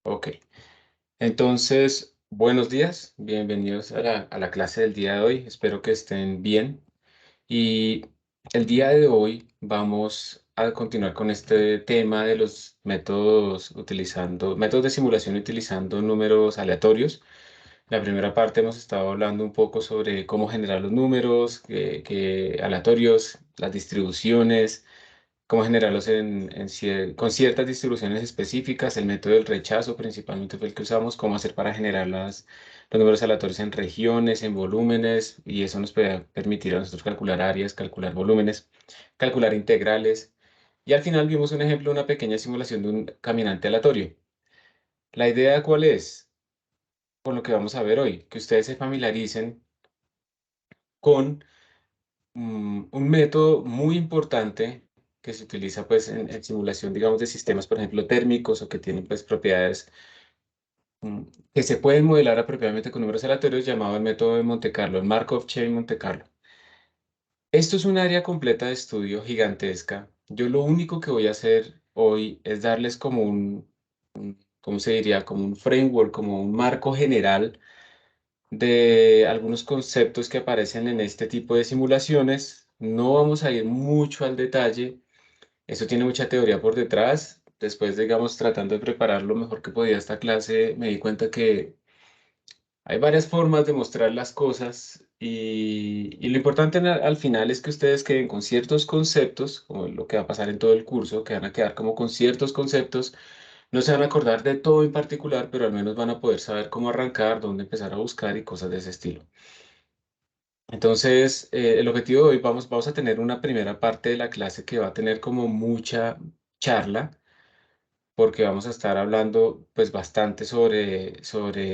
Ok, entonces, buenos días, bienvenidos a la clase del día de hoy. Espero que estén bien. Y el día de hoy vamos a continuar con este tema de los métodos de simulación utilizando números aleatorios. La primera parte hemos estado hablando un poco sobre cómo generar los números aleatorios, las distribuciones, cómo generarlos con ciertas distribuciones específicas. El método del rechazo principalmente fue el que usamos, cómo hacer para generar los números aleatorios en regiones, en volúmenes, y eso nos puede permitir a nosotros calcular áreas, calcular volúmenes, calcular integrales. Y al final vimos un ejemplo, una pequeña simulación de un caminante aleatorio. La idea, ¿cuál es? Por lo que vamos a ver hoy, que ustedes se familiaricen con un método muy importante que se utiliza pues en simulación, digamos, de sistemas, por ejemplo, térmicos o que tienen pues propiedades mm, que se pueden modelar apropiadamente con números aleatorios, llamado el método de Monte Carlo, el Markov-Chain Monte Carlo. Esto es un área completa de estudio gigantesca. Yo lo único que voy a hacer hoy es darles como ¿cómo se diría? Como un framework, como un marco general de algunos conceptos que aparecen en este tipo de simulaciones. No vamos a ir mucho al detalle. Eso tiene mucha teoría por detrás. Después, digamos, tratando de preparar lo mejor que podía esta clase, me di cuenta que hay varias formas de mostrar las cosas y lo importante al final es que ustedes queden con ciertos conceptos, como lo que va a pasar en todo el curso, que van a quedar como con ciertos conceptos. No se van a acordar de todo en particular, pero al menos van a poder saber cómo arrancar, dónde empezar a buscar y cosas de ese estilo. Entonces, el objetivo de hoy, vamos a tener una primera parte de la clase que va a tener como mucha charla, porque vamos a estar hablando pues bastante sobre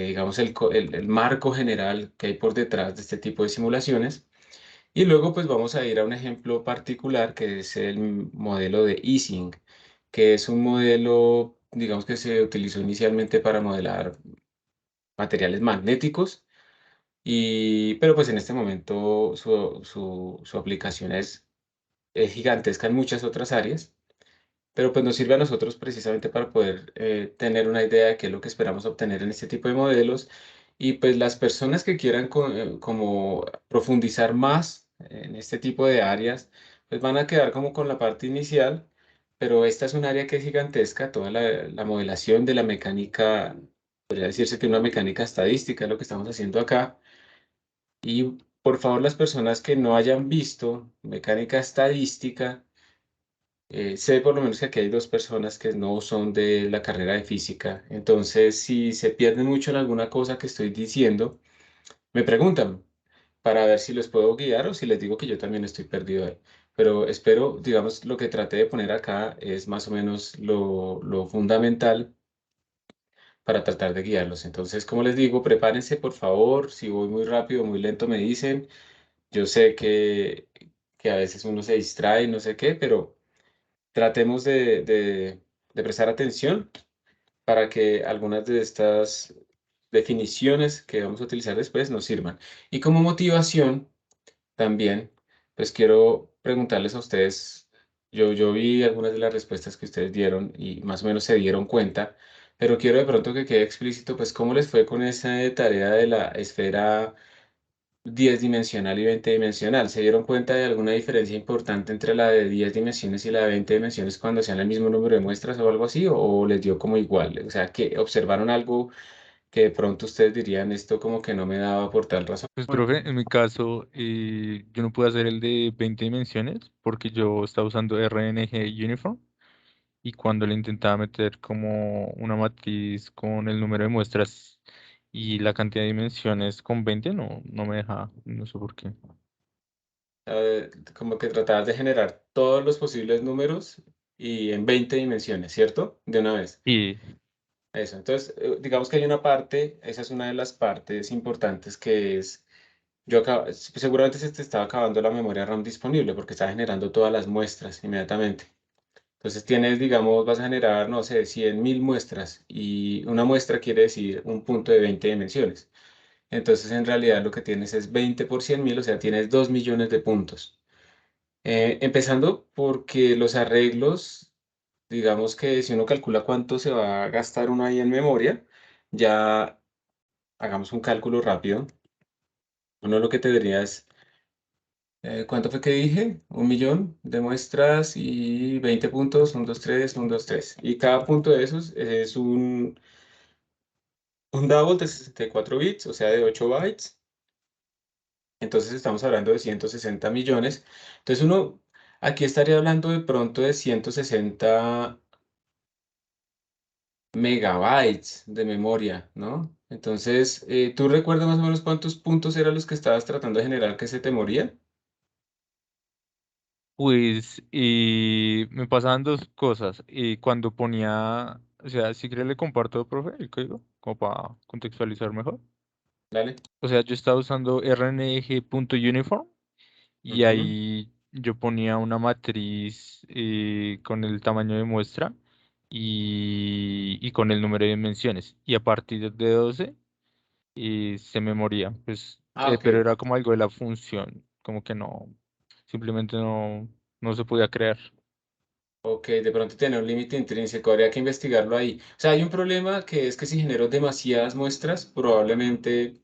digamos, el marco general que hay por detrás de este tipo de simulaciones. Y luego pues vamos a ir a un ejemplo particular que es el modelo de Ising, que es un modelo, digamos, que se utilizó inicialmente para modelar materiales magnéticos pero pues en este momento su aplicación es gigantesca en muchas otras áreas, pero pues nos sirve a nosotros precisamente para poder tener una idea de qué es lo que esperamos obtener en este tipo de modelos. Y pues las personas que quieran como profundizar más en este tipo de áreas, pues van a quedar como con la parte inicial, pero esta es un área que es gigantesca, toda la modelación de la mecánica, podría decirse que una mecánica estadística es lo que estamos haciendo acá. Y por favor, las personas que no hayan visto mecánica estadística, sé por lo menos que aquí hay dos personas que no son de la carrera de física. Entonces, si se pierden mucho en alguna cosa que estoy diciendo, me preguntan para ver si les puedo guiar o si les digo que yo también estoy perdido ahí. Pero espero, digamos, lo que traté de poner acá es más o menos lo fundamental para tratar de guiarlos. Entonces, como les digo, prepárense, por favor. Si voy muy rápido o muy lento, me dicen. Yo sé que a veces uno se distrae, no sé qué, pero tratemos de prestar atención para que algunas de estas definiciones que vamos a utilizar después nos sirvan. Y como motivación también, pues quiero preguntarles a ustedes, yo vi algunas de las respuestas que ustedes dieron y más o menos se dieron cuenta, pero quiero de pronto que quede explícito, pues cómo les fue con esa tarea de la esfera 10 dimensional y 20 dimensional. ¿Se dieron cuenta de alguna diferencia importante entre la de 10 dimensiones y la de 20 dimensiones cuando sean el mismo número de muestras o algo así? ¿O les dio como igual? O sea, que observaron algo que de pronto ustedes dirían esto como que no me daba por tal razón. Pues, profe, en mi caso, yo no pude hacer el de 20 dimensiones porque yo estaba usando RNG Uniform y cuando le intentaba meter como una matriz con el número de muestras y la cantidad de dimensiones con 20 no me dejaba, no sé por qué. Como que tratabas de generar todos los posibles números y en 20 dimensiones, ¿cierto? De una vez. Y Eso. Entonces, digamos que hay una parte, esa es una de las partes importantes que es seguramente se te estaba acabando la memoria RAM disponible porque está generando todas las muestras inmediatamente. Entonces tienes, digamos, vas a generar, no sé, 100.000 muestras y una muestra quiere decir un punto de 20 dimensiones. Entonces en realidad lo que tienes es 20 por 100.000, o sea, tienes 2 millones de puntos. Empezando porque los arreglos digamos que si uno calcula cuánto se va a gastar uno ahí en memoria, ya hagamos un cálculo rápido. Uno lo que tendría es, ¿cuánto fue que dije? 1 millón de muestras y 20 puntos, 1, 2, 3, 1, 2, 3. Y cada punto de esos es un double de 64 bits, o sea, de 8 bytes. Entonces estamos hablando de 160 millones. Entonces uno aquí estaría hablando de pronto de 160 megabytes de memoria, ¿no? Entonces, ¿tú recuerdas más o menos cuántos puntos eran los que estabas tratando de generar que se te morían? Pues me pasaban dos cosas. Y cuando ponía, o sea, si quiere le comparto, profe, el código, como para contextualizar mejor. Dale. O sea, yo estaba usando rng.uniform y Ujú. ahí yo ponía una matriz con el tamaño de muestra y con el número de dimensiones. Y a partir de 12 se me moría. Pues, Ah, ok. pero era como algo de la función, como que no, simplemente no se podía crear. Ok, de pronto tiene un límite intrínseco, habría que investigarlo ahí. O sea, hay un problema que es que si genero demasiadas muestras, probablemente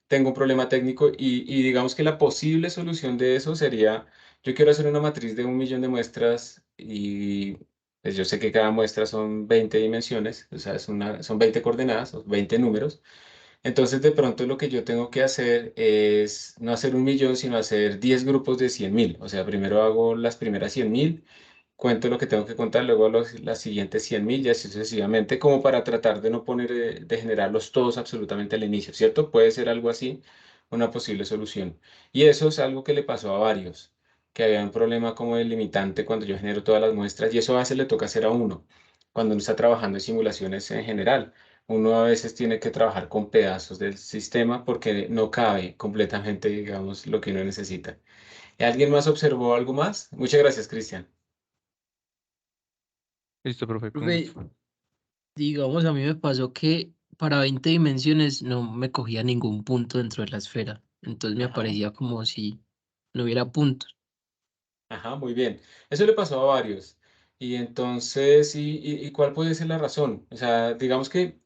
tengo un problema técnico y digamos que la posible solución de eso sería, yo quiero hacer una matriz de 1 millón de muestras y pues yo sé que cada muestra son 20 dimensiones, o sea, son 20 coordenadas, o 20 números. Entonces, de pronto lo que yo tengo que hacer es no hacer 1 millón, sino hacer 10 grupos de 100.000. O sea, primero hago las primeras 100.000, cuento lo que tengo que contar, luego las siguientes 100.000 y así sucesivamente, como para tratar de no poner, de generarlos todos absolutamente al inicio, ¿cierto? Puede ser algo así, una posible solución. Y eso es algo que le pasó a varios, que había un problema como de limitante cuando yo genero todas las muestras y eso a veces le toca hacer a uno, cuando uno está trabajando en simulaciones en general. Uno a veces tiene que trabajar con pedazos del sistema porque no cabe completamente, digamos, lo que uno necesita. ¿Alguien más observó algo más? Muchas gracias, Cristian. Listo, profe, con Profe, gusto. digamos, a mí me pasó que para 20 dimensiones no me cogía ningún punto dentro de la esfera. Entonces me Ajá. aparecía como si no hubiera puntos. Ajá, muy bien. Eso le pasó a varios. Y entonces, ¿y cuál puede ser la razón? O sea, digamos que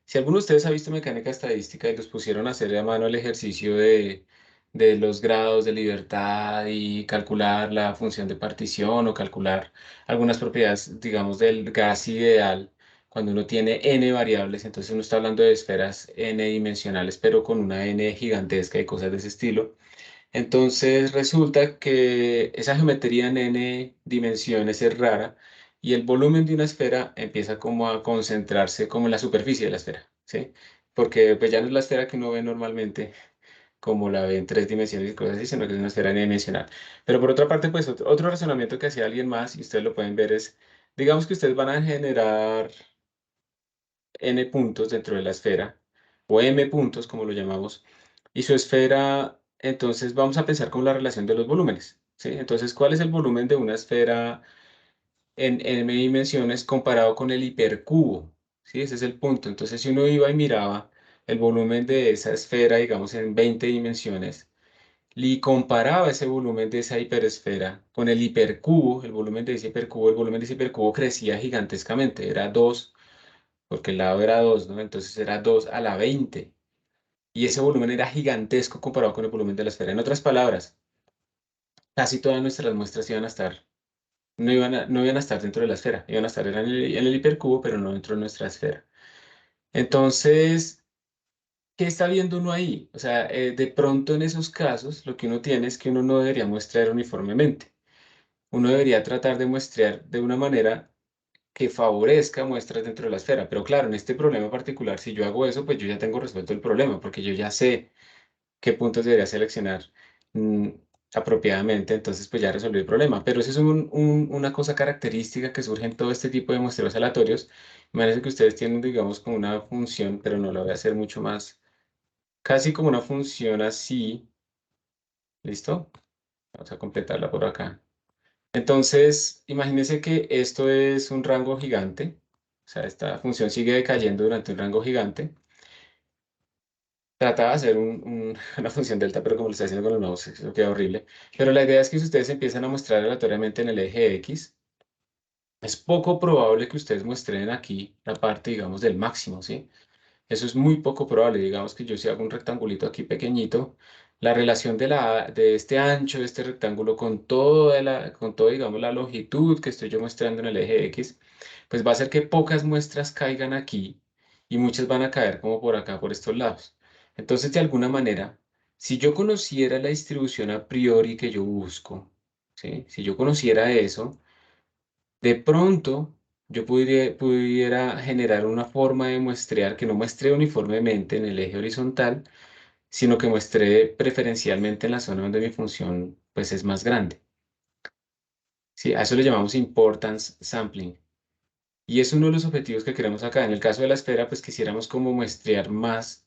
si alguno de ustedes ha visto mecánica estadística y los pusieron a hacer a mano el ejercicio de los grados de libertad y calcular la función de partición o calcular algunas propiedades, digamos, del gas ideal, cuando uno tiene n variables, entonces uno está hablando de esferas n dimensionales, pero con una n gigantesca y cosas de ese estilo. Entonces resulta que esa geometría en n dimensiones es rara y el volumen de una esfera empieza como a concentrarse como en la superficie de la esfera, ¿sí? Porque pues ya no es la esfera que uno ve normalmente como la ve en 3 dimensiones y cosas así, sino que es una esfera n-dimensional. Pero por otra parte, pues otro razonamiento que hacía alguien más, y ustedes lo pueden ver, es, digamos que ustedes van a generar n puntos dentro de la esfera, o m puntos, como lo llamamos, y su esfera, entonces vamos a pensar con la relación de los volúmenes, ¿sí? Entonces, ¿cuál es el volumen de una esfera en m dimensiones comparado con el hipercubo? ¿Sí? Ese es el punto. Entonces, si uno iba y miraba el volumen de esa esfera, digamos, en 20 dimensiones, y comparaba ese volumen de esa hiperesfera con el hipercubo, el volumen de ese hipercubo, el volumen de ese hipercubo crecía gigantescamente, era 2 porque el lado era 2, ¿no? Entonces era 2 a la 20. Y ese volumen era gigantesco comparado con el volumen de la esfera. En otras palabras, casi todas nuestras muestras iban a estar, no iban a estar dentro de la esfera, iban a estar en el hipercubo, pero no dentro de nuestra esfera. Entonces, ¿qué está viendo uno ahí? O sea, de pronto en esos casos, lo que uno tiene es que uno no debería muestrear uniformemente. Uno debería tratar de muestrear de una manera que favorezca muestras dentro de la esfera. Pero claro, en este problema particular, si yo hago eso, pues yo ya tengo resuelto el problema, porque yo ya sé qué puntos debería seleccionar mm, apropiadamente, entonces pues ya resolví el problema. Pero eso es una cosa característica que surge en todo este tipo de muestreos aleatorios. Me parece que ustedes tienen, digamos, como una función, pero no la voy a hacer mucho más, casi como una función así. ¿Listo? Vamos a completarla por acá. Entonces, imagínense que esto es un rango gigante. O sea, esta función sigue decayendo durante un rango gigante. Trataba de hacer una función delta, pero como lo estoy haciendo con los nodos, eso queda horrible. Pero la idea es que si ustedes empiezan a mostrar aleatoriamente en el eje X, Es poco probable que ustedes muestren aquí la parte, digamos, del máximo, ¿sí? Eso es muy poco probable. Digamos que yo si hago un rectangulito aquí pequeñito, la relación de este ancho de este rectángulo con todo, digamos, la longitud que estoy yo mostrando en el eje X, pues va a hacer que pocas muestras caigan aquí y muchas van a caer como por acá, por estos lados. Entonces, de alguna manera, si yo conociera la distribución a priori que yo busco, ¿sí? Si yo conociera eso, de pronto, yo pudiera generar una forma de muestrear que no muestre uniformemente en el eje horizontal, sino que muestre preferencialmente en la zona donde mi función pues, es más grande. Sí, a eso le llamamos importance sampling. Y es uno de los objetivos que queremos acá. En el caso de la esfera, pues quisiéramos como muestrear más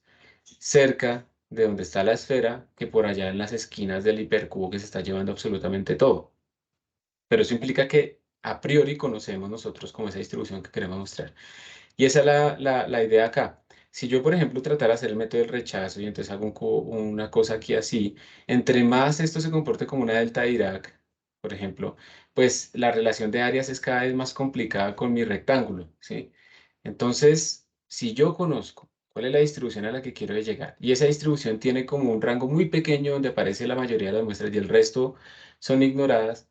cerca de donde está la esfera que por allá en las esquinas del hipercubo que se está llevando absolutamente todo. Pero eso implica que a priori conocemos nosotros como esa distribución que queremos mostrar. Y esa es la idea acá. Si yo, por ejemplo, tratara de hacer el método del rechazo y entonces hago una cosa aquí así, entre más esto se comporte como una delta de Dirac, por ejemplo, pues la relación de áreas es cada vez más complicada con mi rectángulo, ¿sí? Entonces, si yo conozco cuál es la distribución a la que quiero llegar y esa distribución tiene como un rango muy pequeño donde aparece la mayoría de las muestras y el resto son ignoradas,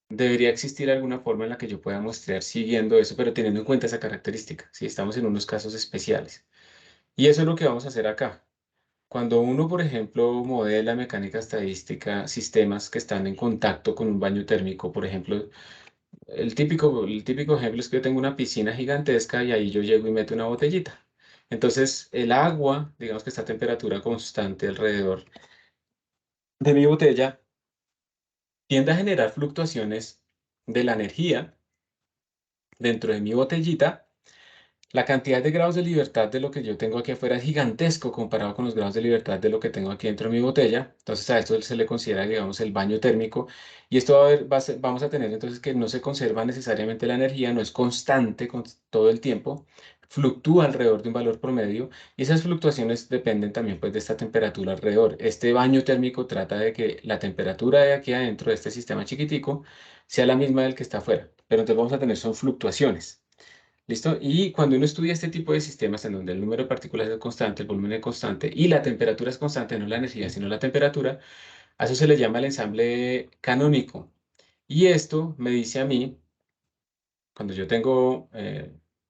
debería existir alguna forma en la que yo pueda muestrear siguiendo eso, pero teniendo en cuenta esa característica, si estamos en unos casos especiales. Y eso es lo que vamos a hacer acá. Cuando uno, por ejemplo, modela mecánica estadística, sistemas que están en contacto con un baño térmico, por ejemplo, el típico ejemplo es que yo tengo una piscina gigantesca y ahí yo llego y meto una botellita. Entonces, el agua, digamos que está a temperatura constante alrededor de mi botella, tiende a generar fluctuaciones de la energía dentro de mi botellita. La cantidad de grados de libertad de lo que yo tengo aquí afuera es gigantesco comparado con los grados de libertad de lo que tengo aquí dentro de mi botella. Entonces a esto se le considera, digamos, el baño térmico. Y esto vamos a tener entonces que no se conserva necesariamente la energía, no es constante todo el tiempo, fluctúa alrededor de un valor promedio y esas fluctuaciones dependen también pues de esta temperatura alrededor. Este baño térmico trata de que la temperatura de aquí adentro de este sistema chiquitico sea la misma del que está afuera. Pero entonces vamos a tener son fluctuaciones. ¿Listo? Y cuando uno estudia este tipo de sistemas en donde el número de partículas es constante, el volumen es constante y la temperatura es constante, no la energía, sino la temperatura, a eso se le llama el ensamble canónico. Y esto me dice a mí, cuando yo tengo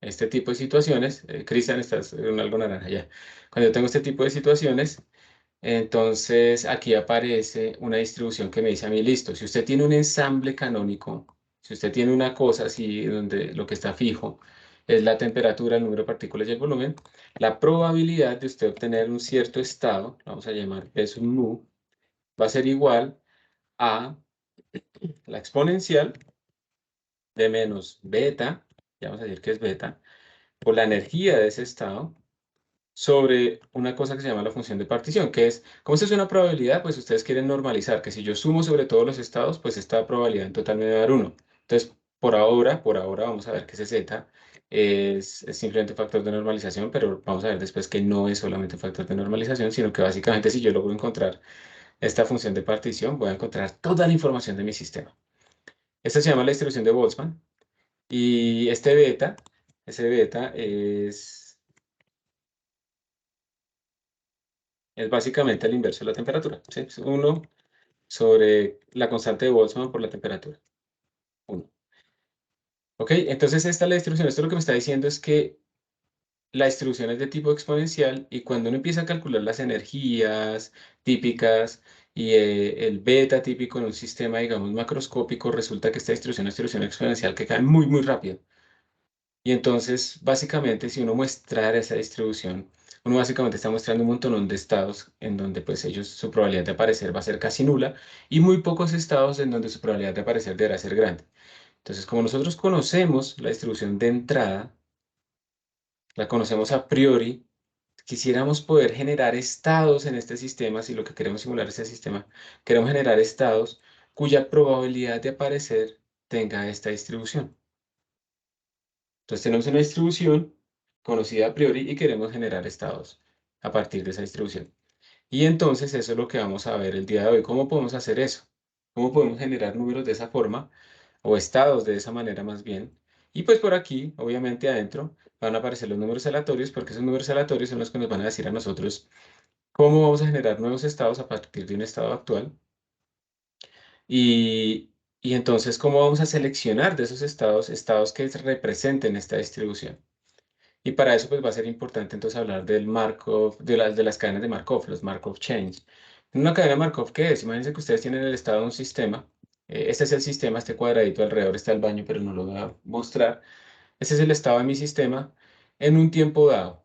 este tipo de situaciones, Cristian, estás en algo naranja ya, cuando yo tengo este tipo de situaciones, entonces aquí aparece una distribución que me dice a mí, listo, si usted tiene un ensamble canónico, si usted tiene una cosa así donde lo que está fijo es la temperatura, el número de partículas y el volumen, la probabilidad de usted obtener un cierto estado, vamos a llamar es un mu, va a ser igual a la exponencial de menos beta, ya vamos a decir que es beta, por la energía de ese estado sobre una cosa que se llama la función de partición, que es, como esto es una probabilidad, pues ustedes quieren normalizar que si yo sumo sobre todos los estados, pues esta probabilidad en total me va a dar 1. Entonces, por ahora vamos a ver que ese z es simplemente factor de normalización, pero vamos a ver después que no es solamente factor de normalización, sino que básicamente si yo logro encontrar esta función de partición, voy a encontrar toda la información de mi sistema. Esta se llama la distribución de Boltzmann y ese beta es básicamente el inverso de la temperatura, ¿sí? Es 1 sobre la constante de Boltzmann por la temperatura. 1. ¿Ok? Entonces esta es la distribución. Esto lo que me está diciendo es que la distribución es de tipo exponencial y cuando uno empieza a calcular las energías típicas y el beta típico en un sistema, digamos, macroscópico, resulta que esta distribución es distribución exponencial que cae muy, muy rápido. Y entonces, básicamente, si uno muestra esa distribución, uno básicamente está mostrando un montón de estados en donde pues ellos, su probabilidad de aparecer va a ser casi nula y muy pocos estados en donde su probabilidad de aparecer deberá ser grande. Entonces, como nosotros conocemos la distribución de entrada, la conocemos a priori, quisiéramos poder generar estados en este sistema, si lo que queremos simular es este sistema, queremos generar estados cuya probabilidad de aparecer tenga esta distribución. Entonces tenemos una distribución conocida a priori y queremos generar estados a partir de esa distribución. Y entonces eso es lo que vamos a ver el día de hoy. ¿Cómo podemos hacer eso? ¿Cómo podemos generar números de esa forma o estados de esa manera más bien. Y pues por aquí, obviamente adentro, van a aparecer los números aleatorios, porque esos números aleatorios son los que nos van a decir a nosotros cómo vamos a generar nuevos estados a partir de un estado actual. Y entonces, ¿cómo vamos a seleccionar de esos estados, estados que representen esta distribución? Y para eso pues va a ser importante entonces hablar del Markov, de las cadenas de Markov, los Markov chains. Una cadena Markov, ¿qué es? Imagínense que ustedes tienen el estado de un sistema. Este es el sistema, este cuadradito alrededor está el baño, pero no lo voy a mostrar. Este es el estado de mi sistema en un tiempo dado.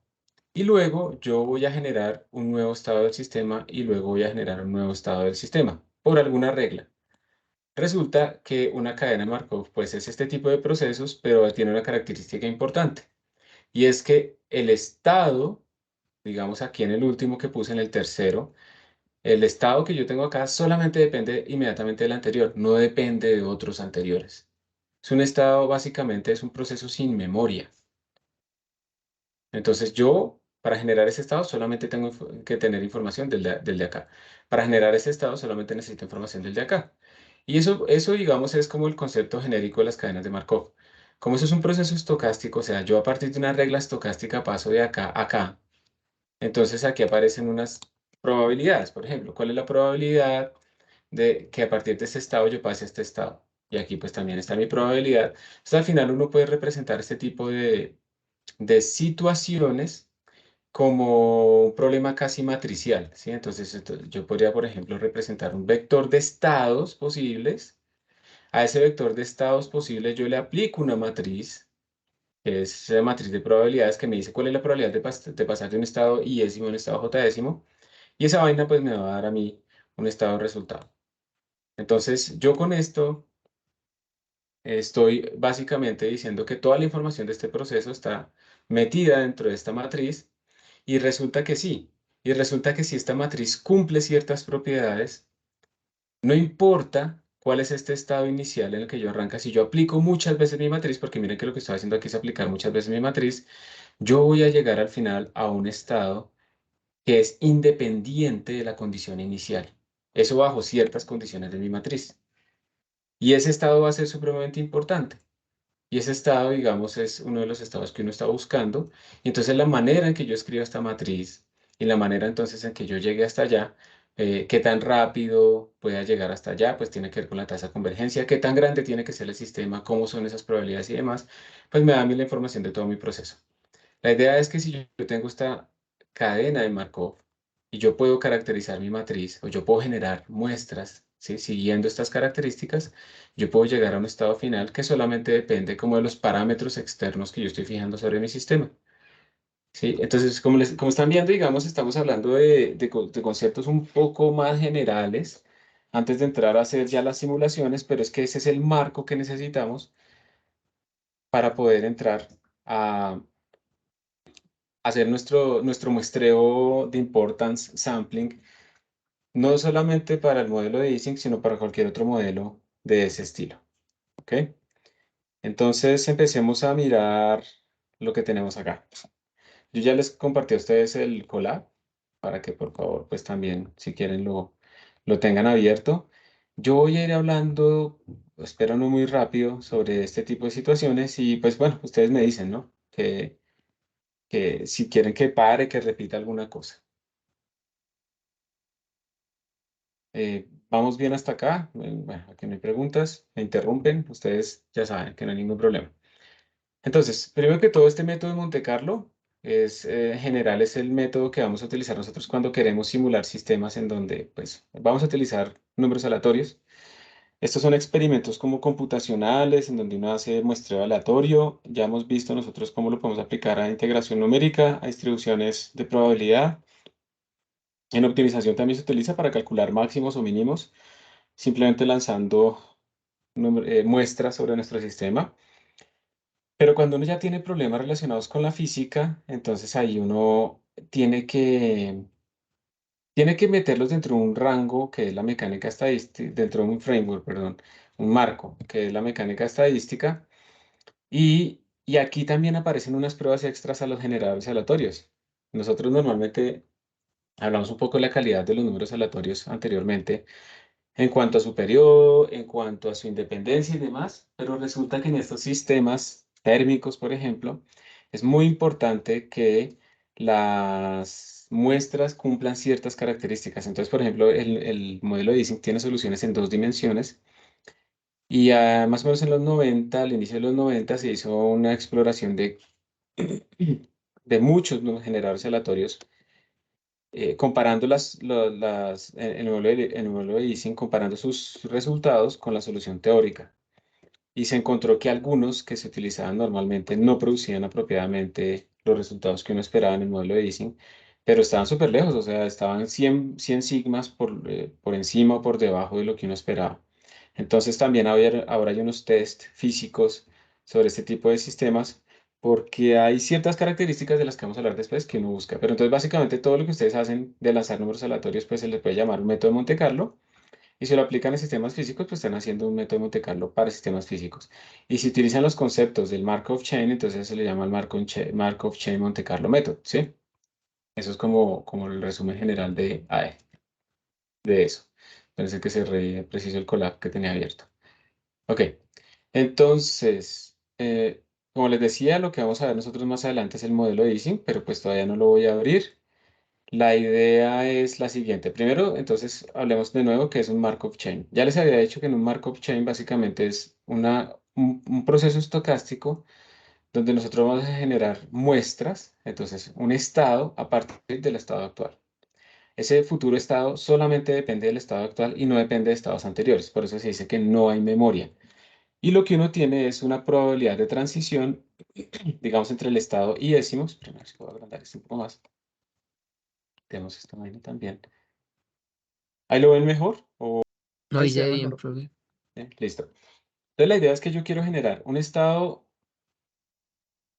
Y luego yo voy a generar un nuevo estado del sistema y luego voy a generar un nuevo estado del sistema por alguna regla. Resulta que una cadena Markov pues es este tipo de procesos, pero tiene una característica importante. Y es que el estado, digamos aquí en el último que puse, en el tercero, el estado que yo tengo acá solamente depende inmediatamente del anterior, no depende de otros anteriores. Es un estado, básicamente, es un proceso sin memoria. Entonces yo, para generar ese estado, solamente tengo que tener información del de acá. Para generar ese estado, solamente necesito información del de acá. Y eso, digamos, es como el concepto genérico de las cadenas de Markov. Como eso es un proceso estocástico, o sea, yo a partir de una regla estocástica paso de acá a acá. Entonces aquí aparecen unas probabilidades. Por ejemplo, ¿cuál es la probabilidad de que a partir de este estado yo pase a este estado? Y aquí pues también está mi probabilidad. Entonces al final uno puede representar este tipo de situaciones como un problema casi matricial, ¿sí? Entonces yo podría, por ejemplo, representar un vector de estados posibles. A ese vector de estados posibles yo le aplico una matriz, que es la matriz de probabilidades que me dice cuál es la probabilidad de pasar de un estado i-décimo a un estado j-décimo. Y esa vaina pues me va a dar a mí un estado resultado. Entonces yo con esto estoy básicamente diciendo que toda la información de este proceso está metida dentro de esta matriz. Y resulta que sí. Y resulta que si esta matriz cumple ciertas propiedades, no importa cuál es este estado inicial en el que yo arranca, si yo aplico muchas veces mi matriz, porque miren que lo que estoy haciendo aquí es aplicar muchas veces mi matriz, yo voy a llegar al final a un estado que es independiente de la condición inicial. Eso bajo ciertas condiciones de mi matriz. Y ese estado va a ser supremamente importante. Y ese estado, digamos, es uno de los estados que uno está buscando. Y entonces la manera en que yo escribo esta matriz y la manera entonces en que yo llegue hasta allá, qué tan rápido pueda llegar hasta allá, pues tiene que ver con la tasa de convergencia, qué tan grande tiene que ser el sistema, cómo son esas probabilidades y demás, pues me da a mí la información de todo mi proceso. La idea es que si yo tengo esta cadena de Markov y yo puedo caracterizar mi matriz o yo puedo generar muestras, ¿sí? Siguiendo estas características, yo puedo llegar a un estado final que solamente depende como de los parámetros externos que yo estoy fijando sobre mi sistema. ¿Sí? Entonces, como están viendo, digamos, estamos hablando de conceptos un poco más generales antes de entrar a hacer ya las simulaciones, pero es que ese es el marco que necesitamos para poder entrar a hacer nuestro muestreo de importance sampling, no solamente para el modelo de Ising, sino para cualquier otro modelo de ese estilo. ¿Ok? Entonces empecemos a mirar lo que tenemos acá. Yo ya les compartí a ustedes el collab para que por favor pues también si quieren lo tengan abierto. Yo voy a ir hablando, espero no muy rápido, sobre este tipo de situaciones y pues bueno, ustedes me dicen, ¿no? Que si quieren que pare, que repita alguna cosa. ¿Vamos bien hasta acá? Bueno, aquí no hay preguntas, me interrumpen, ustedes ya saben que no hay ningún problema. Entonces, primero que todo, este método de Monte Carlo es general, es el método que vamos a utilizar nosotros cuando queremos simular sistemas en donde pues, vamos a utilizar números aleatorios. Estos son experimentos como computacionales, en donde uno hace muestreo aleatorio. Ya hemos visto nosotros cómo lo podemos aplicar a integración numérica, a distribuciones de probabilidad. En optimización también se utiliza para calcular máximos o mínimos, simplemente lanzando muestras sobre nuestro sistema. Pero cuando uno ya tiene problemas relacionados con la física, entonces ahí uno tiene que meterlos dentro de un rango que es la mecánica estadística, dentro de un framework, perdón, un marco, que es la mecánica estadística. Y aquí también aparecen unas pruebas extras a los generadores aleatorios. Nosotros normalmente hablamos un poco de la calidad de los números aleatorios anteriormente. en cuanto a su periodo, en cuanto a su independencia y demás, pero resulta que en estos sistemas térmicos, por ejemplo, es muy importante que las muestras cumplan ciertas características. Entonces, por ejemplo, el modelo de Ising tiene soluciones en 2 dimensiones y más o menos en los 90, al inicio de los 90, se hizo una exploración de muchos generadores aleatorios comparando el modelo de Ising, comparando sus resultados con la solución teórica. Y se encontró que algunos que se utilizaban normalmente no producían apropiadamente los resultados que uno esperaba en el modelo de Ising, pero estaban súper lejos, o sea, estaban 100 sigmas por encima o por debajo de lo que uno esperaba. Entonces también ahora hay unos test físicos sobre este tipo de sistemas porque hay ciertas características de las que vamos a hablar después que uno busca. Pero entonces básicamente todo lo que ustedes hacen de lanzar números aleatorios pues se les puede llamar un método de Monte Carlo. Y si lo aplican en sistemas físicos, pues están haciendo un método de Monte Carlo para sistemas físicos. Y si utilizan los conceptos del Markov Chain, entonces se le llama el Markov Chain Monte Carlo Method, ¿sí? Eso es como el resumen general de eso. Parece que se preciso el collab que tenía abierto. Ok, entonces, como les decía, lo que vamos a ver nosotros más adelante es el modelo de Ising, pero pues todavía no lo voy a abrir. La idea es la siguiente. Primero, entonces, hablemos de nuevo que es un Markov Chain. Ya les había dicho que en un Markov Chain básicamente es un proceso estocástico donde nosotros vamos a generar muestras, entonces un estado a partir del estado actual. Ese futuro estado solamente depende del estado actual y no depende de estados anteriores. Por eso se dice que no hay memoria. Y lo que uno tiene es una probabilidad de transición, digamos, entre el estado y décimos. Primero, si puedo agrandar esto un poco más. Tenemos esta vaina también. ¿Ahí lo ven mejor? ¿O No, ahí ahí se se ve ve bien, mejor? profe. Listo. Entonces la idea es que yo quiero generar un estado,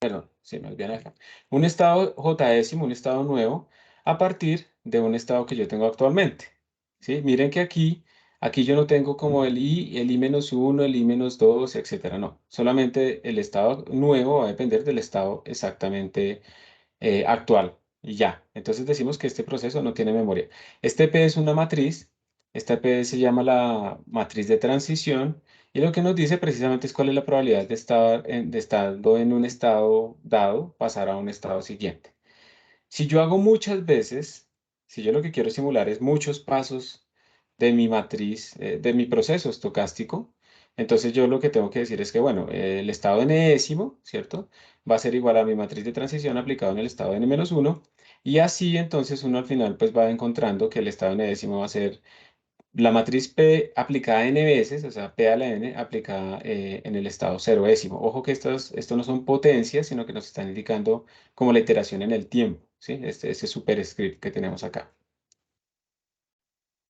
perdón, sí, más bien acá, un estado j-décimo, un estado nuevo, a partir de un estado que yo tengo actualmente. ¿Sí? Miren que aquí yo no tengo como el i-1, el i-2, etcétera, no. Solamente el estado nuevo va a depender del estado exactamente actual y ya. Entonces decimos que este proceso no tiene memoria. Este P es una matriz, esta P se llama la matriz de transición y lo que nos dice precisamente es cuál es la probabilidad de estando en un estado dado, pasar a un estado siguiente. Si yo hago muchas veces, si yo lo que quiero simular es muchos pasos de mi matriz, de mi proceso estocástico, entonces yo lo que tengo que decir es que, bueno, el estado n-ésimo, ¿cierto? Va a ser igual a mi matriz de transición aplicado en el estado n-1, y así entonces uno al final pues va encontrando que el estado n-ésimo va a ser la matriz P aplicada n veces, o sea, P a la n aplicada en el estado 0-ésimo. Ojo que esto no son potencias, sino que nos están indicando como la iteración en el tiempo, ¿sí? Este superscript que tenemos acá.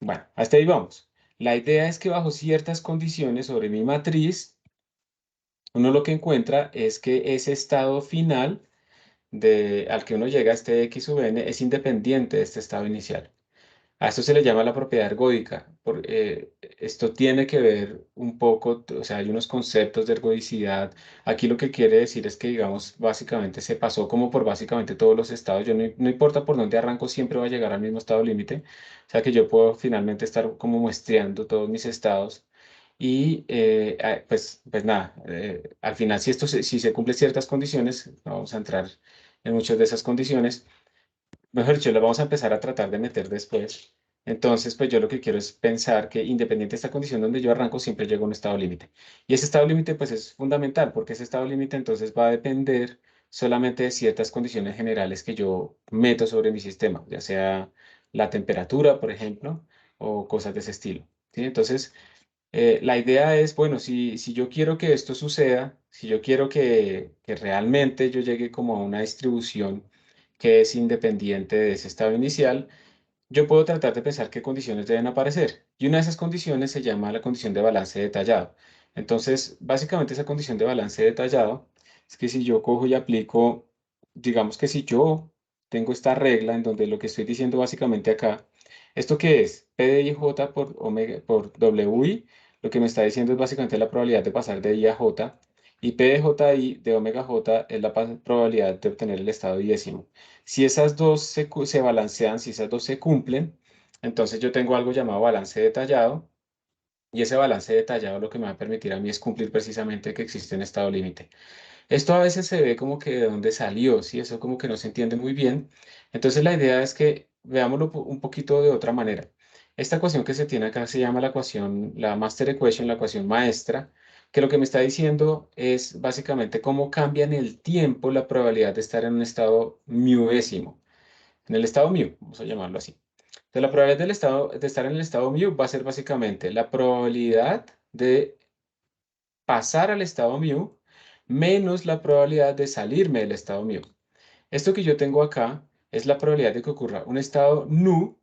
Bueno, hasta ahí vamos. La idea es que bajo ciertas condiciones sobre mi matriz, uno lo que encuentra es que ese estado final al que uno llega, este x sub n, es independiente de este estado inicial. A esto se le llama la propiedad ergódica. Esto tiene que ver un poco, o sea, hay unos conceptos de ergodicidad. Aquí lo que quiere decir es que, digamos, básicamente se pasó como por básicamente todos los estados. Yo no importa por dónde arranco, siempre va a llegar al mismo estado límite. O sea que yo puedo finalmente estar como muestreando todos mis estados. Y pues nada, al final si se cumplen ciertas condiciones, no vamos a entrar en muchas de esas condiciones. Mejor dicho, lo vamos a empezar a tratar de meter después. Entonces, pues yo lo que quiero es pensar que independiente de esta condición donde yo arranco, siempre llego a un estado límite. Y ese estado límite, pues es fundamental, porque ese estado límite entonces va a depender solamente de ciertas condiciones generales que yo meto sobre mi sistema, ya sea la temperatura, por ejemplo, o cosas de ese estilo. ¿Sí? Entonces, la idea es, bueno, si yo quiero que esto suceda, si yo quiero que realmente yo llegue como a una distribución que es independiente de ese estado inicial, yo puedo tratar de pensar qué condiciones deben aparecer. Y una de esas condiciones se llama la condición de balance detallado. Entonces, básicamente esa condición de balance detallado es que si yo cojo y aplico, digamos que si yo tengo esta regla en donde lo que estoy diciendo básicamente acá, ¿esto qué es? P de IJ por, omega, por WI, lo que me está diciendo es básicamente la probabilidad de pasar de I a J, y P de JI de omega J es la probabilidad de obtener el estado diésimo. Si esas dos se balancean, si esas dos se cumplen, entonces yo tengo algo llamado balance detallado Y ese balance detallado lo que me va a permitir a mí es cumplir precisamente que existe un estado límite. Esto a veces se ve como que de dónde salió, ¿sí? Eso como que no se entiende muy bien. Entonces la idea es que veámoslo un poquito de otra manera. Esta ecuación que se tiene acá se llama la ecuación, la master equation, la ecuación maestra, que lo que me está diciendo es básicamente cómo cambia en el tiempo la probabilidad de estar en un estado μ-ésimo. En el estado μ, vamos a llamarlo así. Entonces la probabilidad de estar en el estado μ va a ser básicamente la probabilidad de pasar al estado μ menos la probabilidad de salirme del estado μ. Esto que yo tengo acá es la probabilidad de que ocurra un estado nu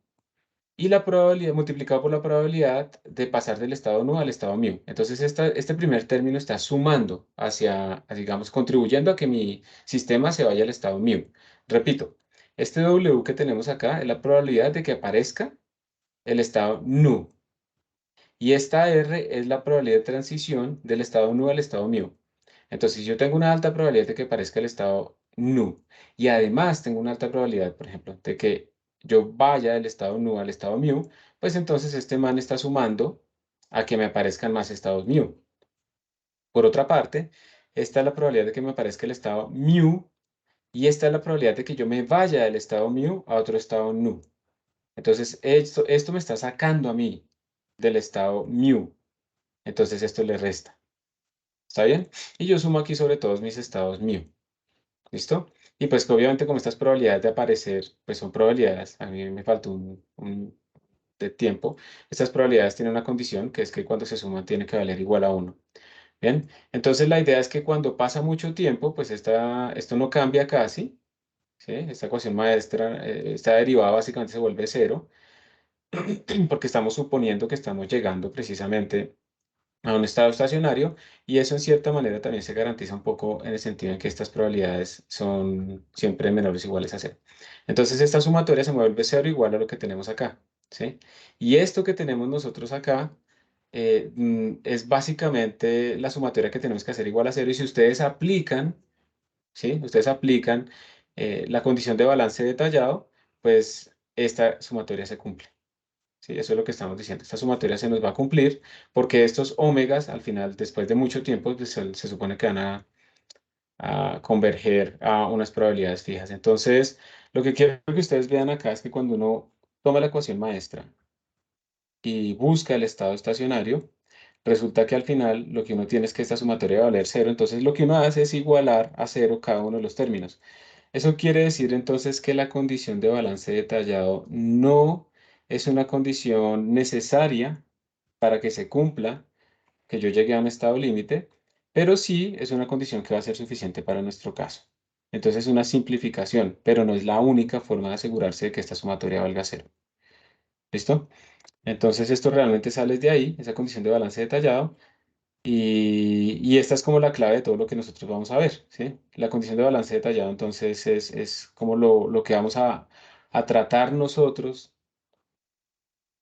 y la probabilidad multiplicado por la probabilidad de pasar del estado nu al estado μ. Entonces este primer término está sumando digamos, contribuyendo a que mi sistema se vaya al estado μ. Repito, este W que tenemos acá es la probabilidad de que aparezca el estado nu. Y esta R es la probabilidad de transición del estado nu al estado μ. Entonces, si yo tengo una alta probabilidad de que aparezca el estado nu y además tengo una alta probabilidad, por ejemplo, de que yo vaya del estado nu al estado μ, pues entonces este man está sumando a que me aparezcan más estados μ. Por otra parte, esta es la probabilidad de que me aparezca el estado μ y esta es la probabilidad de que yo me vaya del estado μ a otro estado nu. Entonces, esto me está sacando a mí del estado μ. Entonces, esto le resta. ¿Está bien? Y yo sumo aquí sobre todos mis estados μ. ¿Listo? Y pues que obviamente como estas probabilidades de aparecer, pues son probabilidades, a mí me faltó un de tiempo, estas probabilidades tienen una condición que es que cuando se suman tiene que valer igual a 1. Bien, entonces la idea es que cuando pasa mucho tiempo, pues esto no cambia casi, ¿sí? Esta ecuación maestra, esta derivada básicamente se vuelve cero, porque estamos suponiendo que estamos llegando precisamente a un estado estacionario y eso en cierta manera también se garantiza un poco en el sentido en que estas probabilidades son siempre menores o iguales a cero. Entonces esta sumatoria se vuelve cero igual a lo que tenemos acá, ¿sí? Y esto que tenemos nosotros acá es básicamente la sumatoria que tenemos que hacer igual a cero y si ustedes aplican, ¿sí? Ustedes aplican la condición de balance detallado, pues esta sumatoria se cumple. Sí, eso es lo que estamos diciendo. Esta sumatoria se nos va a cumplir porque estos omegas, al final, después de mucho tiempo, pues, se supone que van a converger a unas probabilidades fijas. Entonces, lo que quiero que ustedes vean acá es que cuando uno toma la ecuación maestra y busca el estado estacionario, resulta que al final lo que uno tiene es que esta sumatoria va a valer cero. Entonces, lo que uno hace es igualar a cero cada uno de los términos. Eso quiere decir entonces que la condición de balance detallado no es una condición necesaria para que se cumpla, que yo llegue a un estado límite, pero sí es una condición que va a ser suficiente para nuestro caso. Entonces es una simplificación, pero no es la única forma de asegurarse de que esta sumatoria valga cero. ¿Listo? Entonces esto realmente sale de ahí, esa condición de balance detallado, y esta es como la clave de todo lo que nosotros vamos a ver, ¿sí? La condición de balance detallado entonces es como lo que vamos a tratar nosotros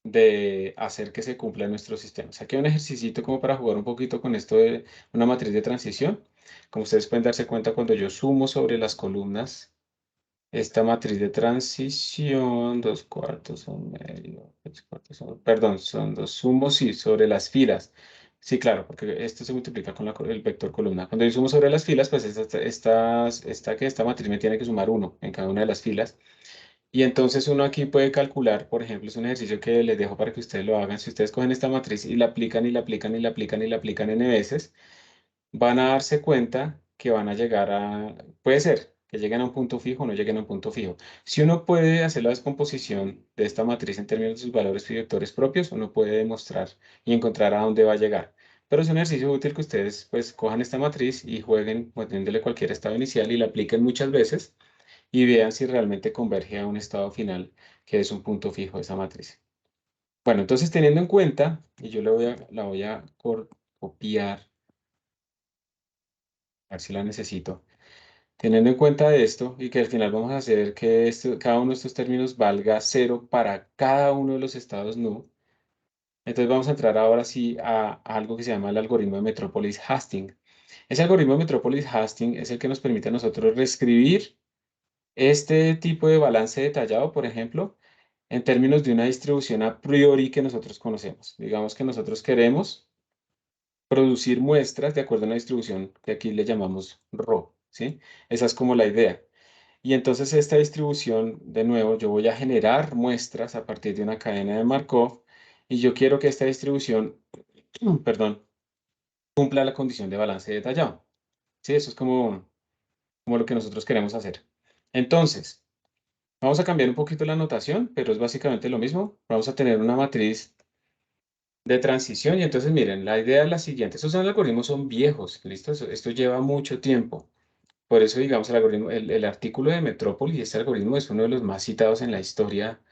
de hacer que se cumpla en nuestro sistema. Aquí hay un ejercicio como para jugar un poquito con esto de una matriz de transición. Como ustedes pueden darse cuenta, cuando yo sumo sobre las columnas, esta matriz de transición, 2/4, 1/2, 3/4, perdón, son dos sumos, sí, sobre las filas. Sí, claro, porque esto se multiplica con el vector columna. Cuando yo sumo sobre las filas, pues esta matriz me tiene que sumar 1 en cada una de las filas. Y entonces uno aquí puede calcular, por ejemplo, es un ejercicio que les dejo para que ustedes lo hagan. Si ustedes cogen esta matriz y la aplican y la aplican y la aplican y la aplican n veces, van a darse cuenta que van a llegar puede ser que lleguen a un punto fijo o no lleguen a un punto fijo. Si uno puede hacer la descomposición de esta matriz en términos de sus valores y vectores propios, uno puede demostrar y encontrar a dónde va a llegar. Pero es un ejercicio útil que ustedes pues cojan esta matriz y jueguen poniéndole cualquier estado inicial y la apliquen muchas veces y vean si realmente converge a un estado final que es un punto fijo de esa matriz. Bueno, entonces teniendo en cuenta, y yo la voy a copiar, a ver si la necesito. Teniendo en cuenta esto y que al final vamos a hacer que cada uno de estos términos valga cero para cada uno de los estados nu, entonces vamos a entrar ahora sí a algo que se llama el algoritmo de Metropolis-Hastings. Ese algoritmo de Metropolis-Hastings es el que nos permite a nosotros reescribir este tipo de balance detallado, por ejemplo, en términos de una distribución a priori que nosotros conocemos. Digamos que nosotros queremos producir muestras de acuerdo a una distribución que aquí le llamamos ρ, ¿sí? Esa es como la idea. Y entonces esta distribución, de nuevo, yo voy a generar muestras a partir de una cadena de Markov y yo quiero que esta distribución, perdón, cumpla la condición de balance detallado. Sí, eso es como lo que nosotros queremos hacer. Entonces, vamos a cambiar un poquito la notación, pero es básicamente lo mismo. Vamos a tener una matriz de transición y entonces miren, la idea es la siguiente. Estos algoritmos son viejos, ¿listo? Esto lleva mucho tiempo. Por eso, digamos, el algoritmo, el artículo de Metrópoli, este algoritmo es uno de los más citados en la historia,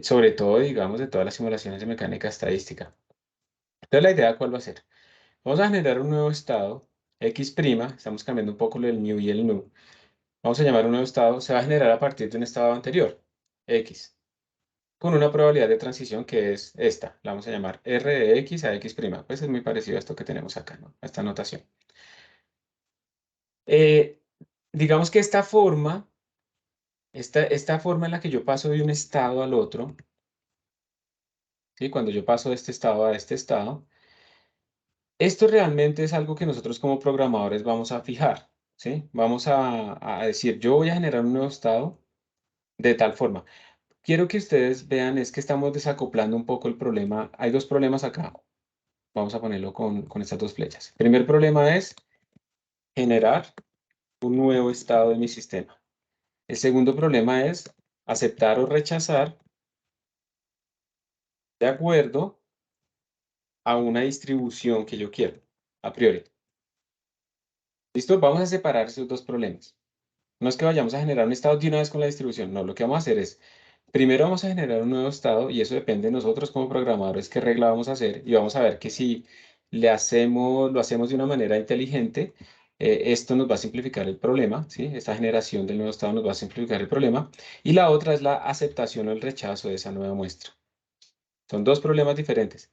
sobre todo, digamos, de todas las simulaciones de mecánica estadística. Entonces, la idea, ¿cuál va a ser? Vamos a generar un nuevo estado, X', estamos cambiando un poco lo del new y el nu. Vamos a llamar un nuevo estado, se va a generar a partir de un estado anterior, X, con una probabilidad de transición que es esta. La vamos a llamar R de X a X'. Pues es muy parecido a esto que tenemos acá, ¿no? A esta notación. Eh, digamos que esta forma en la que yo paso de un estado al otro, ¿sí? Cuando yo paso de este estado a este estado, esto realmente es algo que nosotros como programadores vamos a fijar, ¿sí? Vamos a decir, yo voy a generar un nuevo estado de tal forma. Quiero que ustedes vean, es que estamos desacoplando un poco el problema. Hay dos problemas acá. Vamos a ponerlo con estas dos flechas. El primer problema es generar un nuevo estado de mi sistema. El segundo problema es aceptar o rechazar de acuerdo a una distribución que yo quiero, a priori. ¿Listo? Vamos a separar esos dos problemas. No es que vayamos a generar un estado de una vez con la distribución, no, lo que vamos a hacer es, primero vamos a generar un nuevo estado y eso depende de nosotros como programadores qué regla vamos a hacer y vamos a ver que si lo hacemos de una manera inteligente, esto nos va a simplificar el problema, ¿sí? Esta generación del nuevo estado nos va a simplificar el problema. Y la otra es la aceptación o el rechazo de esa nueva muestra. Son dos problemas diferentes.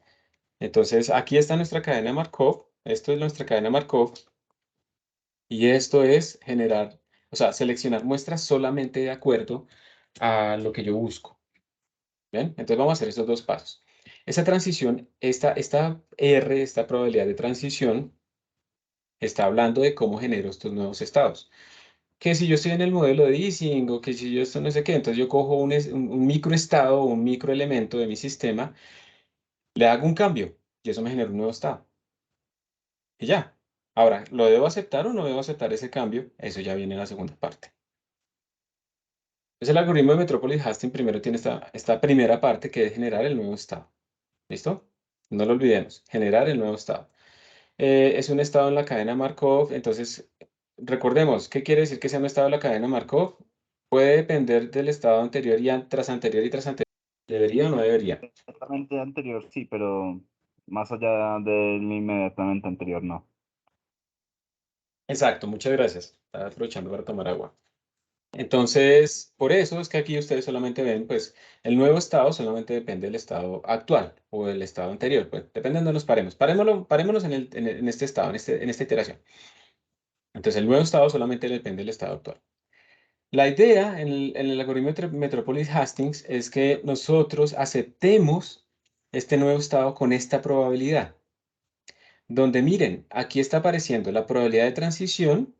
Entonces, aquí está nuestra cadena Markov. Esto es nuestra cadena Markov. Y esto es generar, o sea, seleccionar muestras solamente de acuerdo a lo que yo busco. ¿Bien? Entonces vamos a hacer estos dos pasos. Esa transición, esta R, esta probabilidad de transición, está hablando de cómo genero estos nuevos estados. Que si yo estoy en el modelo de Ising o que si yo esto no sé qué, entonces yo cojo un microestado o un microelemento de mi sistema, le hago un cambio y eso me genera un nuevo estado. Y ya. Ahora, ¿lo debo aceptar o no debo aceptar ese cambio? Eso ya viene en la segunda parte. Entonces, el algoritmo de Metropolis Hastings primero tiene esta primera parte que es generar el nuevo estado. ¿Listo? No lo olvidemos, generar el nuevo estado. Es un estado en la cadena Markov, entonces, recordemos, ¿qué quiere decir que sea un estado en la cadena Markov? Puede depender del estado anterior y tras anterior y tras anterior. ¿Debería o no debería? Inmediatamente anterior sí, pero más allá del inmediatamente anterior no. Exacto, muchas gracias. Estaba aprovechando para tomar agua. Entonces, por eso es que aquí ustedes solamente ven, pues, el nuevo estado solamente depende del estado actual o del estado anterior, pues, depende de donde nos paremos. Parémonos en este estado, en esta iteración. Entonces, el nuevo estado solamente depende del estado actual. La idea en el algoritmo de Metropolis Hastings es que nosotros aceptemos este nuevo estado con esta probabilidad, donde miren, aquí está apareciendo la probabilidad de transición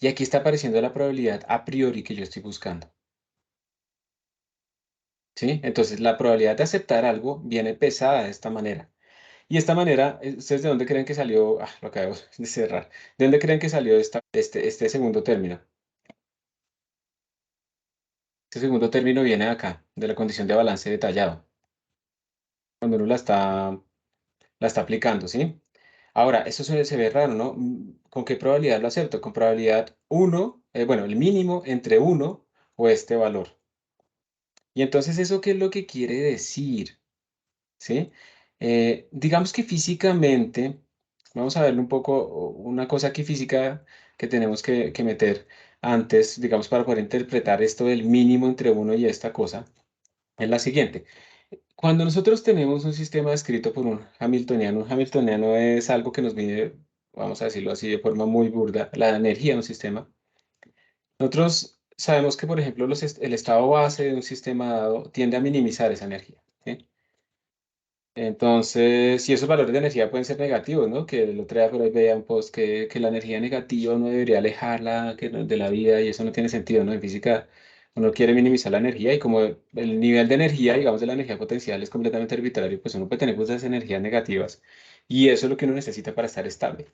y aquí está apareciendo la probabilidad a priori que yo estoy buscando. ¿Sí? Entonces, la probabilidad de aceptar algo viene pesada de esta manera. Y esta manera, ¿ustedes de dónde creen que salió? Lo acabo de cerrar. ¿De dónde creen que salió este segundo término? Este segundo término viene de acá, de la condición de balance detallado, cuando uno la está aplicando, ¿sí? Ahora, eso se ve raro, ¿no? ¿Con qué probabilidad lo acepto? Con probabilidad 1, bueno, el mínimo entre 1 o este valor. Y entonces, ¿eso qué es lo que quiere decir? ¿Sí? Digamos que físicamente, vamos a ver un poco una cosa aquí física que tenemos que meter antes, digamos, para poder interpretar esto del mínimo entre uno y esta cosa, es la siguiente. Cuando nosotros tenemos un sistema descrito por un Hamiltoniano es algo que nos mide, vamos a decirlo así de forma muy burda, la energía de un sistema. Nosotros sabemos que, por ejemplo, el estado base de un sistema dado tiende a minimizar esa energía, ¿sí? Entonces, si esos valores de energía pueden ser negativos, ¿no? Que el otro día por ahí veía un post que la energía negativa uno debería alejarla de la vida y eso no tiene sentido, ¿no? En física uno quiere minimizar la energía y como el nivel de energía, digamos, de la energía potencial es completamente arbitrario, pues uno puede tener muchas energías negativas y eso es lo que uno necesita para estar estable.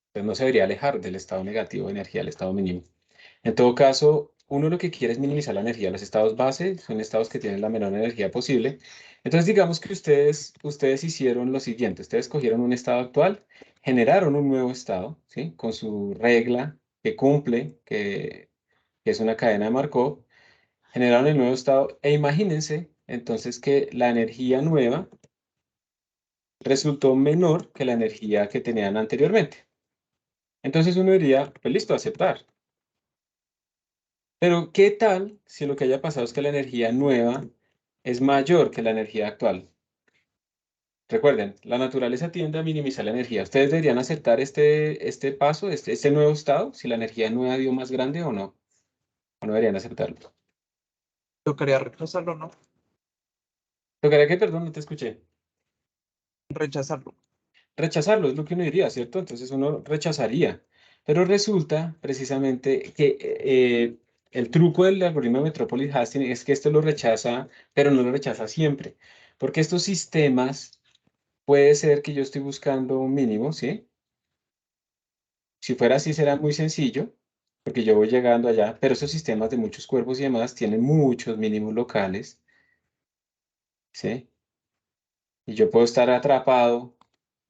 Entonces no se debería alejar del estado negativo de energía al estado mínimo. En todo caso, uno lo que quiere es minimizar la energía. Los estados base son estados que tienen la menor energía posible. Entonces, digamos que ustedes hicieron lo siguiente. Ustedes cogieron un estado actual, generaron un nuevo estado, ¿sí? Con su regla que cumple, que es una cadena de Markov. Generaron el nuevo estado e imagínense entonces que la energía nueva resultó menor que la energía que tenían anteriormente. Entonces uno diría, pues listo, aceptar. Pero, ¿qué tal si lo que haya pasado es que la energía nueva es mayor que la energía actual? Recuerden, la naturaleza tiende a minimizar la energía. Ustedes deberían aceptar este paso, este nuevo estado, si la energía nueva dio más grande o no deberían aceptarlo. Tocaría rechazarlo, ¿no? ¿Tocaría que, perdón, no te escuché? Rechazarlo. Rechazarlo es lo que uno diría, ¿cierto? Entonces uno rechazaría. Pero resulta precisamente que el truco del algoritmo de Metropolis-Hastings es que esto lo rechaza, pero no lo rechaza siempre. Porque estos sistemas puede ser que yo estoy buscando un mínimo, ¿sí? Si fuera así, será muy sencillo, porque yo voy llegando allá, pero esos sistemas de muchos cuerpos y demás tienen muchos mínimos locales, ¿sí? Y yo puedo estar atrapado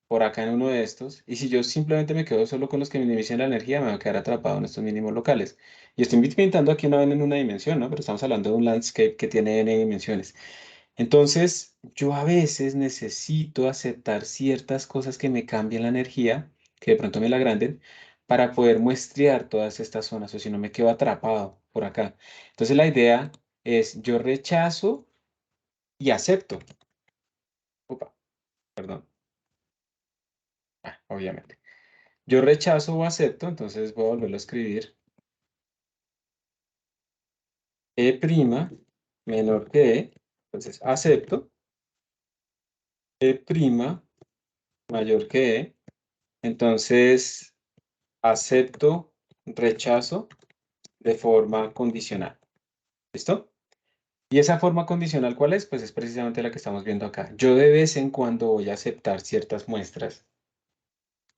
por acá en uno de estos, y si yo simplemente me quedo solo con los que minimicen la energía, me voy a quedar atrapado en estos mínimos locales. Y estoy pintando aquí una vez en una dimensión, ¿no? Pero estamos hablando de un landscape que tiene n dimensiones. Entonces, yo a veces necesito aceptar ciertas cosas que me cambien la energía, que de pronto me la agranden, para poder muestrear todas estas zonas, o si no me quedo atrapado por acá. Entonces, la idea es yo rechazo y acepto. Opa, perdón. Obviamente. Yo rechazo o acepto, entonces voy a volverlo a escribir. E' menor que E, entonces acepto. E' mayor que E, entonces acepto, rechazo de forma condicional. ¿Listo? ¿Y esa forma condicional cuál es? Pues es precisamente la que estamos viendo acá. Yo de vez en cuando voy a aceptar ciertas muestras,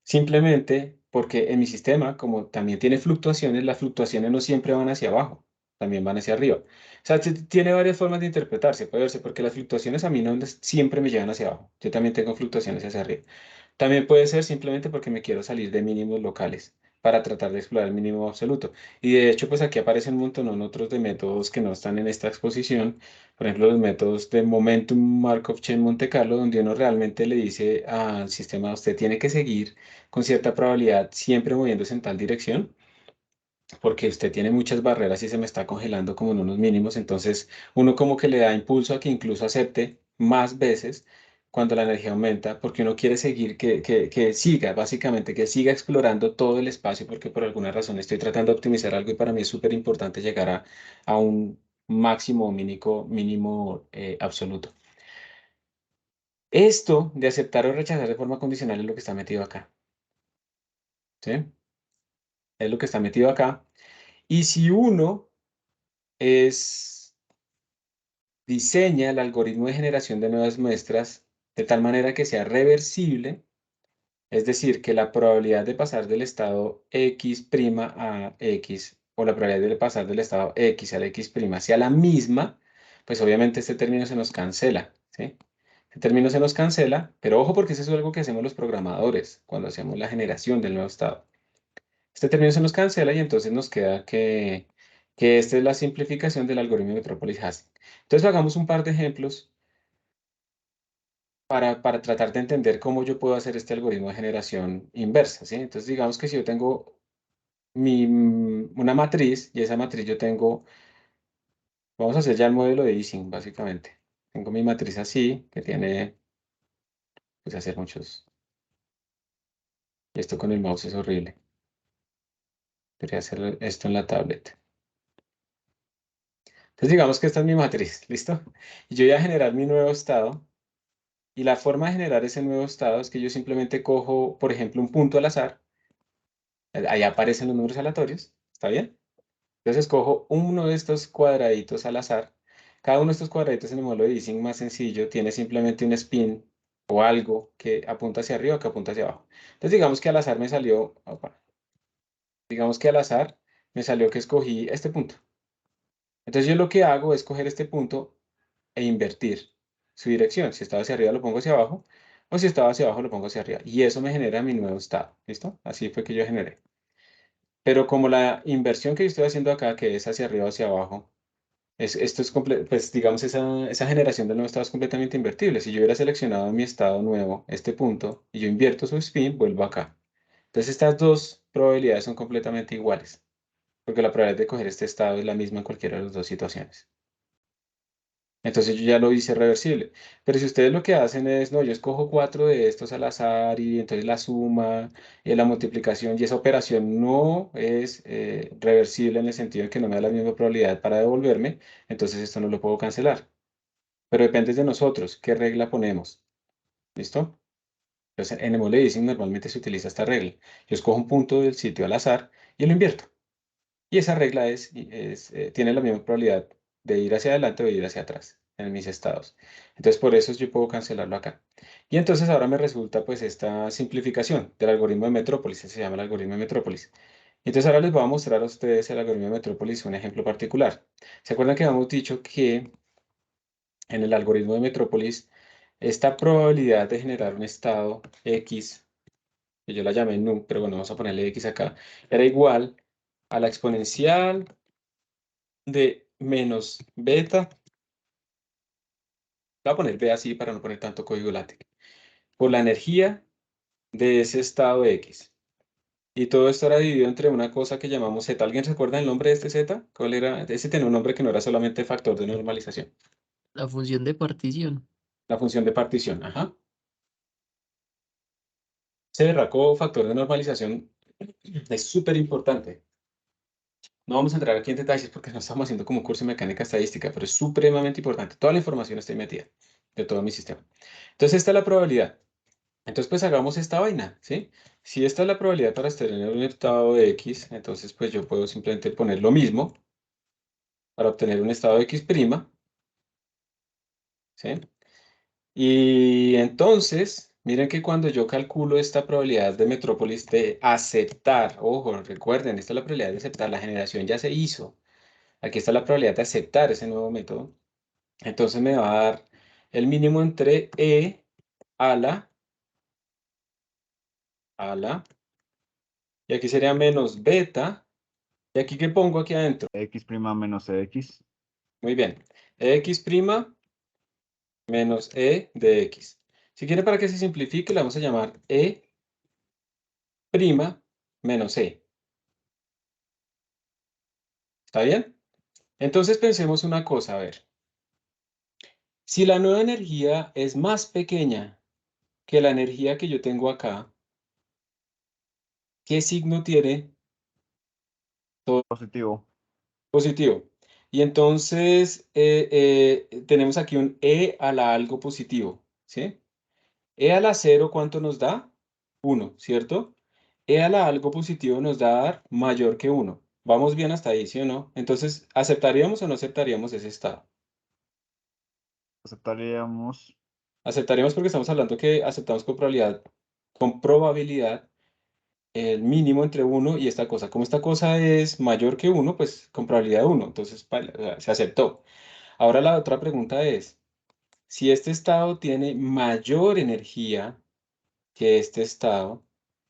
simplemente porque en mi sistema, como también tiene fluctuaciones, las fluctuaciones no siempre van hacia abajo, también van hacia arriba. O sea, tiene varias formas de interpretarse, puede verse, porque las fluctuaciones a mí no siempre me llevan hacia abajo. Yo también tengo fluctuaciones hacia arriba. También puede ser simplemente porque me quiero salir de mínimos locales para tratar de explorar el mínimo absoluto. Y de hecho, pues aquí aparecen un montón otros de métodos que no están en esta exposición. Por ejemplo, los métodos de Momentum Markov Chain Monte Carlo, donde uno realmente le dice al sistema, usted tiene que seguir con cierta probabilidad siempre moviéndose en tal dirección porque usted tiene muchas barreras y se me está congelando como en unos mínimos, entonces uno como que le da impulso a que incluso acepte más veces cuando la energía aumenta, porque uno quiere seguir, que siga, básicamente, que siga explorando todo el espacio, porque por alguna razón estoy tratando de optimizar algo y para mí es súper importante llegar a un máximo o mínimo absoluto. Esto de aceptar o rechazar de forma condicional es lo que está metido acá, ¿sí? Es lo que está metido acá. Y si uno es diseña el algoritmo de generación de nuevas muestras de tal manera que sea reversible, es decir, que la probabilidad de pasar del estado X' a X o la probabilidad de pasar del estado X al X' sea la misma, pues obviamente este término se nos cancela, ¿sí? Este término se nos cancela, pero ojo porque eso es algo que hacemos los programadores cuando hacemos la generación del nuevo estado. Este término se nos cancela y entonces nos queda que esta es la simplificación del algoritmo de Metropolis-Hastings. Entonces hagamos un par de ejemplos para tratar de entender cómo yo puedo hacer este algoritmo de generación inversa, ¿sí? Entonces digamos que si yo tengo una matriz y esa matriz yo tengo, vamos a hacer ya el modelo de Ising básicamente. Tengo mi matriz así, que tiene, pues hacer muchos, y esto con el mouse es horrible. Quería hacer esto en la tablet. Entonces digamos que esta es mi matriz, ¿listo? Y yo voy a generar mi nuevo estado. Y la forma de generar ese nuevo estado es que yo simplemente cojo, por ejemplo, un punto al azar. Ahí aparecen los números aleatorios. ¿Está bien? Entonces cojo uno de estos cuadraditos al azar. Cada uno de estos cuadraditos en el modelo de Ising más sencillo tiene simplemente un spin o algo que apunta hacia arriba o que apunta hacia abajo. Entonces digamos que al azar me salió, digamos que al azar me salió que escogí este punto. Entonces yo lo que hago es coger este punto e invertir su dirección. Si estaba hacia arriba lo pongo hacia abajo o si estaba hacia abajo lo pongo hacia arriba. Y eso me genera mi nuevo estado. ¿Listo? Así fue que yo generé. Pero como la inversión que yo estoy haciendo acá, que es hacia arriba o hacia abajo, esto es pues digamos, esa generación del nuevo estado es completamente invertible. Si yo hubiera seleccionado mi estado nuevo, este punto, y yo invierto su spin, vuelvo acá. Entonces estas dos probabilidades son completamente iguales, porque la probabilidad de coger este estado es la misma en cualquiera de las dos situaciones. Entonces yo ya lo hice reversible. Pero si ustedes lo que hacen es, no, yo escojo 4 de estos al azar y entonces la suma y la multiplicación y esa operación no es reversible en el sentido de que no me da la misma probabilidad para devolverme, entonces esto no lo puedo cancelar. Pero depende de nosotros, ¿qué regla ponemos? ¿Listo? Entonces en el modelo de Ising normalmente se utiliza esta regla. Yo escojo un punto del sitio al azar y lo invierto. Y esa regla tiene la misma probabilidad de ir hacia adelante o de ir hacia atrás en mis estados. Entonces, por eso yo puedo cancelarlo acá. Y entonces ahora me resulta pues esta simplificación del algoritmo de Metrópolis, ese se llama el algoritmo de Metrópolis. Entonces ahora les voy a mostrar a ustedes el algoritmo de Metrópolis, un ejemplo particular. ¿Se acuerdan que habíamos dicho que en el algoritmo de Metrópolis esta probabilidad de generar un estado X, que yo la llamé nu, pero bueno, vamos a ponerle X acá, era igual a la exponencial de menos beta, voy a poner B así para no poner tanto código LaTeX, por la energía de ese estado X. Y todo esto era dividido entre una cosa que llamamos Z. ¿Alguien se acuerda el nombre de este Z? ¿Cuál era? Ese tenía un nombre que no era solamente factor de normalización. La función de partición. La función de partición, ajá. Ese berraco factor de normalización es súper importante. No vamos a entrar aquí en detalles porque no estamos haciendo como un curso de mecánica estadística, pero es supremamente importante. Toda la información está ahí metida de todo mi sistema. Entonces, esta es la probabilidad. Entonces, pues hagamos esta vaina, ¿sí? Si esta es la probabilidad para tener un estado de X, entonces pues yo puedo simplemente poner lo mismo para obtener un estado de X', ¿sí? Y entonces, miren que cuando yo calculo esta probabilidad de Metrópolis de aceptar, ojo, recuerden, esta es la probabilidad de aceptar, la generación ya se hizo. Aquí está la probabilidad de aceptar ese nuevo método. Entonces me va a dar el mínimo entre E a la, y aquí sería menos beta. ¿Y aquí qué pongo aquí adentro? X' menos X. Muy bien. X' menos E de X. Si quiere para que se simplifique, le vamos a llamar E' menos E. ¿Está bien? Entonces pensemos una cosa, a ver. Si la nueva energía es más pequeña que la energía que yo tengo acá, ¿qué signo tiene? Positivo. Positivo. Y entonces tenemos aquí un E a la algo positivo, ¿sí? E a la 0, ¿cuánto nos da? 1, ¿cierto? E a la algo positivo nos da dar mayor que 1. Vamos bien hasta ahí, ¿sí o no? Entonces, ¿aceptaríamos o no aceptaríamos ese estado? Aceptaríamos. Aceptaríamos porque estamos hablando que aceptamos con probabilidad el mínimo entre 1 y esta cosa. Como esta cosa es mayor que 1, pues con probabilidad de 1. Entonces, o sea, se aceptó. Ahora la otra pregunta es, si este estado tiene mayor energía que este estado,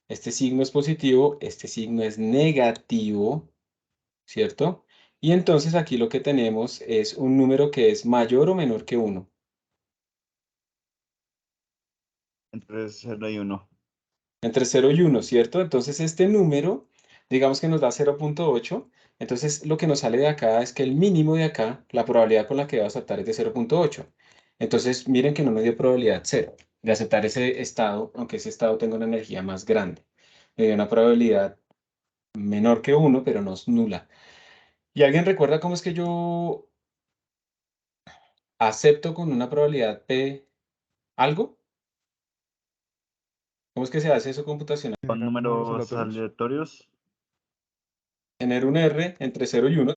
este signo es positivo, este signo es negativo, ¿cierto? Y entonces aquí lo que tenemos es un número que es mayor o menor que 1. Entre 0 y 1. Entre 0 y 1, ¿cierto? Entonces este número, digamos que nos da 0.8. Entonces lo que nos sale de acá es que el mínimo de acá, la probabilidad con la que va a aceptar es de 0.8. Entonces miren que no me dio probabilidad 0 de aceptar ese estado, aunque ese estado tenga una energía más grande. Me dio una probabilidad menor que 1, pero no es nula. ¿Y alguien recuerda cómo es que yo acepto con una probabilidad P algo. ¿Cómo es que se hace eso computacional? Con Generar números números aleatorios. aleatorios. Tener un R entre 0 y 1.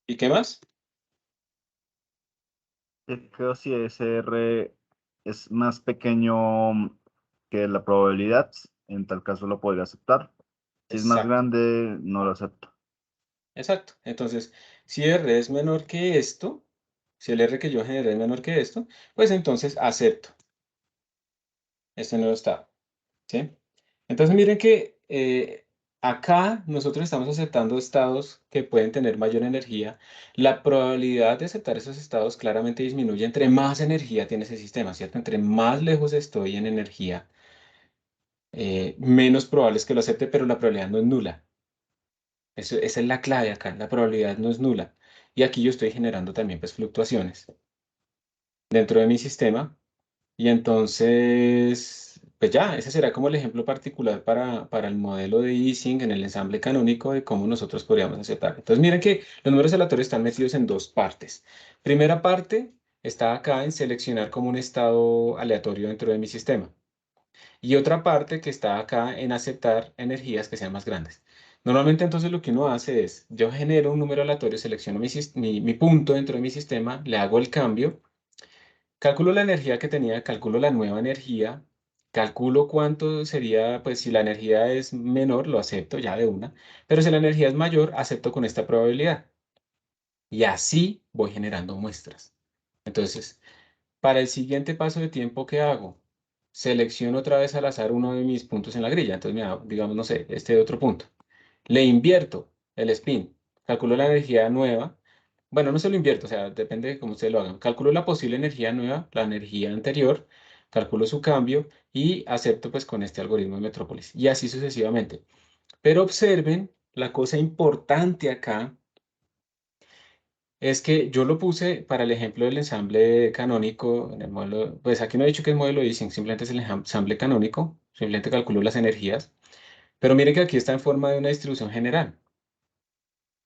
¿Y qué más? Creo si ese R es más pequeño que la probabilidad, en tal caso lo podría aceptar. Si es más Exacto, grande, no lo acepto. exacto. Entonces, si R es menor que esto, si el R que yo generé es menor que esto, pues entonces acepto este nuevo estado. ¿Sí? Entonces miren que acá nosotros estamos aceptando estados que pueden tener mayor energía. La probabilidad de aceptar esos estados claramente disminuye entre más energía tiene ese sistema, ¿cierto? Entre más lejos estoy en energía, menos probable es que lo acepte, pero la probabilidad no es nula. Esa es la clave acá, la probabilidad no es nula. Y aquí yo estoy generando también pues fluctuaciones dentro de mi sistema. Y entonces, pues ya, ese será como el ejemplo particular para el modelo de Ising en el ensamble canónico de cómo nosotros podríamos aceptar. Entonces, miren que los números aleatorios están metidos en dos partes. Primera parte está acá en seleccionar como un estado aleatorio dentro de mi sistema. Y otra parte que está acá en aceptar energías que sean más grandes. Normalmente entonces lo que uno hace es, yo genero un número aleatorio, selecciono mi punto dentro de mi sistema, le hago el cambio. Calculo la energía que tenía, calculo la nueva energía, calculo cuánto sería, pues si la energía es menor, lo acepto ya de una, pero si la energía es mayor, acepto con esta probabilidad. Y así voy generando muestras. Entonces, para el siguiente paso de tiempo que hago, selecciono otra vez al azar uno de mis puntos en la grilla. Entonces, mira, digamos, no sé, este otro punto. Le invierto el spin, calculo la energía nueva. Bueno, no se lo invierto, o sea, depende de cómo ustedes lo hagan. Calculo la posible energía nueva, la energía anterior, calculo su cambio y acepto pues con este algoritmo de Metrópolis. Y así sucesivamente. Pero observen, la cosa importante acá es que yo lo puse para el ejemplo del ensamble canónico, en el modelo, pues aquí no he dicho que es modelo Ising, simplemente es el ensamble canónico, simplemente calculo las energías. Pero mire que aquí está en forma de una distribución general.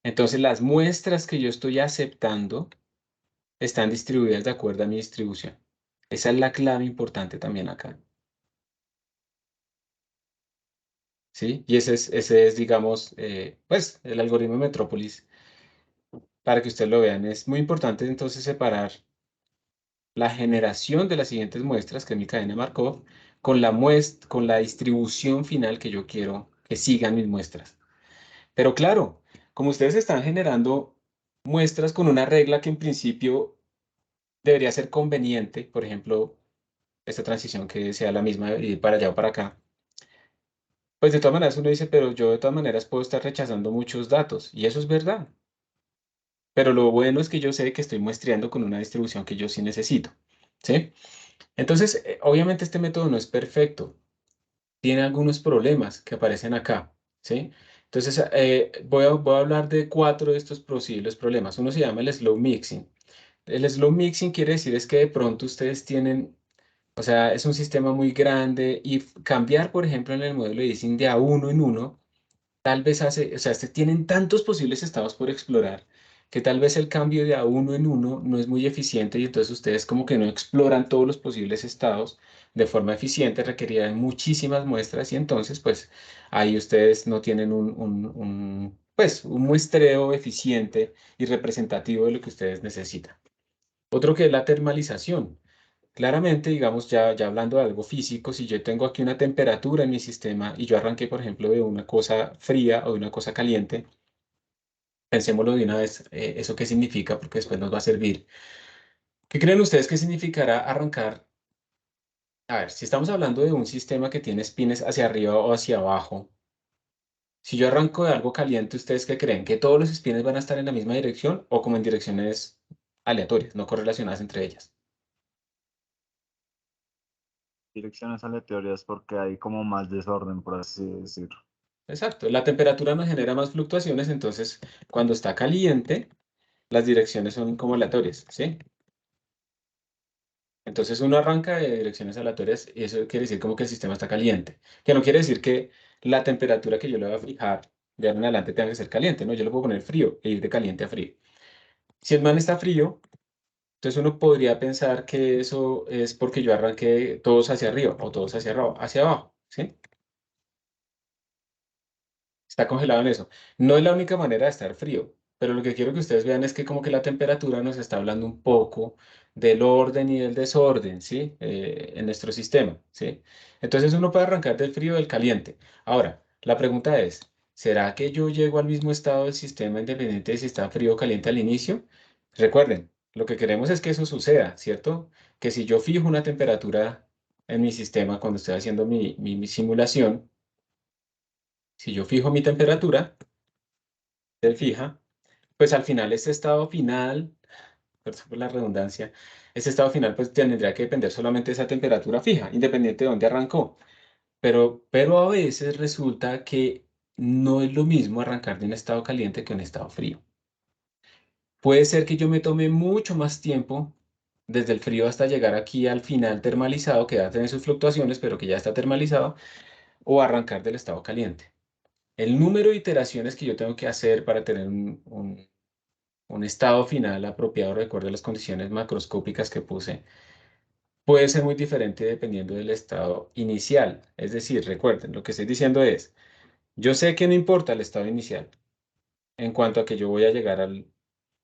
Entonces, las muestras que yo estoy aceptando están distribuidas de acuerdo a mi distribución. Esa es la clave importante también acá. ¿Sí? Y ese es digamos, pues, el algoritmo de Metrópolis. Para que ustedes lo vean, es muy importante entonces separar la generación de las siguientes muestras, que es mi cadena Markov, con la distribución final que yo quiero que sigan mis muestras. Pero claro, como ustedes están generando muestras con una regla que en principio debería ser conveniente, por ejemplo, esta transición que sea la misma de ir para allá o para acá, pues de todas maneras uno dice, pero yo de todas maneras puedo estar rechazando muchos datos, y eso es verdad. Pero lo bueno es que yo sé que estoy muestreando con una distribución que yo sí necesito, ¿sí? Entonces, obviamente este método no es perfecto, tiene algunos problemas que aparecen acá, ¿sí? Entonces, voy a hablar de 4 de estos posibles problemas. Uno se llama el slow mixing. El slow mixing quiere decir es que de pronto ustedes tienen, o sea, es un sistema muy grande y cambiar, por ejemplo, en el modelo de Ising de a uno en uno, tal vez hace, o sea, tienen tantos posibles estados por explorar que tal vez el cambio de a uno en uno no es muy eficiente y entonces ustedes como que no exploran todos los posibles estados de forma eficiente, requerirían muchísimas muestras y entonces pues ahí ustedes no tienen pues, un muestreo eficiente y representativo de lo que ustedes necesitan. Otro que es la termalización. Claramente, digamos, ya hablando de algo físico, si yo tengo aquí una temperatura en mi sistema y yo arranqué, por ejemplo, de una cosa fría o de una cosa caliente, pensémoslo de una vez, eso qué significa, porque después nos va a servir. ¿Qué creen ustedes que significará arrancar? A ver, si estamos hablando de un sistema que tiene espines hacia arriba o hacia abajo, si yo arranco de algo caliente, ¿ustedes qué creen? ¿Que todos los espines van a estar en la misma dirección o como en direcciones aleatorias, no correlacionadas entre ellas? Direcciones aleatorias porque hay como más desorden, por así decirlo. Exacto, la temperatura nos genera más fluctuaciones, entonces cuando está caliente, las direcciones son como aleatorias, ¿sí? Entonces uno arranca de direcciones aleatorias y eso quiere decir como que el sistema está caliente, que no quiere decir que la temperatura que yo le voy a fijar de ahora en adelante tenga que ser caliente, ¿no? Yo le puedo poner frío e ir de caliente a frío. Si el man está frío, Entonces uno podría pensar que eso es porque yo arranqué todos hacia arriba o todos hacia abajo, ¿sí? Está congelado en eso. No es la única manera de estar frío, pero lo que quiero que ustedes vean es que como que la temperatura nos está hablando un poco del orden y del desorden, ¿sí? En nuestro sistema, ¿sí? Entonces uno puede arrancar del frío o del caliente. Ahora, la pregunta es, ¿será que yo llego al mismo estado del sistema independiente de si está frío o caliente al inicio? Recuerden, lo que queremos es que eso suceda, ¿cierto? Que si yo fijo una temperatura en mi sistema cuando estoy haciendo mi simulación, si yo fijo mi temperatura, del fija, pues al final ese estado final, perdón por la redundancia, ese estado final pues tendría que depender solamente de esa temperatura fija, independiente de dónde arrancó. Pero a veces resulta que no es lo mismo arrancar de un estado caliente que un estado frío. Puede ser que yo me tome mucho más tiempo desde el frío hasta llegar aquí al final termalizado, que va a tener sus fluctuaciones, pero que ya está termalizado, o arrancar del estado caliente. El número de iteraciones que yo tengo que hacer para tener un estado final apropiado de acuerdo a las condiciones macroscópicas que puse, puede ser muy diferente dependiendo del estado inicial. Es decir, recuerden, lo que estoy diciendo es, yo sé que no importa el estado inicial en cuanto a que yo voy a llegar a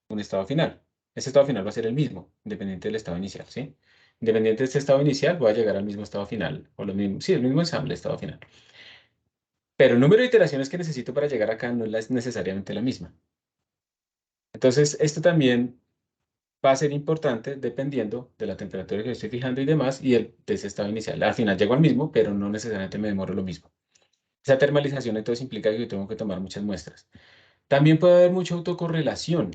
un estado final. Ese estado final va a ser el mismo, independiente del estado inicial, ¿sí? Independiente de este estado inicial, voy a llegar al mismo estado final, o lo mismo, sí, el mismo ensamble, estado final. Pero el número de iteraciones que necesito para llegar acá no es necesariamente la misma. Entonces, esto también va a ser importante dependiendo de la temperatura que estoy fijando y demás y de ese estado inicial. Al final llego al mismo, pero no necesariamente me demoro lo mismo. Esa termalización entonces implica que yo tengo que tomar muchas muestras. También puede haber mucha autocorrelación.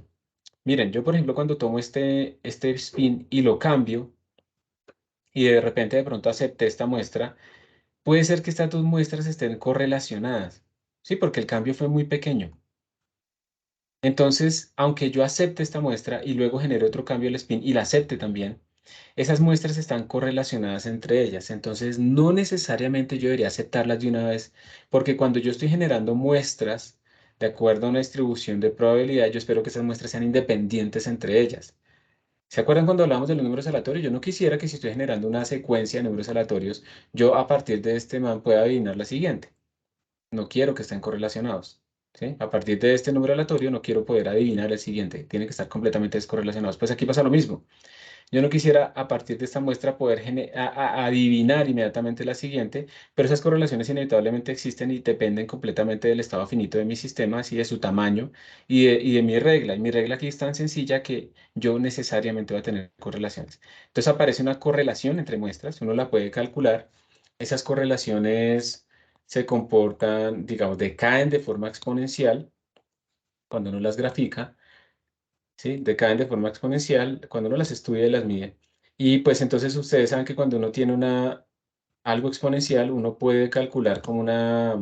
Miren, yo por ejemplo cuando tomo este spin y lo cambio y de repente de pronto acepté esta muestra, puede ser que estas dos muestras estén correlacionadas. Sí, porque el cambio fue muy pequeño. Entonces, aunque yo acepte esta muestra y luego genere otro cambio al spin y la acepte también, esas muestras están correlacionadas entre ellas. Entonces, no necesariamente yo debería aceptarlas de una vez, porque cuando yo estoy generando muestras de acuerdo a una distribución de probabilidad, yo espero que esas muestras sean independientes entre ellas. ¿Se acuerdan cuando hablamos de los números aleatorios? Yo no quisiera que si estoy generando una secuencia de números aleatorios, yo a partir de este man pueda adivinar la siguiente. No quiero que estén correlacionados. ¿Sí? A partir de este número aleatorio no quiero poder adivinar el siguiente. Tiene que estar completamente descorrelacionados. Pues aquí pasa lo mismo. Yo no quisiera a partir de esta muestra poder adivinar inmediatamente la siguiente, pero esas correlaciones inevitablemente existen y dependen completamente del estado finito de mi sistema, así de su tamaño y de mi regla. Y mi regla aquí es tan sencilla que yo necesariamente voy a tener correlaciones. Entonces aparece una correlación entre muestras, uno la puede calcular. Esas correlaciones se comportan, digamos, decaen de forma exponencial cuando uno las grafica. ¿Sí? Decaen de forma exponencial cuando uno las estudia y las mide. Y pues entonces ustedes saben que cuando uno tiene algo exponencial, uno puede calcular como una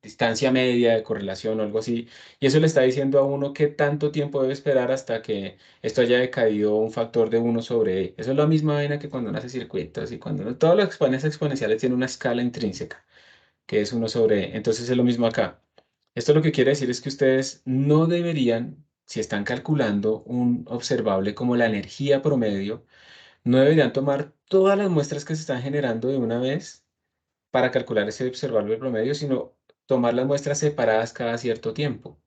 distancia media de correlación o algo así. Y eso le está diciendo a uno qué tanto tiempo debe esperar hasta que esto haya decaído un factor de 1 sobre E. Eso es la misma vaina que cuando uno hace circuitos y cuando todas las exponenciales tienen una escala intrínseca que es 1 sobre E. Entonces es lo mismo acá. Esto lo que quiere decir es que ustedes no deberían, si están calculando un observable como la energía promedio, no deberían tomar todas las muestras que se están generando de una vez para calcular ese observable promedio, sino tomar las muestras separadas cada cierto tiempo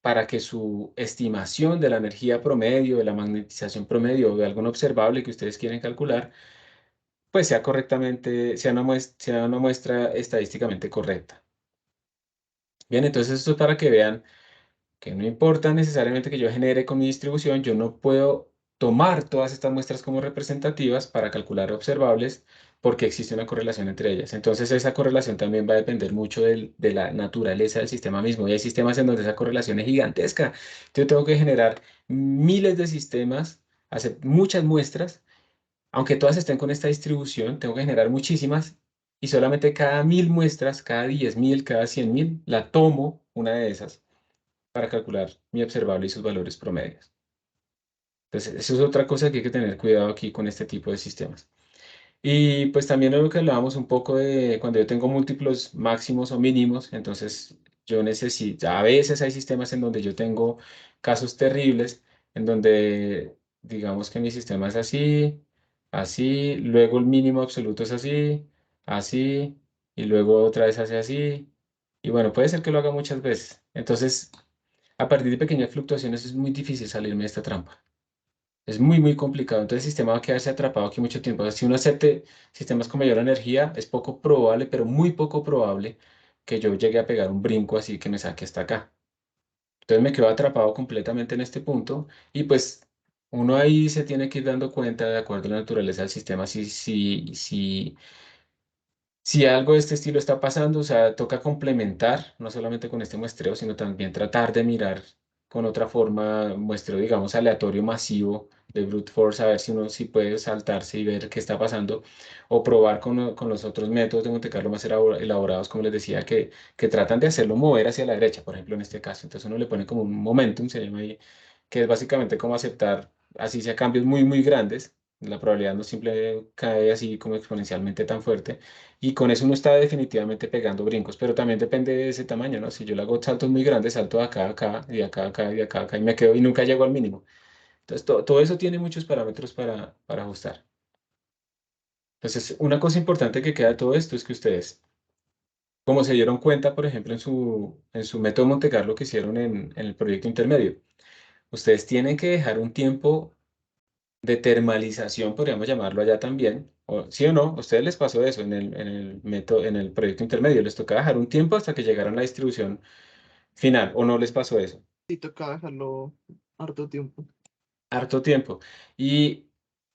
para que su estimación de la energía promedio, de la magnetización promedio o de algún observable que ustedes quieren calcular, pues sea correctamente, sea una muestra estadísticamente correcta. Bien, entonces esto es para que vean que no importa necesariamente que yo genere con mi distribución, yo no puedo tomar todas estas muestras como representativas para calcular observables porque existe una correlación entre ellas. Entonces esa correlación también va a depender mucho de la naturaleza del sistema mismo. Y hay sistemas en donde esa correlación es gigantesca. Yo tengo que generar miles de sistemas, hacer muchas muestras, aunque todas estén con esta distribución, tengo que generar muchísimas y solamente cada 1000 muestras, cada 10.000, cada 100.000, la tomo una de esas para calcular mi observable y sus valores promedios. Entonces, eso es otra cosa que hay que tener cuidado aquí con este tipo de sistemas. Y pues también lo que hablábamos un poco de cuando yo tengo múltiplos máximos o mínimos, entonces yo necesito, a veces hay sistemas en donde yo tengo casos terribles en donde digamos que mi sistema es así, así, luego el mínimo absoluto es así, así, y luego otra vez hace así. Y bueno, puede ser que lo haga muchas veces. Entonces, a partir de pequeñas fluctuaciones es muy difícil salirme de esta trampa. Es muy, muy complicado. Entonces el sistema va a quedarse atrapado aquí mucho tiempo. Si uno acepte sistemas con mayor energía, es poco probable, pero muy poco probable que yo llegue a pegar un brinco así que me saque hasta acá. Entonces me quedo atrapado completamente en este punto y pues uno ahí se tiene que ir dando cuenta de acuerdo a la naturaleza del sistema si algo de este estilo está pasando, o sea, toca complementar, no solamente con este muestreo, sino también tratar de mirar con otra forma, muestreo, digamos, aleatorio masivo de brute force, a ver si uno sí puede saltarse y ver qué está pasando, o probar con los otros métodos de Monte Carlo más elaborados, como les decía, que tratan de hacerlo mover hacia la derecha, por ejemplo, en este caso. Entonces uno le pone como un momentum, se llama ahí, que es básicamente como aceptar, así sea cambios muy, muy grandes. La probabilidad no siempre cae así como exponencialmente tan fuerte y con eso uno está definitivamente pegando brincos, pero también depende de ese tamaño, ¿no? Si yo le hago saltos muy grandes, salto de acá a acá, y de acá a acá, y de acá a acá, y me quedo y nunca llego al mínimo. Entonces, todo eso tiene muchos parámetros para ajustar. Entonces, una cosa importante que queda de todo esto es que ustedes, como se dieron cuenta, por ejemplo, en su método Monte Carlo que hicieron en el proyecto intermedio, ustedes tienen que dejar un tiempo de termalización, podríamos llamarlo allá también, o, sí o no, a ustedes les pasó eso en el método, en el proyecto intermedio, les toca dejar un tiempo hasta que llegaran a la distribución final, o no les pasó eso, Sí, toca dejarlo harto tiempo. harto tiempo. Y,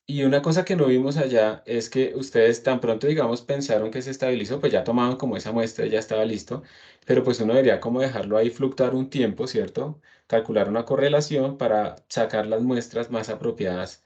y una cosa que no vimos allá es que ustedes tan pronto, digamos, pensaron que se estabilizó, pues ya tomaban como esa muestra, y ya estaba listo, pero pues uno debería como dejarlo ahí fluctuar un tiempo, ¿cierto? Calcular una correlación para sacar las muestras más apropiadas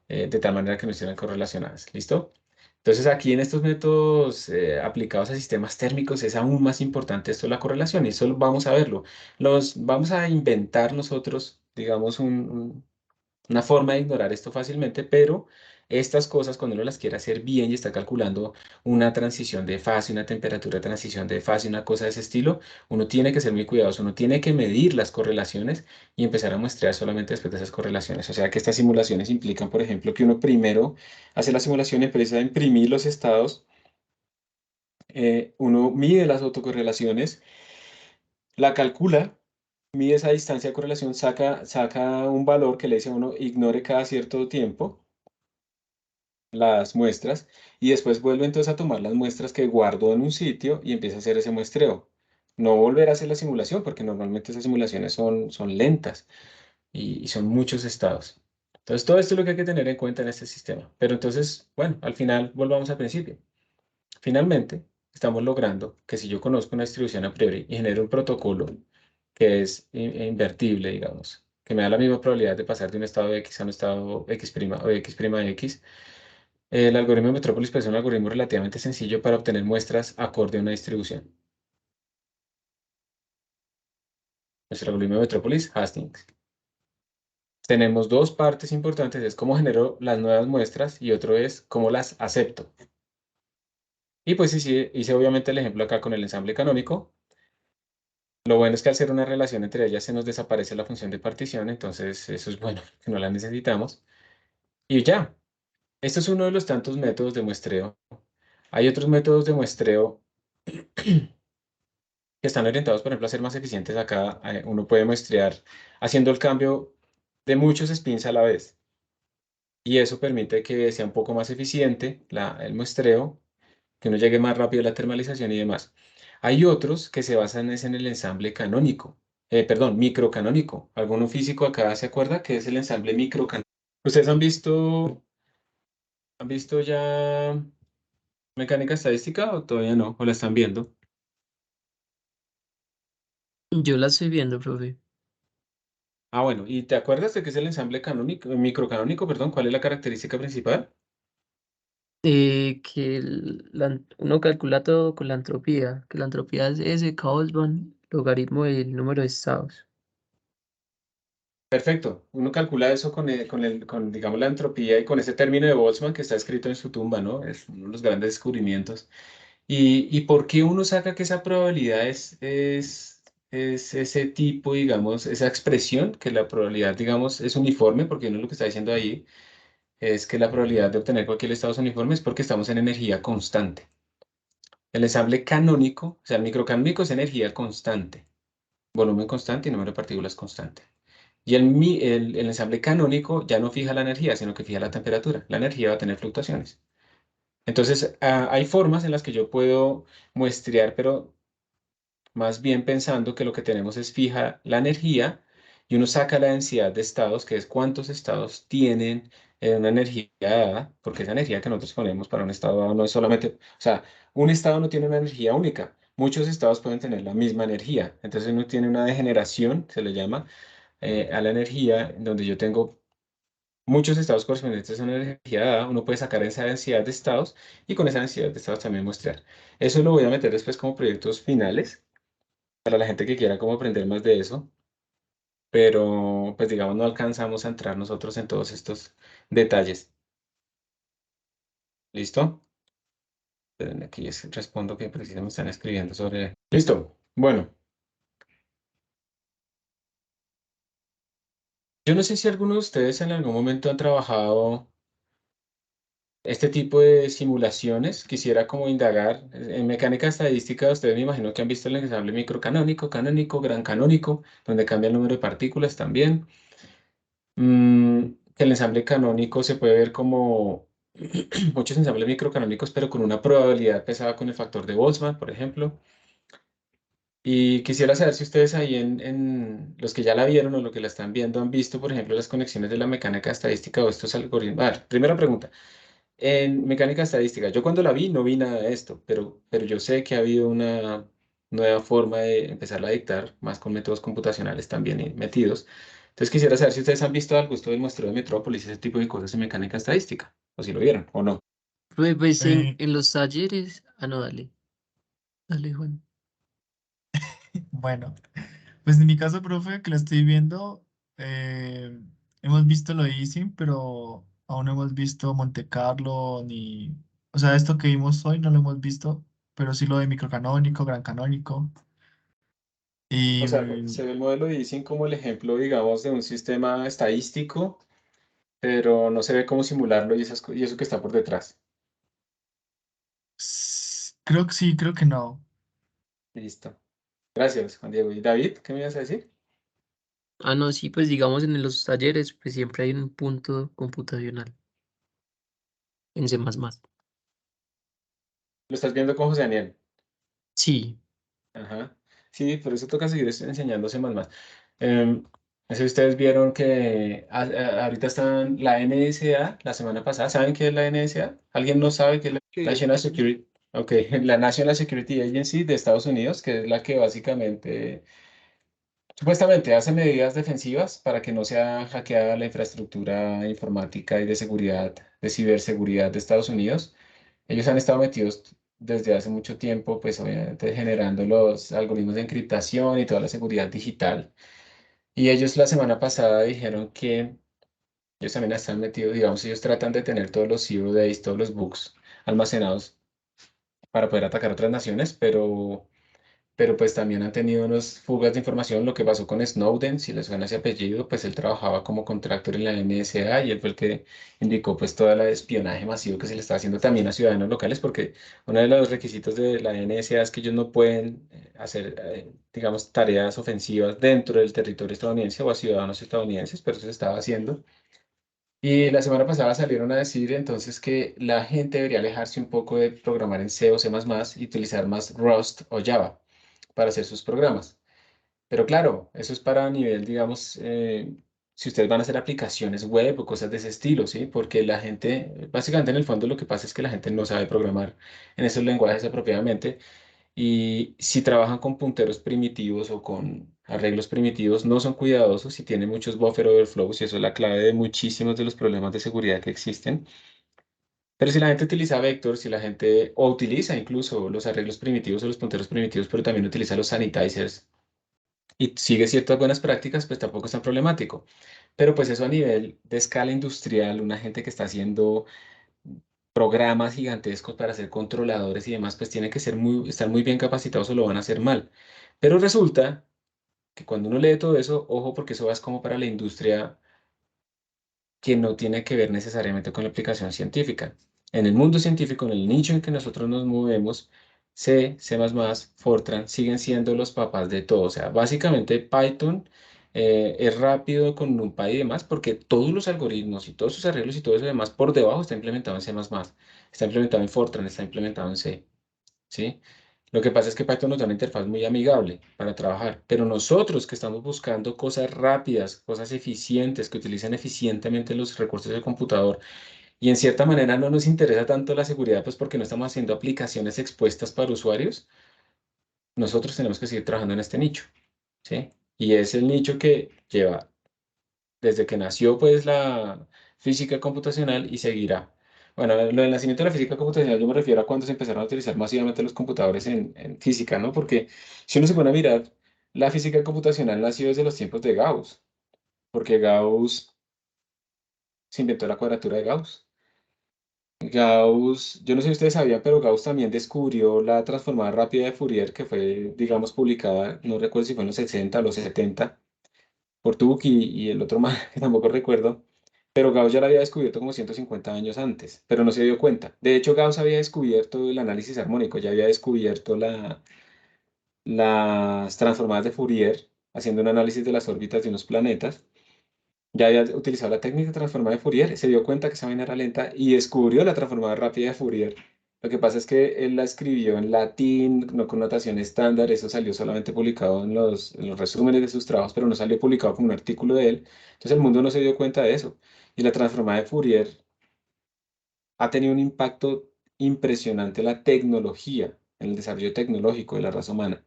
de tal manera que no estuvieran correlacionadas. ¿Listo? Entonces aquí en estos métodos aplicados a sistemas térmicos es aún más importante esto, la correlación, y eso vamos a verlo. Vamos a inventar nosotros, digamos, una forma de ignorar esto fácilmente, pero estas cosas cuando uno las quiere hacer bien y está calculando una transición de fase, una temperatura de transición de fase, una cosa de ese estilo, uno tiene que ser muy cuidadoso, uno tiene que medir las correlaciones y empezar a muestrear solamente después de esas correlaciones. O sea que estas simulaciones implican, por ejemplo, que uno primero hace la simulación, empieza a imprimir los estados, uno mide las autocorrelaciones, la calcula, mide esa distancia de correlación, saca un valor que le dice a uno ignore cada cierto tiempo las muestras y después vuelve entonces a tomar las muestras que guardó en un sitio y empieza a hacer ese muestreo. No volver a hacer la simulación porque normalmente esas simulaciones son lentas y son muchos estados. Entonces todo esto es lo que hay que tener en cuenta en este sistema. Pero entonces, bueno, al final volvamos al principio. Finalmente, estamos logrando que si yo conozco una distribución a priori y genero un protocolo que es invertible, digamos, que me da la misma probabilidad de pasar de un estado X a un estado X' o X' de X, el algoritmo de Metrópolis pues, es un algoritmo relativamente sencillo para obtener muestras acorde a una distribución. Nuestro algoritmo de Metrópolis, Hastings. Tenemos dos partes importantes, es cómo genero las nuevas muestras y otro es cómo las acepto. Y pues hice obviamente el ejemplo acá con el ensamble canónico. Lo bueno es que al ser una relación entre ellas se nos desaparece la función de partición, entonces eso es bueno, que no la necesitamos. Y ya, esto es uno de los tantos métodos de muestreo. Hay otros métodos de muestreo que están orientados, por ejemplo, a ser más eficientes. Acá uno puede muestrear haciendo el cambio de muchos spins a la vez. Y eso permite que sea un poco más eficiente el muestreo, que uno llegue más rápido a la termalización y demás. Hay otros que se basan es en el ensamble canónico, perdón, microcanónico. ¿Alguno físico acá se acuerda que es el ensamble microcanónico? ¿Ustedes han visto ya mecánica estadística o todavía no? ¿O la están viendo? Yo la estoy viendo, profe. Ah, bueno, ¿y te acuerdas de qué es el ensamble canónico, microcanónico, perdón? ¿Cuál es la característica principal? Que uno calcula todo con la entropía, que la entropía es S caos van logaritmo del número de estados. Perfecto. Uno calcula eso con, digamos, la entropía y con ese término de Boltzmann que está escrito en su tumba, ¿no? Es uno de los grandes descubrimientos. ¿Y por qué uno saca que esa probabilidad es es ese tipo, digamos, esa expresión, que la probabilidad, digamos, es uniforme, porque uno lo que está diciendo ahí es que la probabilidad de obtener cualquier estado es uniforme es porque estamos en energía constante. El ensamble canónico, o sea, el microcanónico es energía constante, volumen constante y número de partículas constante. Y el ensamble canónico ya no fija la energía, sino que fija la temperatura. La energía va a tener fluctuaciones. Entonces, hay formas en las que yo puedo muestrear, pero más bien pensando que lo que tenemos es fija la energía y uno saca la densidad de estados, que es cuántos estados tienen una energía dada, porque esa energía que nosotros ponemos para un estado dado no es solamente, o sea, un estado no tiene una energía única. Muchos estados pueden tener la misma energía. Entonces uno tiene una degeneración, se le llama, a la energía, donde yo tengo muchos estados correspondientes a una energía dada, uno puede sacar esa densidad de estados y con esa densidad de estados también muestrear. Eso lo voy a meter después como proyectos finales para la gente que quiera como aprender más de eso, pero pues digamos no alcanzamos a entrar nosotros en todos estos detalles. ¿Listo? Esperen, aquí respondo que precisamente me están escribiendo sobre... Listo. Bueno, yo no sé si alguno de ustedes en algún momento han trabajado este tipo de simulaciones. Quisiera como indagar en mecánica estadística. Ustedes me imagino que han visto el ensamble microcanónico, canónico, gran canónico, donde cambia el número de partículas también. Que el ensamble canónico se puede ver como muchos ensambles microcanónicos, pero con una probabilidad pesada con el factor de Boltzmann, por ejemplo. Y quisiera saber si ustedes ahí en los que ya la vieron o los que la están viendo han visto, por ejemplo, las conexiones de la mecánica estadística o estos algoritmos. A ver, primera pregunta. En mecánica estadística, yo cuando la vi no vi nada de esto, pero yo sé que ha habido una nueva forma de empezar a dictar, más con métodos computacionales también metidos. Entonces quisiera saber si ustedes han visto algo, esto del muestreo de Metrópolis, ese tipo de cosas en mecánica estadística, o si lo vieron o no. Pues Eh, en los talleres. Ah, no, dale. Dale, Juan. bueno, pues en mi caso, profe, que lo estoy viendo, eh, hemos visto lo de Easing, pero aún no hemos visto Monte Carlo ni... O sea, esto que vimos hoy no lo hemos visto, pero sí lo de microcanónico, gran canónico. Y O sea, se ve el modelo de Ising como el ejemplo, digamos, de un sistema estadístico, pero no se ve cómo simularlo y, y eso que está por detrás. creo que sí, creo que no. Listo. Gracias, Juan Diego. ¿Y David, qué me ibas a decir? Ah, no, sí, pues digamos en los talleres, pues siempre hay un punto computacional en C++. Lo estás viendo con José Daniel. Sí, Ajá. Sí, por eso toca seguir enseñándose más. No sé si ustedes vieron que ahorita están la NSA, la semana pasada. ¿Saben qué es la NSA? ¿Alguien no sabe qué es la Sí, National Security? Ok, la National Security Agency de Estados Unidos, que es la que básicamente, supuestamente hace medidas defensivas para que no sea hackeada la infraestructura informática y de seguridad, de ciberseguridad de Estados Unidos. Ellos han estado metidos desde hace mucho tiempo, pues obviamente generando los algoritmos de encriptación y toda la seguridad digital. Y ellos la semana pasada dijeron que ellos también están metidos, digamos, ellos tratan de tener todos los zero days, todos los bugs almacenados para poder atacar a otras naciones, pero pues también han tenido unas fugas de información. Lo que pasó con Snowden, si les suena ese apellido, pues él trabajaba como contractor en la NSA y él fue el que indicó pues todo el espionaje masivo que se le está haciendo también a ciudadanos locales, porque uno de los requisitos de la NSA es que ellos no pueden hacer, digamos, tareas ofensivas dentro del territorio estadounidense o a ciudadanos estadounidenses, pero eso se estaba haciendo. Y la semana pasada salieron a decir entonces que la gente debería alejarse un poco de programar en C o C++ y utilizar más Rust o Java para hacer sus programas. Pero claro, eso es para nivel, digamos, si ustedes van a hacer aplicaciones web o cosas de ese estilo, ¿sí? Porque la gente, básicamente en el fondo lo que pasa es que la gente no sabe programar en esos lenguajes apropiadamente y si trabajan con punteros primitivos o con arreglos primitivos, no son cuidadosos y tienen muchos buffer overflows y eso es la clave de muchísimos de los problemas de seguridad que existen. Pero si la gente utiliza vector, si la gente o utiliza incluso los arreglos primitivos o los punteros primitivos, pero también utiliza los sanitizers y sigue ciertas buenas prácticas, pues tampoco es tan problemático. Pero pues eso a nivel de escala industrial, una gente que está haciendo programas gigantescos para ser controladores y demás, pues tiene que ser estar muy bien capacitados o lo van a hacer mal. Pero resulta que cuando uno lee todo eso, ojo, porque eso va es como para la industria que no tiene que ver necesariamente con la aplicación científica. En el mundo científico, en el nicho en que nosotros nos movemos, C, C++, Fortran siguen siendo los papás de todo. O sea, básicamente Python es rápido con NumPy y demás porque todos los algoritmos y todos sus arreglos y todo eso demás por debajo está implementado en C++, está implementado en Fortran, está implementado en C. ¿Sí? Lo que pasa es que Python nos da una interfaz muy amigable para trabajar, pero nosotros que estamos buscando cosas rápidas, cosas eficientes, que utilicen eficientemente los recursos del computador, y en cierta manera no nos interesa tanto la seguridad, pues porque no estamos haciendo aplicaciones expuestas para usuarios, nosotros tenemos que seguir trabajando en este nicho, ¿sí? Y es el nicho que lleva desde que nació pues la física computacional y seguirá. Bueno, lo del nacimiento de la física computacional yo me refiero a cuando se empezaron a utilizar masivamente los computadores en física, ¿no? Porque si uno se pone a mirar, la física computacional nació desde los tiempos de Gauss, porque Gauss se inventó la cuadratura de Gauss. Gauss, yo no sé si ustedes sabían, pero Gauss también descubrió la transformada rápida de Fourier, que fue, digamos, publicada, no recuerdo si fue en los 60 o los 70 por Tukey y el otro más, que tampoco recuerdo, pero Gauss ya lo había descubierto como 150 años antes, pero no se dio cuenta. De hecho, Gauss había descubierto el análisis armónico, ya había descubierto las transformadas de Fourier, haciendo un análisis de las órbitas de unos planetas. Ya había utilizado la técnica transformada de Fourier, se dio cuenta que esa vaina era lenta y descubrió la transformada rápida de Fourier. Lo que pasa es que él la escribió en latín, no con notación estándar, eso salió solamente publicado en los resúmenes de sus trabajos, pero no salió publicado como un artículo de él. Entonces el mundo no se dio cuenta de eso. Y la transformada de Fourier ha tenido un impacto impresionante en la tecnología, en el desarrollo tecnológico de la raza humana.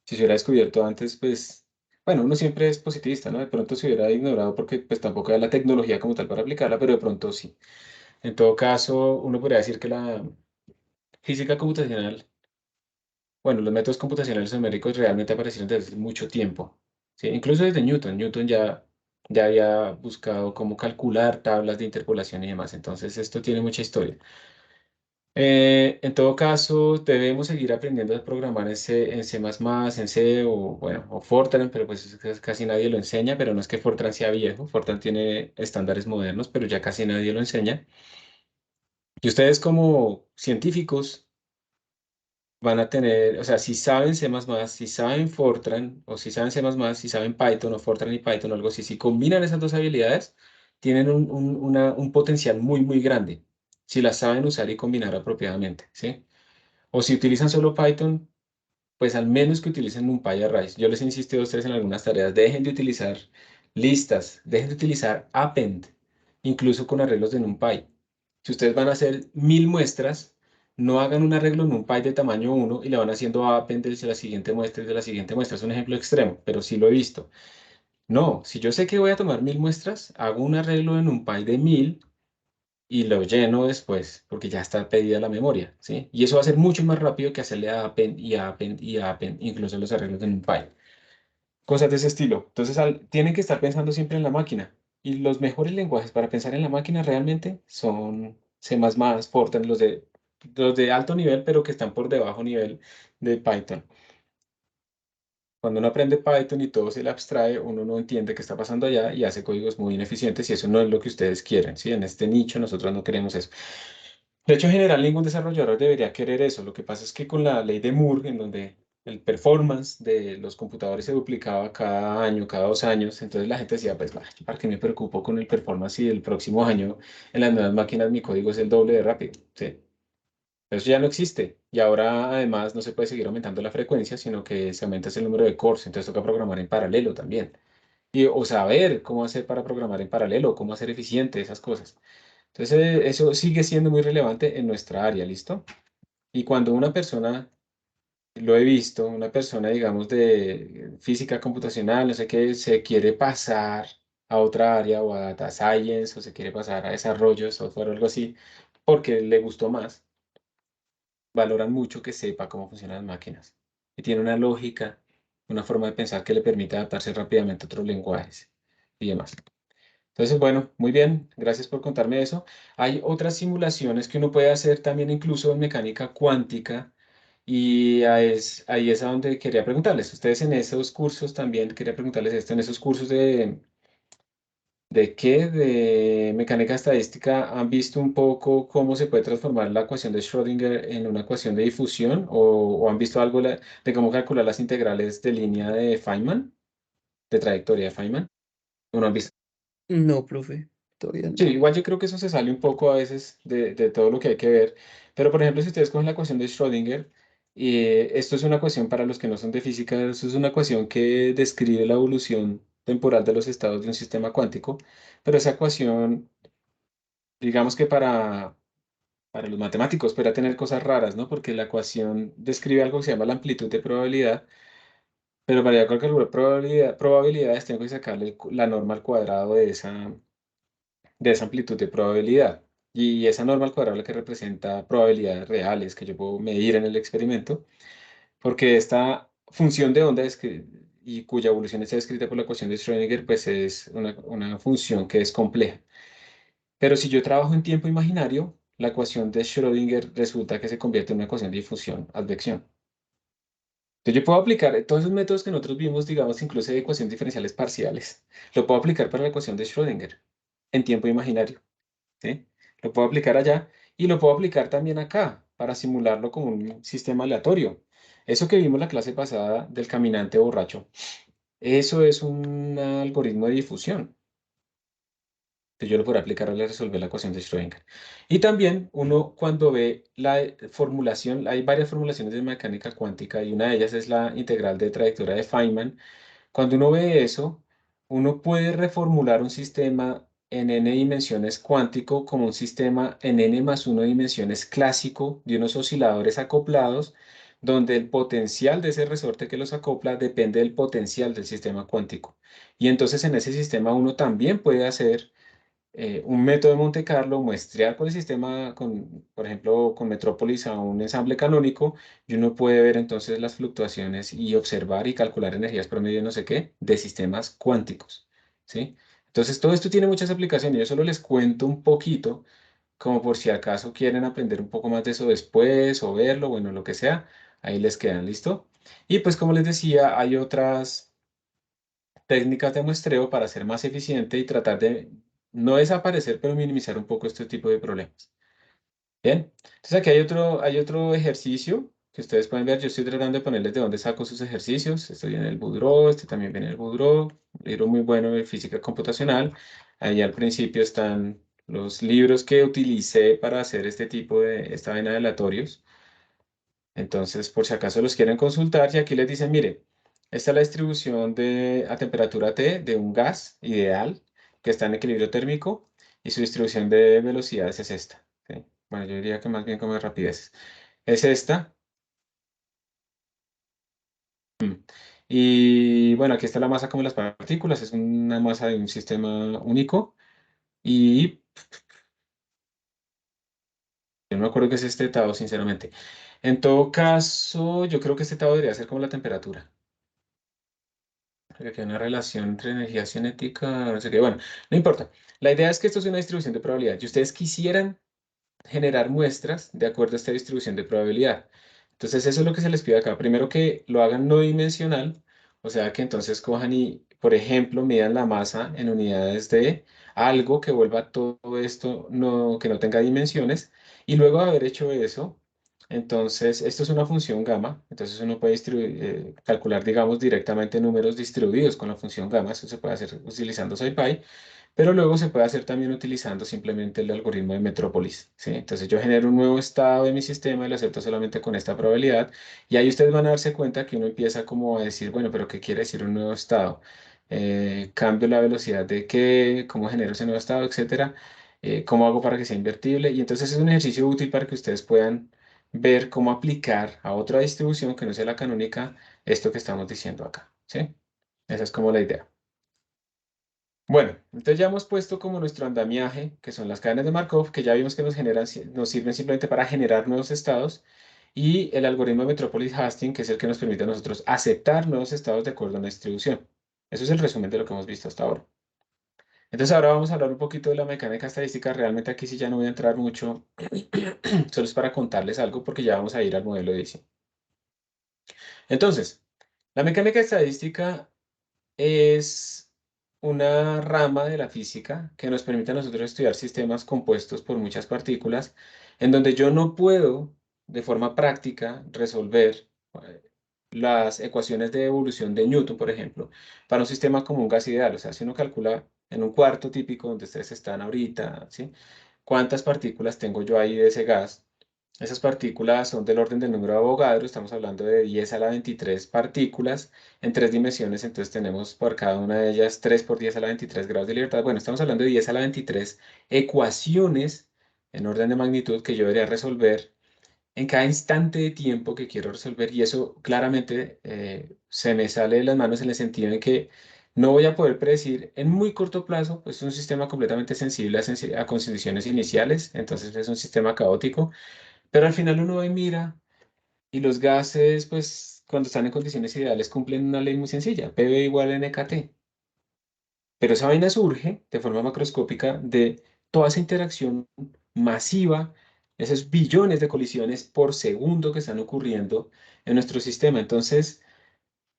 Si se hubiera descubierto antes, pues, bueno, uno siempre es positivista, ¿no? De pronto se hubiera ignorado porque pues tampoco hay la tecnología como tal para aplicarla, pero de pronto sí. En todo caso, uno podría decir que la física computacional, bueno, los métodos computacionales numéricos realmente aparecieron desde hace mucho tiempo, ¿sí? Incluso desde Newton. Newton ya había buscado cómo calcular tablas de interpolación y demás, entonces esto tiene mucha historia. En todo caso, debemos seguir aprendiendo a programar en C++, en C o, bueno, o Fortran, pero pues casi nadie lo enseña, pero no es que Fortran sea viejo, Fortran tiene estándares modernos, pero ya casi nadie lo enseña. Y ustedes como científicos van a tener, o sea, si saben C++, si saben Fortran, o si saben C++, si saben Python o Fortran y Python o algo así, si combinan esas dos habilidades, tienen un potencial muy, muy grande, si las saben usar y combinar apropiadamente, ¿sí? O si utilizan solo Python, pues al menos que utilicen NumPy Arrays. Yo les insistí a ustedes en algunas tareas, dejen de utilizar listas, dejen de utilizar append, incluso con arreglos de NumPy. Si ustedes van a hacer 1000 muestras, no hagan un arreglo NumPy de tamaño 1 y le van haciendo append desde la siguiente muestra y de la siguiente muestra. Es un ejemplo extremo, pero sí lo he visto. No, si yo sé que voy a tomar 1000 muestras, hago un arreglo de NumPy de 1000 y lo lleno después, porque ya está pedida la memoria, ¿sí? Y eso va a ser mucho más rápido que hacerle a append y a append y a append, incluso los arreglos de NumPy. Cosas de ese estilo. Entonces, tienen que estar pensando siempre en la máquina. Y los mejores lenguajes para pensar en la máquina realmente son C++, Fortran, los de alto nivel, pero que están por debajo nivel de Python. Cuando uno aprende Python y todo se le abstrae, uno no entiende qué está pasando allá y hace códigos muy ineficientes y eso no es lo que ustedes quieren, ¿sí? En este nicho nosotros no queremos eso. De hecho, en general, ningún desarrollador debería querer eso. Lo que pasa es que con la ley de Moore, en donde el performance de los computadores se duplicaba cada año, cada 2 años, entonces la gente decía, pues, ¿para qué me preocupo con el performance si el próximo año en las nuevas máquinas mi código es el doble de rápido? ¿Sí? Eso ya no existe. Y ahora, además, no se puede seguir aumentando la frecuencia, sino que se aumenta el número de cores. Entonces toca programar en paralelo también. O saber cómo hacer para programar en paralelo, cómo hacer eficiente esas cosas. Entonces, eso sigue siendo muy relevante en nuestra área, ¿listo? Y cuando una persona, lo he visto, una persona, digamos, de física computacional, no sé qué, se quiere pasar a otra área o a data science o se quiere pasar a desarrollo de software o algo así, porque le gustó más, valoran mucho que sepa cómo funcionan las máquinas. Y tiene una lógica, una forma de pensar que le permite adaptarse rápidamente a otros lenguajes y demás. Entonces, bueno, muy bien, gracias por contarme eso. Hay otras simulaciones que uno puede hacer también incluso en mecánica cuántica Y ahí es a donde quería preguntarles. Ustedes en esos cursos también quería preguntarles esto, en esos cursos ¿de qué? De mecánica estadística, ¿han visto un poco cómo se puede transformar la ecuación de Schrödinger en una ecuación de difusión? ¿O han visto algo de cómo calcular las integrales de línea de Feynman, de trayectoria de Feynman? ¿O no han visto? No, profe, todavía Sí, no. igual yo creo que eso se sale un poco a veces de todo lo que hay que ver. Pero, por ejemplo, si ustedes cogen la ecuación de Schrödinger, y esto es una ecuación para los que no son de física, eso es una ecuación que describe la evolución temporal de los estados de un sistema cuántico, pero esa ecuación, digamos que para los matemáticos puede tener cosas raras, ¿no? Porque la ecuación describe algo que se llama la amplitud de probabilidad, pero para calcular probabilidades tengo que sacarle la norma al cuadrado de esa amplitud de probabilidad. Y esa norma al cuadrado es la que representa probabilidades reales que yo puedo medir en el experimento, porque esta función de onda y cuya evolución está descrita por la ecuación de Schrödinger, pues es una función que es compleja. Pero si yo trabajo en tiempo imaginario, la ecuación de Schrödinger resulta que se convierte en una ecuación de difusión, advección. Entonces yo puedo aplicar todos esos métodos que nosotros vimos, digamos, incluso de ecuaciones diferenciales parciales, lo puedo aplicar para la ecuación de Schrödinger en tiempo imaginario. ¿Sí? Lo puedo aplicar allá y lo puedo aplicar también acá para simularlo como un sistema aleatorio. Eso que vimos la clase pasada del caminante borracho, eso es un algoritmo de difusión. Entonces yo lo podré aplicar a resolver la ecuación de Schrödinger. Y también uno cuando ve la formulación, hay varias formulaciones de mecánica cuántica y una de ellas es la integral de trayectoria de Feynman. Cuando uno ve eso, uno puede reformular un sistema en n dimensiones cuántico como un sistema en n más 1 dimensiones clásico de unos osciladores acoplados, donde el potencial de ese resorte que los acopla depende del potencial del sistema cuántico. Y entonces en ese sistema uno también puede hacer un método de Monte Carlo, muestrear con el sistema, por ejemplo, con Metrópolis a un ensamble canónico, y uno puede ver entonces las fluctuaciones y observar y calcular energías promedio de no sé qué, de sistemas cuánticos, ¿sí? Entonces, todo esto tiene muchas aplicaciones. Yo solo les cuento un poquito, como por si acaso quieren aprender un poco más de eso después o verlo, bueno, lo que sea, ahí les quedan, ¿listo? Y pues como les decía, hay otras técnicas de muestreo para ser más eficiente y tratar de no desaparecer, pero minimizar un poco este tipo de problemas. Bien, entonces aquí hay otro ejercicio que ustedes pueden ver. Yo estoy tratando de ponerles de dónde saco sus ejercicios. Estoy en el Boudreau, este también viene en el Boudreau, un libro muy bueno de física computacional. Ahí al principio están los libros que utilicé para hacer este tipo de, esta vaina de aleatorios. Entonces, por si acaso los quieren consultar, y aquí les dicen, mire, esta es la distribución a temperatura T de un gas ideal que está en equilibrio térmico y su distribución de velocidades es esta. ¿Sí? Bueno, yo diría que más bien como de rapidez. Es esta. Y bueno, aquí está la masa como las partículas, es una masa de un sistema único. Y yo no me acuerdo qué es este estado, sinceramente. En todo caso, yo creo que este estado debería ser como la temperatura. Porque aquí hay una relación entre energía cinética, no sé qué. Bueno, no importa. La idea es que esto es una distribución de probabilidad. Y ustedes quisieran generar muestras de acuerdo a esta distribución de probabilidad. Entonces, eso es lo que se les pide acá. Primero que lo hagan no dimensional, o sea que entonces cojan y, por ejemplo, midan la masa en unidades de algo que vuelva todo esto que no tenga dimensiones. Y luego de haber hecho eso, entonces, esto es una función gamma. Entonces, uno puede calcular, digamos, directamente números distribuidos con la función gamma. Eso se puede hacer utilizando SciPy. Pero luego se puede hacer también utilizando simplemente el algoritmo de Metrópolis, ¿sí? Entonces yo genero un nuevo estado de mi sistema y lo acepto solamente con esta probabilidad. Y ahí ustedes van a darse cuenta que uno empieza como a decir, bueno, pero ¿qué quiere decir un nuevo estado? Cambio la velocidad de qué, cómo genero ese nuevo estado, etcétera. ¿Cómo hago para que sea invertible? Y entonces es un ejercicio útil para que ustedes puedan ver cómo aplicar a otra distribución que no sea la canónica esto que estamos diciendo acá, ¿sí? Esa es como la idea. Bueno, entonces ya hemos puesto como nuestro andamiaje, que son las cadenas de Markov, que ya vimos que nos sirven simplemente para generar nuevos estados, y el algoritmo de Metropolis-Hastings, que es el que nos permite a nosotros aceptar nuevos estados de acuerdo a una distribución. Eso es el resumen de lo que hemos visto hasta ahora. Entonces ahora vamos a hablar un poquito de la mecánica estadística. Realmente aquí sí ya no voy a entrar mucho, solo es para contarles algo porque ya vamos a ir al modelo de edición. Entonces, la mecánica estadística es una rama de la física que nos permite a nosotros estudiar sistemas compuestos por muchas partículas, en donde yo no puedo de forma práctica resolver las ecuaciones de evolución de Newton, por ejemplo, para un sistema como un gas ideal. O sea, si uno calcula en un cuarto típico donde ustedes están ahorita, ¿sí? ¿Cuántas partículas tengo yo ahí de ese gas? Esas partículas son del orden del número de Avogadro, estamos hablando de 10 a la 23 partículas en 3 dimensiones, entonces tenemos por cada una de ellas 3 por 10 a la 23 grados de libertad. Bueno, estamos hablando de 10 a la 23 ecuaciones en orden de magnitud que yo debería resolver en cada instante de tiempo que quiero resolver, y eso claramente se me sale de las manos en el sentido de que no voy a poder predecir en muy corto plazo, pues es un sistema completamente sensible a condiciones iniciales, entonces es un sistema caótico, pero al final uno va y mira, y los gases, pues cuando están en condiciones ideales cumplen una ley muy sencilla, PV igual a NKT. Pero esa vaina surge de forma macroscópica de toda esa interacción masiva, esos billones de colisiones por segundo que están ocurriendo en nuestro sistema. Entonces,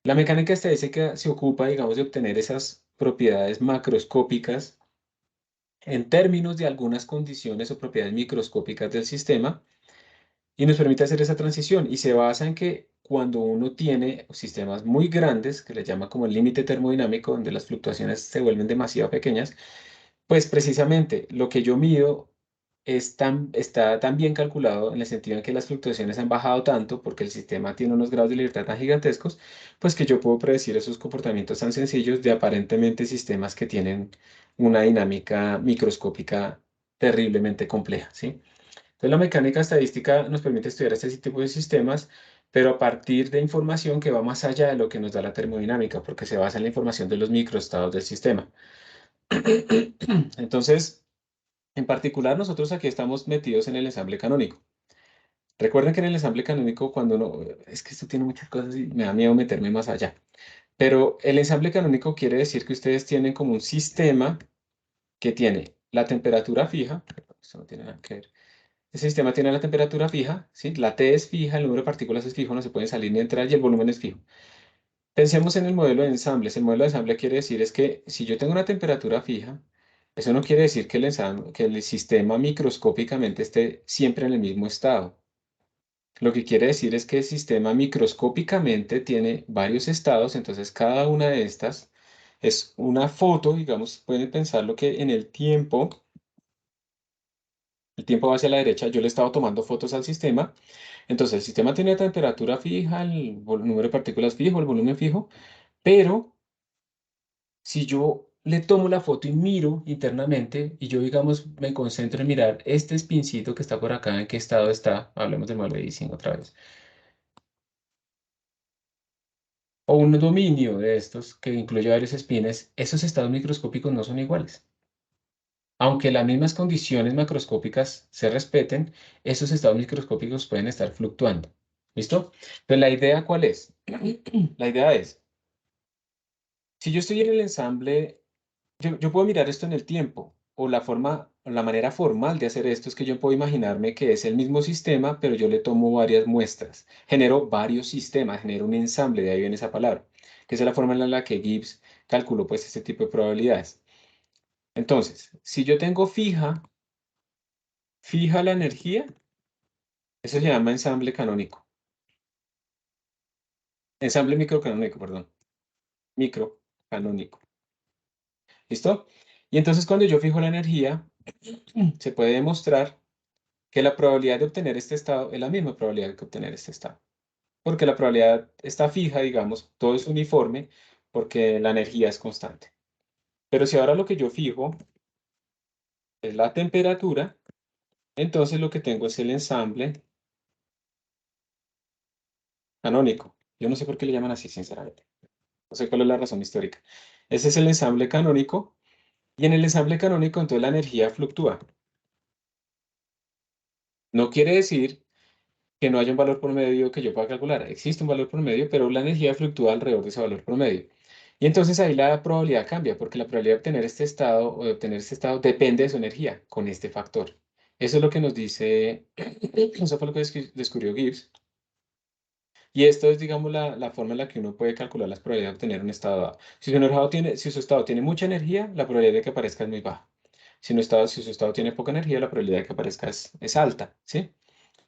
la mecánica estadística se ocupa, digamos, de obtener esas propiedades macroscópicas en términos de algunas condiciones o propiedades microscópicas del sistema, y nos permite hacer esa transición, y se basa en que cuando uno tiene sistemas muy grandes, que le llama como el límite termodinámico, donde las fluctuaciones se vuelven demasiado pequeñas, pues precisamente lo que yo mido está tan bien calculado en el sentido en que las fluctuaciones han bajado tanto porque el sistema tiene unos grados de libertad tan gigantescos, pues que yo puedo predecir esos comportamientos tan sencillos de aparentemente sistemas que tienen una dinámica microscópica terriblemente compleja, ¿sí? Entonces la mecánica estadística nos permite estudiar este tipo de sistemas, pero a partir de información que va más allá de lo que nos da la termodinámica, porque se basa en la información de los microestados del sistema. Entonces, en particular, nosotros aquí estamos metidos en el ensamble canónico. Recuerden que en el ensamble canónico, cuando uno, es que esto tiene muchas cosas y me da miedo meterme más allá, pero el ensamble canónico quiere decir que ustedes tienen como un sistema que tiene la temperatura fija, esto no tiene nada que ver. Ese sistema tiene la temperatura fija, ¿sí? La T es fija, el número de partículas es fijo, no se pueden salir ni entrar, y el volumen es fijo. Pensemos en el modelo de ensambles. El modelo de ensamble quiere decir es que si yo tengo una temperatura fija, eso no quiere decir que que el sistema microscópicamente esté siempre en el mismo estado. Lo que quiere decir es que el sistema microscópicamente tiene varios estados, entonces cada una de estas es una foto, digamos, pueden pensarlo que en el tiempo va hacia la derecha, yo le he estado tomando fotos al sistema, entonces el sistema tiene temperatura fija, el número de partículas fijo, el volumen fijo, pero si yo le tomo la foto y miro internamente y yo, digamos, me concentro en mirar este espincito que está por acá, en qué estado está, hablemos del modelo de Ising otra vez, o un dominio de estos que incluye varios espines, esos estados microscópicos no son iguales. Aunque las mismas condiciones macroscópicas se respeten, esos estados microscópicos pueden estar fluctuando. ¿Listo? Entonces, ¿la idea cuál es? La idea es, si yo estoy en el ensamble, yo puedo mirar esto en el tiempo, o la forma, o la manera formal de hacer esto es que yo puedo imaginarme que es el mismo sistema, pero yo le tomo varias muestras. Genero varios sistemas, genero un ensamble, de ahí viene esa palabra, que es la forma en la que Gibbs calculó pues este tipo de probabilidades. Entonces, si yo tengo fija la energía, eso se llama ensamble canónico. Ensamble microcanónico, perdón. Microcanónico. ¿Listo? Y entonces cuando yo fijo la energía, se puede demostrar que la probabilidad de obtener este estado es la misma probabilidad que obtener este estado. Porque la probabilidad está fija, digamos, todo es uniforme, porque la energía es constante. Pero si ahora lo que yo fijo es la temperatura, entonces lo que tengo es el ensamble canónico. Yo no sé por qué le llaman así, sinceramente. No sé cuál es la razón histórica. Ese es el ensamble canónico, y en el ensamble canónico entonces la energía fluctúa. No quiere decir que no haya un valor promedio que yo pueda calcular. Existe un valor promedio, pero la energía fluctúa alrededor de ese valor promedio. Y entonces ahí la probabilidad cambia, porque la probabilidad de obtener este estado o de obtener este estado depende de su energía con este factor. Eso es lo que nos dice, eso fue lo que descubrió Gibbs. Y esto es, digamos, la forma en la que uno puede calcular las probabilidades de obtener un estado A. Si su estado tiene mucha energía, la probabilidad de que aparezca es muy baja. Si su estado tiene poca energía, la probabilidad de que aparezca es alta, ¿sí?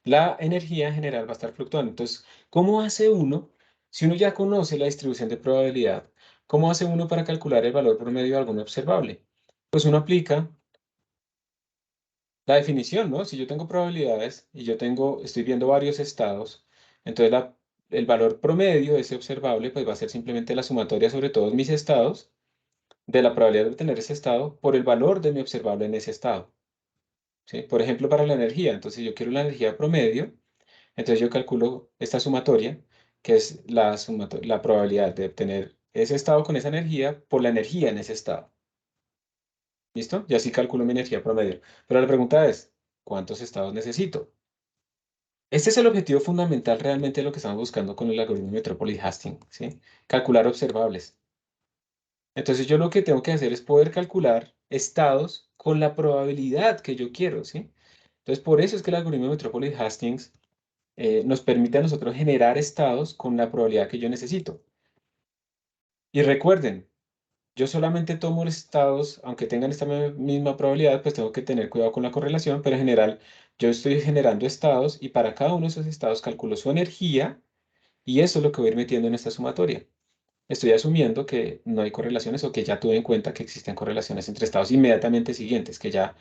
La energía en general va a estar fluctuando. Entonces, ¿cómo hace uno, si uno ya conoce la distribución de probabilidad, cómo hace uno para calcular el valor promedio de algún observable? Pues uno aplica la definición, ¿no? Si yo tengo probabilidades y estoy viendo varios estados, entonces el valor promedio de ese observable pues va a ser simplemente la sumatoria sobre todos mis estados de la probabilidad de obtener ese estado por el valor de mi observable en ese estado, ¿sí? Por ejemplo, para la energía, entonces yo quiero la energía promedio, entonces yo calculo esta sumatoria, que es la probabilidad de obtener ese estado con esa energía por la energía en ese estado. ¿Listo? Y así calculo mi energía promedio. Pero la pregunta es, ¿cuántos estados necesito? Este es el objetivo fundamental realmente de lo que estamos buscando con el algoritmo de Metropolit-Hastings, ¿sí? Calcular observables. Entonces yo lo que tengo que hacer es poder calcular estados con la probabilidad que yo quiero, ¿sí? Entonces por eso es que el algoritmo de Metropolit-Hastings nos permite a nosotros generar estados con la probabilidad que yo necesito. Y recuerden, yo solamente tomo los estados, aunque tengan esta misma probabilidad, pues tengo que tener cuidado con la correlación, pero en general yo estoy generando estados y para cada uno de esos estados calculo su energía y eso es lo que voy a ir metiendo en esta sumatoria. Estoy asumiendo que no hay correlaciones o que ya tuve en cuenta que existen correlaciones entre estados inmediatamente siguientes, que ya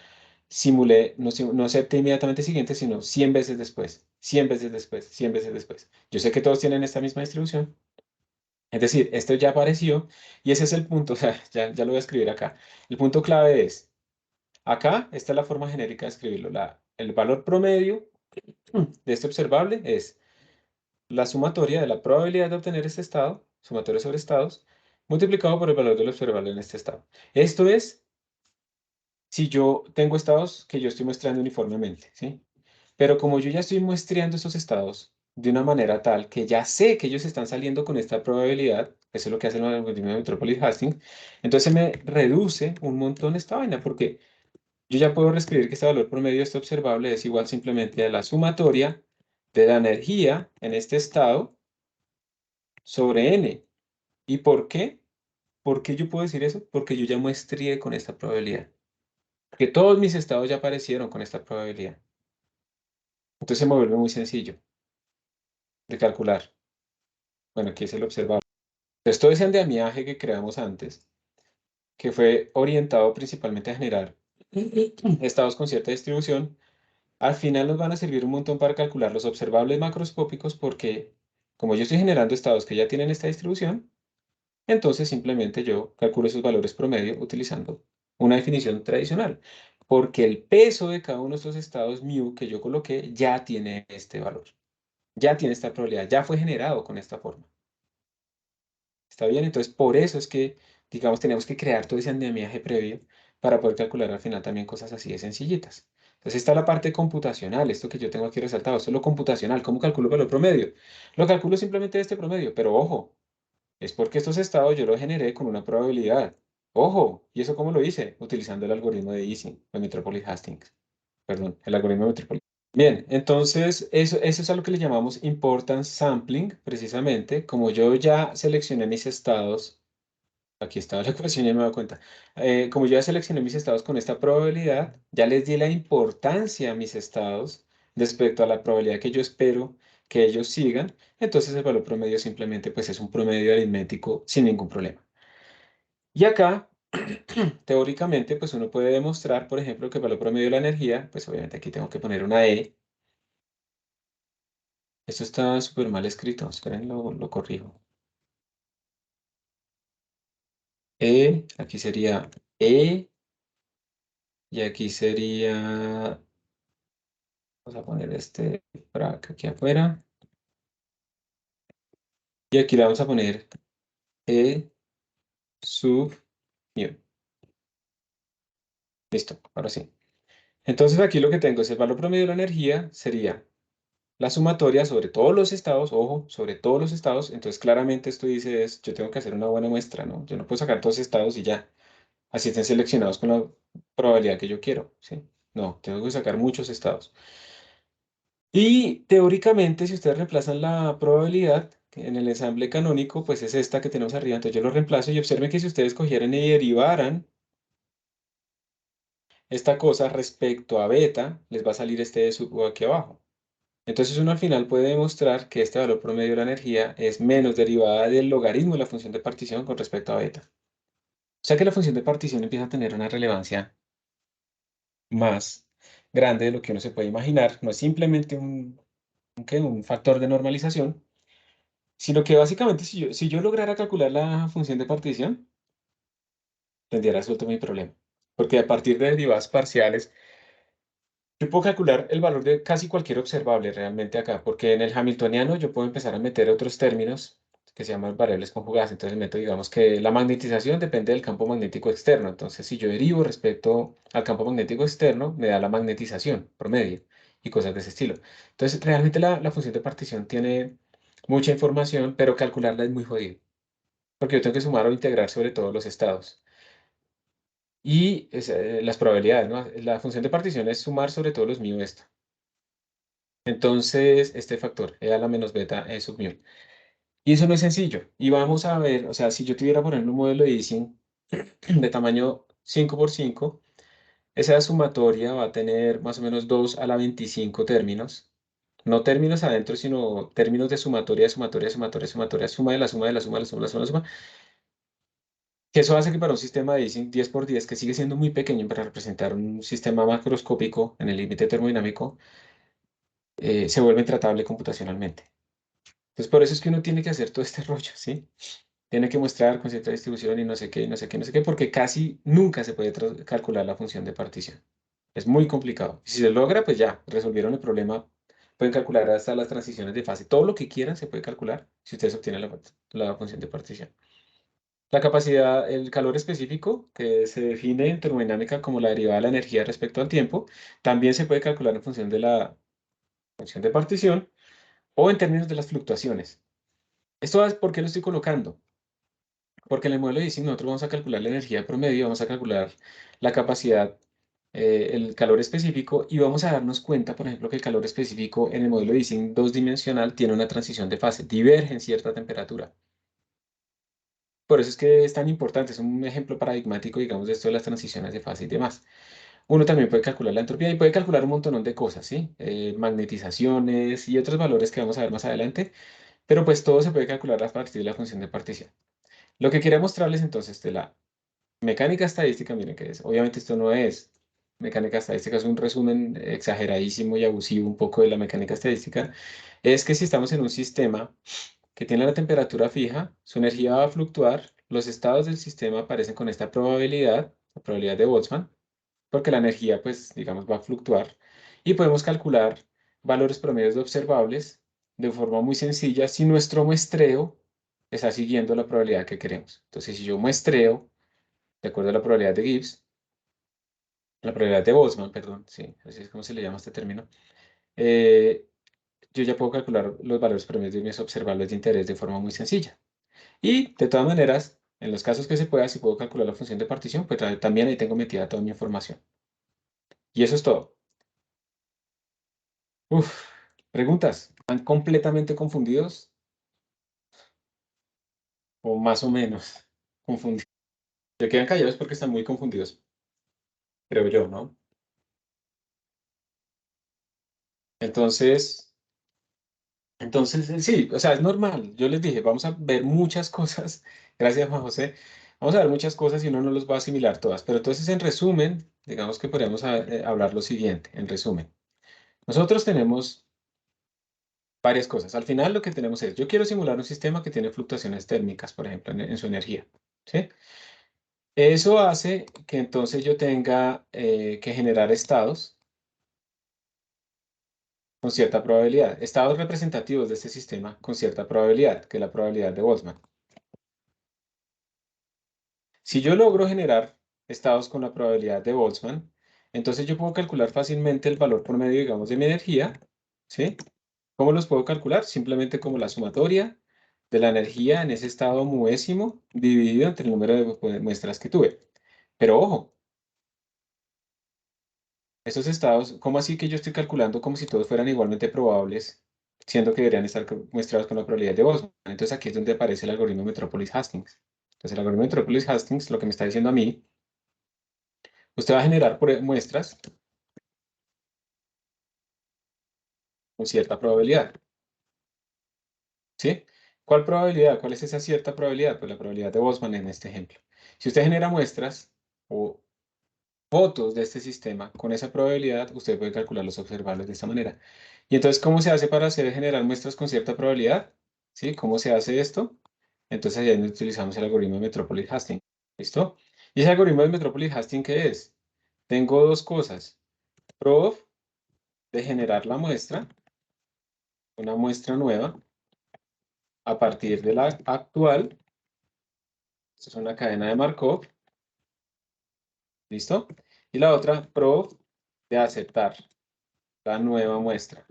simulé, no acepté inmediatamente siguiente, sino 100 veces después, 100 veces después, 100 veces después. Yo sé que todos tienen esta misma distribución. Es decir, esto ya apareció y ese es el punto, o sea, ya lo voy a escribir acá. El punto clave es, acá, esta es la forma genérica de escribirlo. El valor promedio de este observable es la sumatoria de la probabilidad de obtener este estado, sumatoria sobre estados, multiplicado por el valor del observable en este estado. Esto es si yo tengo estados que yo estoy muestrando uniformemente, ¿sí? Pero como yo ya estoy muestreando esos estados de una manera tal que ya sé que ellos están saliendo con esta probabilidad, eso es lo que hace el algoritmo de Metropolit-Hastings, entonces me reduce un montón esta vaina, porque yo ya puedo reescribir que este valor promedio de este observable es igual simplemente a la sumatoria de la energía en este estado sobre n. ¿Y por qué? ¿Por qué yo puedo decir eso? Porque yo ya muestré con esta probabilidad. Que todos mis estados ya aparecieron con esta probabilidad. Entonces se me vuelve muy sencillo de calcular. Bueno, aquí es el observable. Entonces todo ese andamiaje que creamos antes, que fue orientado principalmente a generar estados con cierta distribución, al final nos van a servir un montón para calcular los observables macroscópicos porque como yo estoy generando estados que ya tienen esta distribución, entonces simplemente yo calculo esos valores promedio utilizando una definición tradicional, porque el peso de cada uno de estos estados mu que yo coloqué ya tiene este valor, ya tiene esta probabilidad, ya fue generado con esta forma. ¿Está bien? Entonces, por eso es que, digamos, tenemos que crear todo ese andamiaje previo para poder calcular al final también cosas así de sencillitas. Entonces, está la parte computacional, esto que yo tengo aquí resaltado, esto es lo computacional. ¿Cómo calculo el valor promedio? Lo calculo simplemente de este promedio, pero ojo, es porque estos estados yo los generé con una probabilidad. Ojo, ¿y eso cómo lo hice? Utilizando el algoritmo de Ising, de Metropolit-Hastings. Perdón, el algoritmo de Metropolit. Bien, entonces eso es a lo que le llamamos importance sampling, precisamente. Como yo ya seleccioné mis estados, aquí estaba la ecuación, ya me he dado cuenta. Como yo ya seleccioné mis estados con esta probabilidad, ya les di la importancia a mis estados respecto a la probabilidad que yo espero que ellos sigan. Entonces el valor promedio simplemente pues es un promedio aritmético sin ningún problema. Y acá, teóricamente, pues uno puede demostrar, por ejemplo, que el valor promedio de la energía, pues obviamente aquí tengo que poner una E. Esto está súper mal escrito. Esperen, lo corrijo. Aquí sería E, y aquí sería, vamos a poner este frac aquí afuera, y aquí le vamos a poner E sub mu. Listo, ahora sí. Entonces aquí lo que tengo es el valor promedio de la energía, sería la sumatoria sobre todos los estados, ojo, sobre todos los estados. Entonces claramente esto dice es, yo tengo que hacer una buena muestra, ¿no? Yo no puedo sacar todos estados y ya. Así estén seleccionados con la probabilidad que yo quiero, ¿sí? No, tengo que sacar muchos estados. Y teóricamente, si ustedes reemplazan la probabilidad que en el ensamble canónico, pues es esta que tenemos arriba. Entonces yo lo reemplazo y observen que si ustedes cogieran y derivaran esta cosa respecto a beta, les va a salir este de sub U aquí abajo. Entonces uno al final puede demostrar que este valor promedio de la energía es menos derivada del logaritmo de la función de partición con respecto a beta. O sea que la función de partición empieza a tener una relevancia más grande de lo que uno se puede imaginar. No es simplemente un factor de normalización, sino que básicamente si yo lograra calcular la función de partición, tendría resuelto mi problema. Porque a partir de derivadas parciales, yo puedo calcular el valor de casi cualquier observable realmente acá, porque en el hamiltoniano yo puedo empezar a meter otros términos que se llaman variables conjugadas. Entonces meto, digamos, que la magnetización depende del campo magnético externo. Entonces, si yo derivo respecto al campo magnético externo, me da la magnetización promedio y cosas de ese estilo. Entonces, realmente la función de partición tiene mucha información, pero calcularla es muy jodido, porque yo tengo que sumar o integrar sobre todos los estados. Y las probabilidades, ¿no? La función de partición es sumar sobre todos los mu esto. Entonces, este factor, E a la menos beta E sub mu. Y eso no es sencillo. Y vamos a ver, o sea, si yo tuviera, por ejemplo, un modelo de Ising de tamaño 5 por 5, esa sumatoria va a tener más o menos 2 a la 25 términos. No términos adentro, sino términos de sumatoria, sumatoria, sumatoria, sumatoria, suma de la suma de la suma de la suma de la suma de la suma. Que eso hace que para un sistema de Ising 10 por 10, que sigue siendo muy pequeño para representar un sistema macroscópico en el límite termodinámico, se vuelve intratable computacionalmente. Entonces, por eso es que uno tiene que hacer todo este rollo, ¿sí? Tiene que mostrar con cierta distribución y no sé qué, y no sé qué, no sé qué, porque casi nunca se puede calcular la función de partición. Es muy complicado. Si se logra, pues ya, resolvieron el problema. Pueden calcular hasta las transiciones de fase. Todo lo que quieran se puede calcular si ustedes obtienen la función de partición. La capacidad, el calor específico, que se define en termodinámica como la derivada de la energía respecto al tiempo, también se puede calcular en función de la función de partición o en términos de las fluctuaciones. ¿Esto es por qué lo estoy colocando? Porque en el modelo de Ising nosotros vamos a calcular la energía promedio, vamos a calcular la capacidad, el calor específico y vamos a darnos cuenta, por ejemplo, que el calor específico en el modelo de Ising dos-dimensional tiene una transición de fase, diverge en cierta temperatura. Por eso es que es tan importante, es un ejemplo paradigmático, digamos, de esto de las transiciones de fase y demás. Uno también puede calcular la entropía y puede calcular un montón de cosas, ¿sí? Magnetizaciones y otros valores que vamos a ver más adelante, pero pues todo se puede calcular a partir de la función de partición. Lo que quería mostrarles entonces de la mecánica estadística, miren que es, obviamente esto no es mecánica estadística, es un resumen exageradísimo y abusivo un poco de la mecánica estadística, es que si estamos en un sistema que tiene la temperatura fija, su energía va a fluctuar, los estados del sistema aparecen con esta probabilidad, la probabilidad de Boltzmann, porque la energía, pues, digamos, va a fluctuar, y podemos calcular valores promedios de observables de forma muy sencilla si nuestro muestreo está siguiendo la probabilidad que queremos. Entonces, si yo muestreo, de acuerdo a la probabilidad de Gibbs, la probabilidad de Boltzmann, perdón, sí, así es como se le llama este término, eh, yo ya puedo calcular los valores promedios de mis observables de interés de forma muy sencilla. Y de todas maneras, en los casos que se pueda, si puedo calcular la función de partición, pues también ahí tengo metida toda mi información. Y eso es todo. Uf, preguntas. ¿Están completamente confundidos? O más o menos confundidos. Se quedan callados porque están muy confundidos, creo yo, ¿no? Entonces, sí, o sea, es normal. Yo les dije, vamos a ver muchas cosas. Gracias, Juan José. Vamos a ver muchas cosas y uno no los va a asimilar todas. Pero entonces, en resumen, digamos que podríamos hablar lo siguiente, en resumen. Nosotros tenemos varias cosas. Al final lo que tenemos es, yo quiero simular un sistema que tiene fluctuaciones térmicas, por ejemplo, en su energía, ¿sí? Eso hace que entonces yo tenga que generar estados con cierta probabilidad, estados representativos de este sistema con cierta probabilidad, que es la probabilidad de Boltzmann. Si yo logro generar estados con la probabilidad de Boltzmann, entonces yo puedo calcular fácilmente el valor promedio, digamos, de mi energía, ¿sí? ¿Cómo los puedo calcular? Simplemente como la sumatoria de la energía en ese estado muésimo dividido entre el número de muestras que tuve. Pero ojo, Estos estados, ¿cómo así que yo estoy calculando como si todos fueran igualmente probables, siendo que deberían estar muestrados con la probabilidad de Boltzmann? Entonces aquí es donde aparece el algoritmo de Metropolis-Hastings. Entonces el algoritmo de Metropolis-Hastings lo que me está diciendo a mí, usted va a generar muestras con cierta probabilidad, ¿sí? ¿Cuál probabilidad? ¿Cuál es esa cierta probabilidad? Pues la probabilidad de Boltzmann en este ejemplo. Si usted genera muestras o fotos de este sistema con esa probabilidad, usted puede calcular los observables de esta manera. Y entonces, ¿cómo se hace para generar muestras con cierta probabilidad? ¿Sí? ¿Cómo se hace esto? Entonces, ahí utilizamos el algoritmo de Metropolis-Hastings. ¿Listo? ¿Y ese algoritmo de Metropolis-Hastings qué es? Tengo dos cosas. Prob de generar la muestra, una muestra nueva, a partir de la actual. Esto es una cadena de Markov. ¿Listo? Y la otra, prob de aceptar la nueva muestra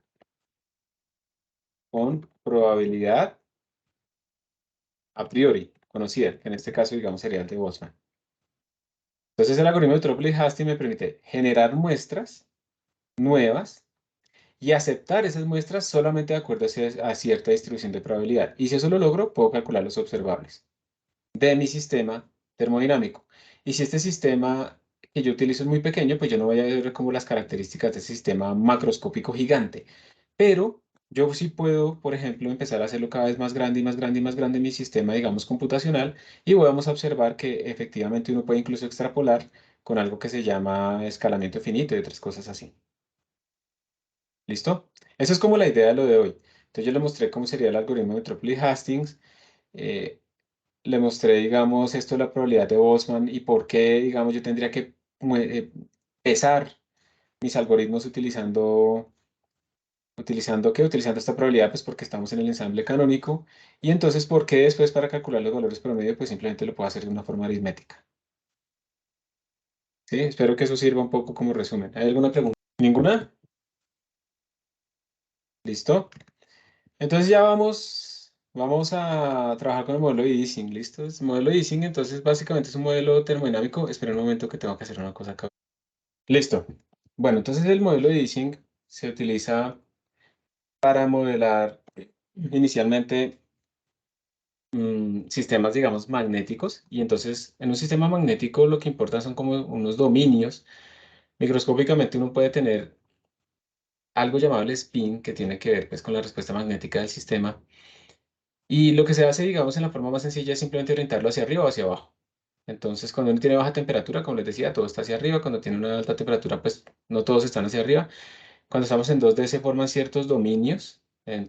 con probabilidad a priori conocida, que en este caso, digamos, sería el de Boltzmann. Entonces, el algoritmo de Metropolis-Hastings me permite generar muestras nuevas y aceptar esas muestras solamente de acuerdo a cierta distribución de probabilidad. Y si eso lo logro, puedo calcular los observables de mi sistema termodinámico. Y si este sistema que yo utilizo es muy pequeño, pues yo no voy a ver como las características de ese sistema macroscópico gigante. Pero yo sí puedo, por ejemplo, empezar a hacerlo cada vez más grande y más grande y más grande mi sistema, digamos, computacional, y vamos a observar que efectivamente uno puede incluso extrapolar con algo que se llama escalamiento finito y otras cosas así. ¿Listo? Esa es como la idea de lo de hoy. Entonces yo le mostré cómo sería el algoritmo de Metropolis-Hastings, eh, le mostré, digamos, esto de la probabilidad de Boltzmann y por qué, digamos, yo tendría que pesar mis algoritmos ¿utilizando qué? Utilizando esta probabilidad, pues porque estamos en el ensamble canónico. Y entonces, ¿por qué después para calcular los valores promedio? Pues simplemente lo puedo hacer de una forma aritmética. ¿Sí? Espero que eso sirva un poco como resumen. ¿Hay alguna pregunta? ¿Ninguna? ¿Listo? Entonces ya vamos a trabajar con el modelo de Ising. ¿Listo? El modelo de Ising, entonces, básicamente es un modelo termodinámico. Espera un momento que tengo que hacer una cosa acá. Listo. Bueno, entonces el modelo de Ising se utiliza para modelar inicialmente sistemas, digamos, magnéticos. Y entonces, en un sistema magnético lo que importa son como unos dominios. Microscópicamente uno puede tener algo llamado el spin, que tiene que ver pues, con la respuesta magnética del sistema. Y lo que se hace, digamos, en la forma más sencilla es simplemente orientarlo hacia arriba o hacia abajo. Entonces, cuando uno tiene baja temperatura, como les decía, todo está hacia arriba. Cuando tiene una alta temperatura, pues no todos están hacia arriba. Cuando estamos en 2D se forman ciertos dominios en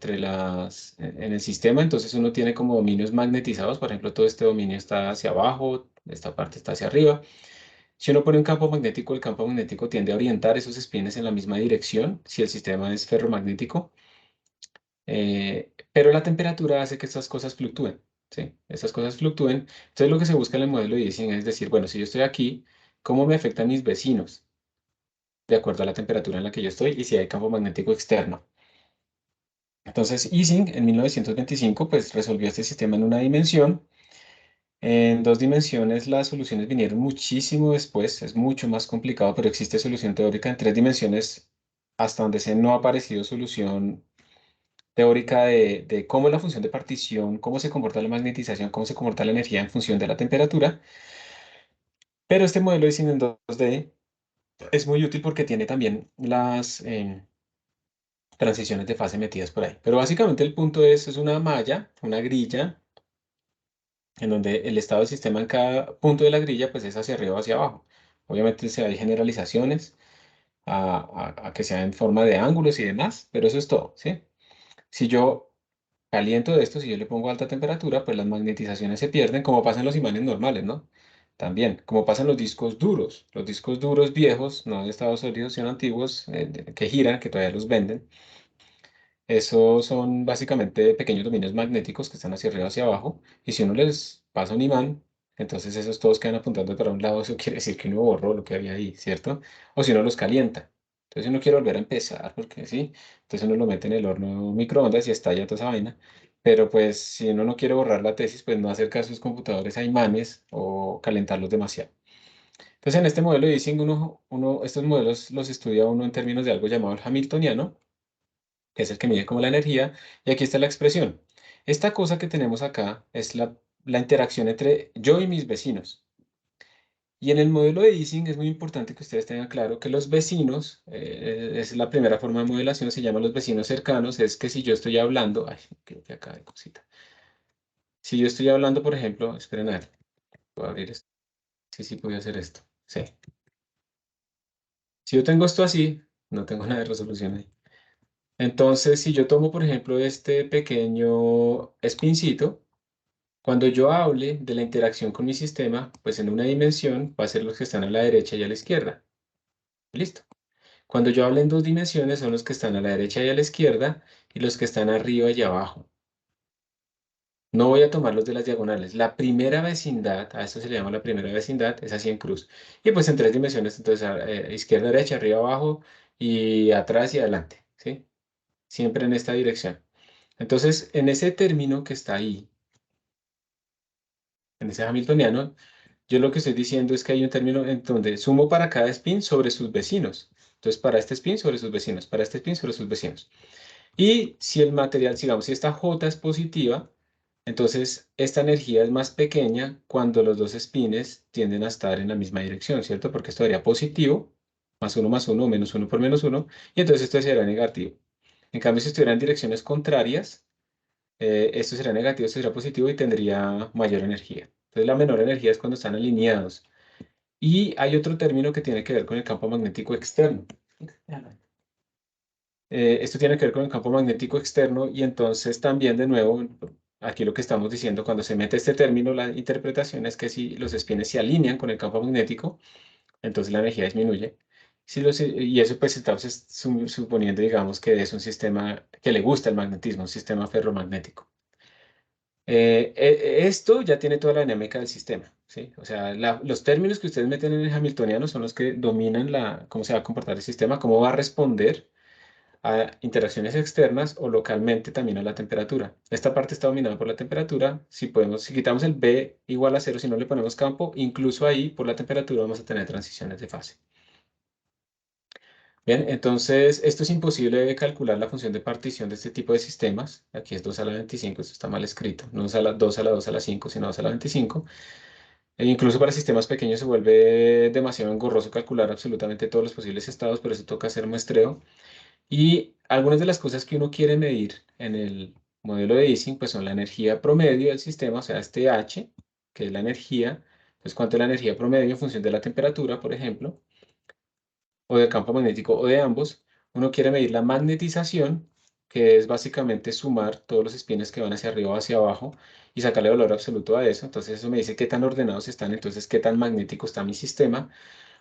el sistema, entonces uno tiene como dominios magnetizados, por ejemplo, todo este dominio está hacia abajo, esta parte está hacia arriba. Si uno pone un campo magnético, el campo magnético tiende a orientar esos espines en la misma dirección, si el sistema es ferromagnético, pero la temperatura hace que estas cosas fluctúen, ¿sí? Estas cosas fluctúen, entonces lo que se busca en el modelo de Ising es decir, bueno, si yo estoy aquí, ¿cómo me afectan mis vecinos? De acuerdo a la temperatura en la que yo estoy y si hay campo magnético externo. Entonces, Ising en 1925 pues resolvió este sistema en una dimensión. En dos dimensiones las soluciones vinieron muchísimo después, es mucho más complicado, pero existe solución teórica en tres dimensiones hasta donde se no ha aparecido solución teórica de cómo es la función de partición, cómo se comporta la magnetización, cómo se comporta la energía en función de la temperatura. Pero este modelo de Ising en 2D es muy útil porque tiene también las transiciones de fase metidas por ahí. Pero básicamente el punto es una malla, una grilla, en donde el estado del sistema en cada punto de la grilla pues es hacia arriba o hacia abajo. Obviamente se hay generalizaciones a que sea en forma de ángulos y demás, pero eso es todo, ¿sí? Si yo caliento de esto, si yo le pongo alta temperatura, pues las magnetizaciones se pierden, como pasa en los imanes normales, ¿no? También, como pasa en los discos duros viejos, no de estado sólido, sino antiguos, que giran, que todavía los venden. Esos son básicamente pequeños dominios magnéticos que están hacia arriba, hacia abajo, y si uno les pasa un imán, entonces esos todos quedan apuntando para un lado, eso quiere decir que uno borró lo que había ahí, ¿cierto? O si uno los calienta. Entonces uno quiere volver a empezar, porque sí, entonces uno lo mete en el horno microondas y estalla toda esa vaina. Pero pues si uno no quiere borrar la tesis, pues no hacer caso a sus computadores a imanes o calentarlos demasiado. Entonces, en este modelo de Ising, estos modelos los estudia uno en términos de algo llamado el Hamiltoniano, que es el que mide como la energía, y aquí está la expresión. Esta cosa que tenemos acá es la interacción entre yo y mis vecinos. Y en el modelo de Ising es muy importante que ustedes tengan claro que los vecinos, es la primera forma de modelación, se llama los vecinos cercanos, es que si yo estoy hablando, ay, creo que acá hay cosita. Si yo estoy hablando, por ejemplo, esperen a ver, voy a abrir esto. Sí, podía hacer esto. Sí. Si yo tengo esto así, no tengo nada de resolución ahí. Entonces, si yo tomo, por ejemplo, este pequeño espincito, cuando yo hable de la interacción con mi sistema, pues en una dimensión va a ser los que están a la derecha y a la izquierda. Listo. Cuando yo hable en dos dimensiones son los que están a la derecha y a la izquierda y los que están arriba y abajo. No voy a tomar los de las diagonales. La primera vecindad, a esto se le llama la primera vecindad, es así en cruz. Y pues en tres dimensiones, entonces izquierda, derecha, arriba, abajo y atrás y adelante, ¿sí? Siempre en esta dirección. Entonces, en ese término que está ahí, en ese hamiltoniano, yo lo que estoy diciendo es que hay un término en donde sumo para cada spin sobre sus vecinos. Entonces, para este spin sobre sus vecinos, para este spin sobre sus vecinos. Y si el material, digamos, si esta J es positiva, entonces esta energía es más pequeña cuando los dos spines tienden a estar en la misma dirección, ¿cierto? Porque esto sería positivo, más uno, menos uno por menos uno, y entonces esto sería negativo. En cambio, si estuvieran en direcciones contrarias, esto sería negativo, esto sería positivo y tendría mayor energía. Entonces la menor energía es cuando están alineados. Y hay otro término que tiene que ver con el campo magnético externo. Esto tiene que ver con el campo magnético externo y entonces también de nuevo, aquí lo que estamos diciendo, cuando se mete este término, la interpretación es que si los espines se alinean con el campo magnético, entonces la energía disminuye. Y eso pues estamos suponiendo, digamos, que es un sistema que le gusta el magnetismo, un sistema ferromagnético. Esto ya tiene toda la dinámica del sistema, ¿sí? O sea, los términos que ustedes meten en el hamiltoniano son los que dominan cómo se va a comportar el sistema, cómo va a responder a interacciones externas o localmente también a la temperatura. Esta parte está dominada por la temperatura. Si quitamos el B igual a 0, si no le ponemos campo, incluso ahí por la temperatura vamos a tener transiciones de fase. Bien, entonces esto es imposible de calcular la función de partición de este tipo de sistemas. Aquí es 2 a la 25, esto está mal escrito. No es 2 a la 2 a la 5, sino 2 a la 25. E incluso para sistemas pequeños se vuelve demasiado engorroso calcular absolutamente todos los posibles estados, por eso toca hacer muestreo. Y algunas de las cosas que uno quiere medir en el modelo de Ising, pues son la energía promedio del sistema, o sea, este H, que es la energía, pues cuánto es la energía promedio en función de la temperatura, por ejemplo, o del campo magnético, o de ambos. Uno quiere medir la magnetización, que es básicamente sumar todos los espines que van hacia arriba o hacia abajo y sacarle valor absoluto a eso. Entonces eso me dice qué tan ordenados están, entonces qué tan magnético está mi sistema.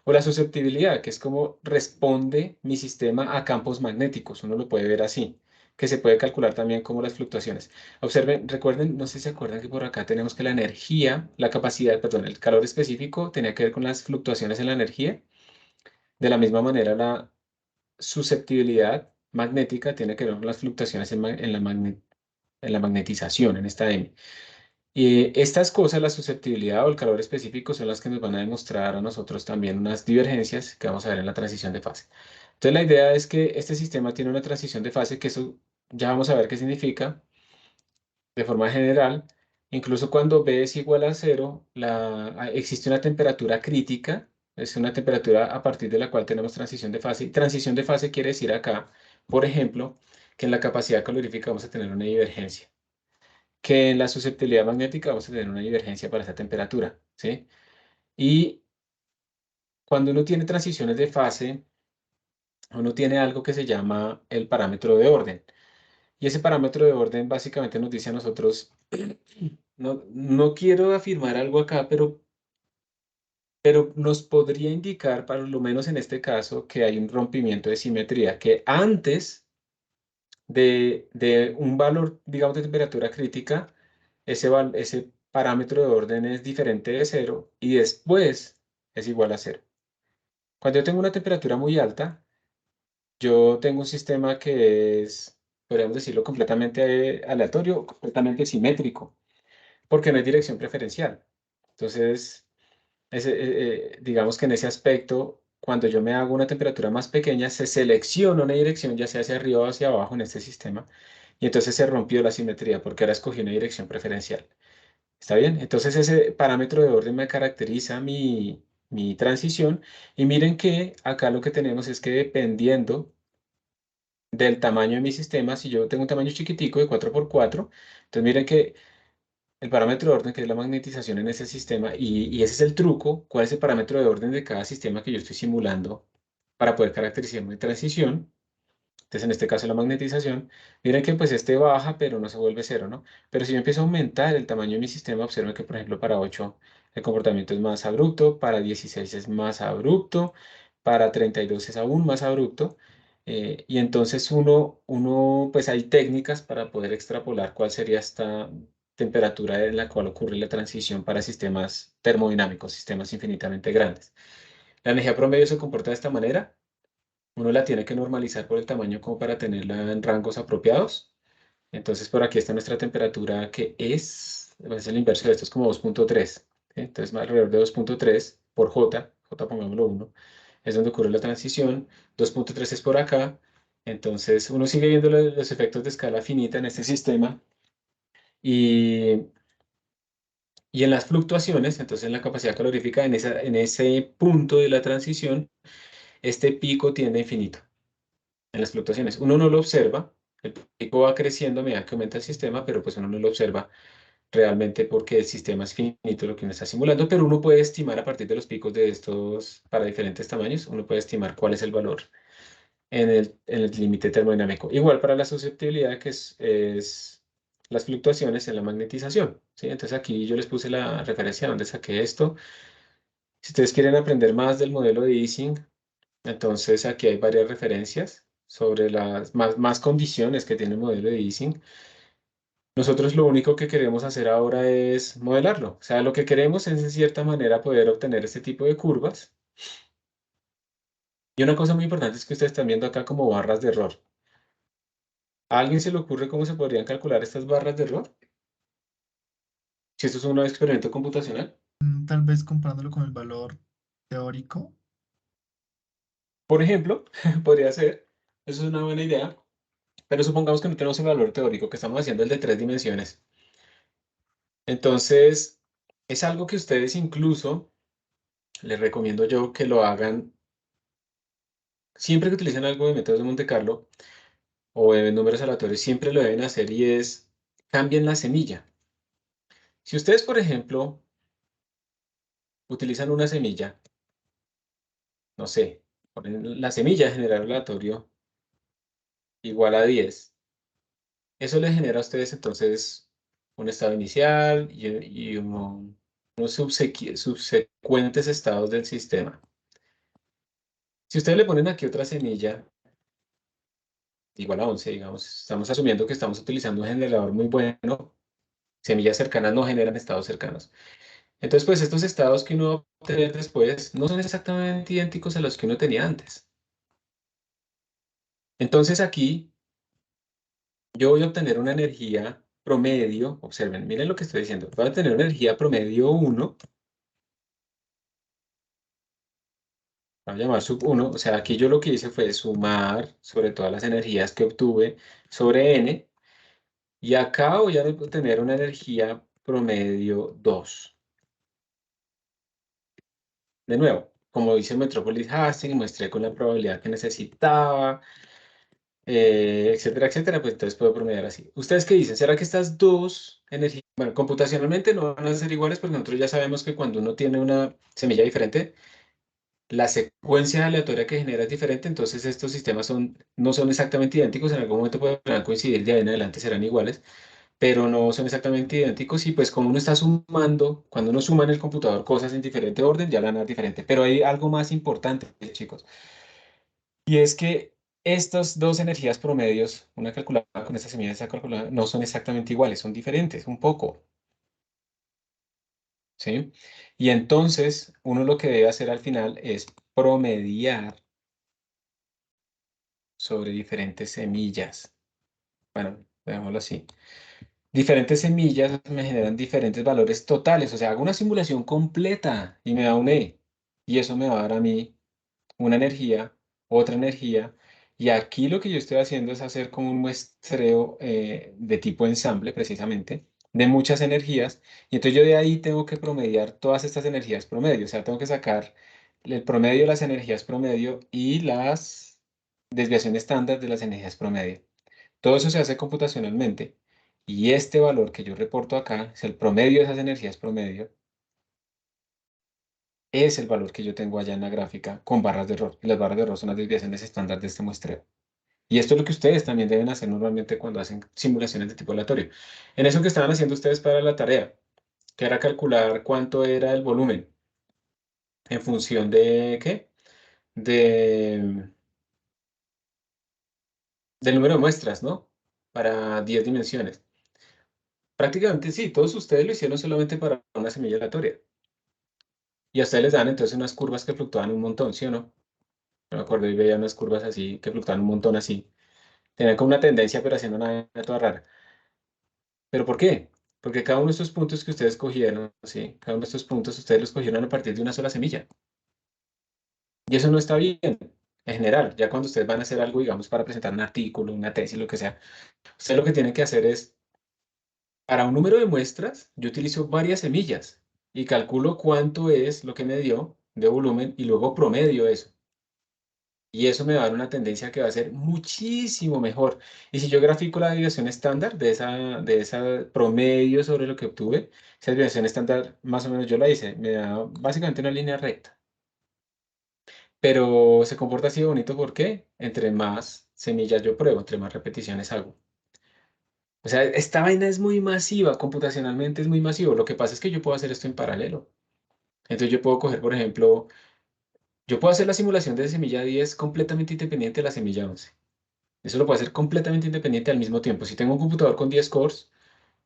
O la susceptibilidad, que es cómo responde mi sistema a campos magnéticos. Uno lo puede ver así, que se puede calcular también como las fluctuaciones. Observen, recuerden, no sé si se acuerdan que por acá tenemos que la energía, la capacidad, perdón, el calor específico tenía que ver con las fluctuaciones en la energía. De la misma manera, la susceptibilidad magnética tiene que ver con las fluctuaciones en la magnetización, en esta M. Y estas cosas, la susceptibilidad o el calor específico, son las que nos van a demostrar a nosotros también unas divergencias que vamos a ver en la transición de fase. Entonces, la idea es que este sistema tiene una transición de fase, que eso ya vamos a ver qué significa de forma general. Incluso cuando B es igual a 0, existe una temperatura crítica, es una temperatura a partir de la cual tenemos transición de fase. Y transición de fase quiere decir acá, por ejemplo, que en la capacidad calorífica vamos a tener una divergencia, que en la susceptibilidad magnética vamos a tener una divergencia para esa temperatura, ¿sí? Y cuando uno tiene transiciones de fase, uno tiene algo que se llama el parámetro de orden. Y ese parámetro de orden básicamente nos dice a nosotros, no quiero afirmar algo acá, pero nos podría indicar, para lo menos en este caso, que hay un rompimiento de simetría, que antes de un valor, digamos, de temperatura crítica, ese parámetro de orden es diferente de 0 y después es igual a 0. Cuando yo tengo una temperatura muy alta, yo tengo un sistema que es, podríamos decirlo, completamente aleatorio, completamente simétrico, porque no hay dirección preferencial. Entonces, digamos que en ese aspecto, cuando yo me hago una temperatura más pequeña, se selecciona una dirección, ya sea hacia arriba o hacia abajo en este sistema, y entonces se rompió la simetría porque ahora escogí una dirección preferencial. ¿Está bien? Entonces ese parámetro de orden me caracteriza mi transición, y miren que acá lo que tenemos es que dependiendo del tamaño de mi sistema, si yo tengo un tamaño chiquitico de 4x4, entonces miren que el parámetro de orden, que es la magnetización en ese sistema, y ese es el truco, cuál es el parámetro de orden de cada sistema que yo estoy simulando para poder caracterizar mi transición. Entonces, en este caso, la magnetización, miren que pues este baja, pero no se vuelve cero, ¿no? Pero si yo empiezo a aumentar el tamaño de mi sistema, observen que, por ejemplo, para 8 el comportamiento es más abrupto, para 16 es más abrupto, para 32 es aún más abrupto. Y entonces pues hay técnicas para poder extrapolar cuál sería esta temperatura en la cual ocurre la transición para sistemas termodinámicos, sistemas infinitamente grandes. La energía promedio se comporta de esta manera. Uno la tiene que normalizar por el tamaño como para tenerla en rangos apropiados. Entonces, por aquí está nuestra temperatura, que es el inverso de esto, es como 2.3. ¿Sí? Entonces, alrededor de 2.3 por J pongámoslo 1, es donde ocurre la transición. 2.3 es por acá. Entonces, uno sigue viendo los efectos de escala finita en este sistema. Y, y en las fluctuaciones, entonces en la capacidad calorífica, en ese punto de la transición, este pico tiende a infinito. En las fluctuaciones. Uno no lo observa, el pico va creciendo a medida que aumenta el sistema, pero pues uno no lo observa realmente porque el sistema es finito lo que uno está simulando, pero uno puede estimar a partir de los picos de estos para diferentes tamaños, uno puede estimar cuál es el valor en el límite termodinámico. Igual para la susceptibilidad, que es las fluctuaciones en la magnetización, ¿sí? Entonces aquí yo les puse la referencia donde saqué esto. Si ustedes quieren aprender más del modelo de Ising, entonces aquí hay varias referencias sobre las más condiciones que tiene el modelo de Ising. Nosotros lo único que queremos hacer ahora es modelarlo. O sea, lo que queremos es, en cierta manera, poder obtener este tipo de curvas. Y una cosa muy importante es que ustedes están viendo acá como barras de error. ¿A alguien se le ocurre cómo se podrían calcular estas barras de error? Si esto es un experimento computacional. Tal vez comparándolo con el valor teórico. Por ejemplo, podría ser, eso es una buena idea, pero supongamos que no tenemos el valor teórico, que estamos haciendo el de 3 dimensiones. Entonces, es algo que ustedes incluso les recomiendo yo que lo hagan siempre que utilicen algo de métodos de Monte Carlo o de números aleatorios, siempre lo deben hacer, y es cambien la semilla. Si ustedes, por ejemplo, utilizan una semilla, no sé, ponen la semilla de generar aleatorio igual a 10, eso les genera a ustedes entonces un estado inicial y unos subsecuentes estados del sistema. Si ustedes le ponen aquí otra semilla igual a 11, digamos, estamos asumiendo que estamos utilizando un generador muy bueno, semillas cercanas no generan estados cercanos. Entonces, pues estos estados que uno va a obtener después no son exactamente idénticos a los que uno tenía antes. Entonces aquí yo voy a obtener una energía promedio, observen, miren lo que estoy diciendo, voy a tener una energía promedio 1, voy a llamar sub 1, o sea, aquí yo lo que hice fue sumar sobre todas las energías que obtuve sobre n, y acá voy a obtener una energía promedio 2. De nuevo, como dice Metropolis Hastings, muestré con la probabilidad que necesitaba, etcétera, etcétera, pues entonces puedo promediar así. ¿Ustedes qué dicen? ¿Será que estas dos energías, bueno, computacionalmente no van a ser iguales, porque nosotros ya sabemos que cuando uno tiene una semilla diferente, la secuencia aleatoria que genera es diferente, entonces estos sistemas no son exactamente idénticos, en algún momento podrán coincidir, de ahí en adelante serán iguales, pero no son exactamente idénticos, y pues como uno está sumando, cuando uno suma en el computador cosas en diferente orden, ya la van a dar diferente. Pero hay algo más importante, chicos, y es que estas dos energías promedios, una calculada con esta semilla y esta calculada, no son exactamente iguales, son diferentes un poco, ¿sí? Y entonces uno lo que debe hacer al final es promediar sobre diferentes semillas. Bueno, veámoslo así. Diferentes semillas me generan diferentes valores totales. O sea, hago una simulación completa y me da un E. Y eso me va a dar a mí una energía, otra energía. Y aquí lo que yo estoy haciendo es hacer como un muestreo de tipo ensamble, precisamente, de muchas energías. Y entonces yo de ahí tengo que promediar todas estas energías promedio. O sea, tengo que sacar el promedio de las energías promedio y las desviaciones estándar de las energías promedio. Todo eso se hace computacionalmente. Y este valor que yo reporto acá es el promedio de esas energías promedio, es el valor que yo tengo allá en la gráfica con barras de error. Y las barras de error son las desviaciones estándar de este muestreo. Y esto es lo que ustedes también deben hacer normalmente cuando hacen simulaciones de tipo aleatorio. En eso que estaban haciendo ustedes para la tarea, que era calcular cuánto era el volumen en función de ¿qué? De, del número de muestras, ¿no? Para 10 dimensiones. Prácticamente sí, todos ustedes lo hicieron solamente para una semilla aleatoria. Y a ustedes les dan entonces unas curvas que fluctúan un montón, ¿sí o no? No me acuerdo, y veía unas curvas así que fluctúan un montón así. Tenían como una tendencia, pero haciendo una vaina toda rara. ¿Pero por qué? Porque cada uno de estos puntos que ustedes cogieron, ¿sí? Cada uno de estos puntos ustedes los cogieron a partir de una sola semilla. Y eso no está bien, en general. Ya cuando ustedes van a hacer algo, digamos, para presentar un artículo, una tesis, lo que sea, ustedes lo que tienen que hacer es, para un número de muestras, yo utilizo varias semillas y calculo cuánto es lo que me dio de volumen y luego promedio eso. Y eso me va a dar una tendencia que va a ser muchísimo mejor. Y si yo grafico la desviación estándar de esa promedio sobre lo que obtuve, esa desviación estándar más o menos yo la hice, me da básicamente una línea recta. Pero se comporta así de bonito porque entre más semillas yo pruebo, entre más repeticiones hago. O sea, esta vaina es muy masiva, computacionalmente es muy masivo. Lo que pasa es que yo puedo hacer esto en paralelo. Entonces yo puedo coger, por ejemplo, yo puedo hacer la simulación de semilla 10 completamente independiente de la semilla 11. Eso lo puedo hacer completamente independiente al mismo tiempo. Si tengo un computador con 10 cores,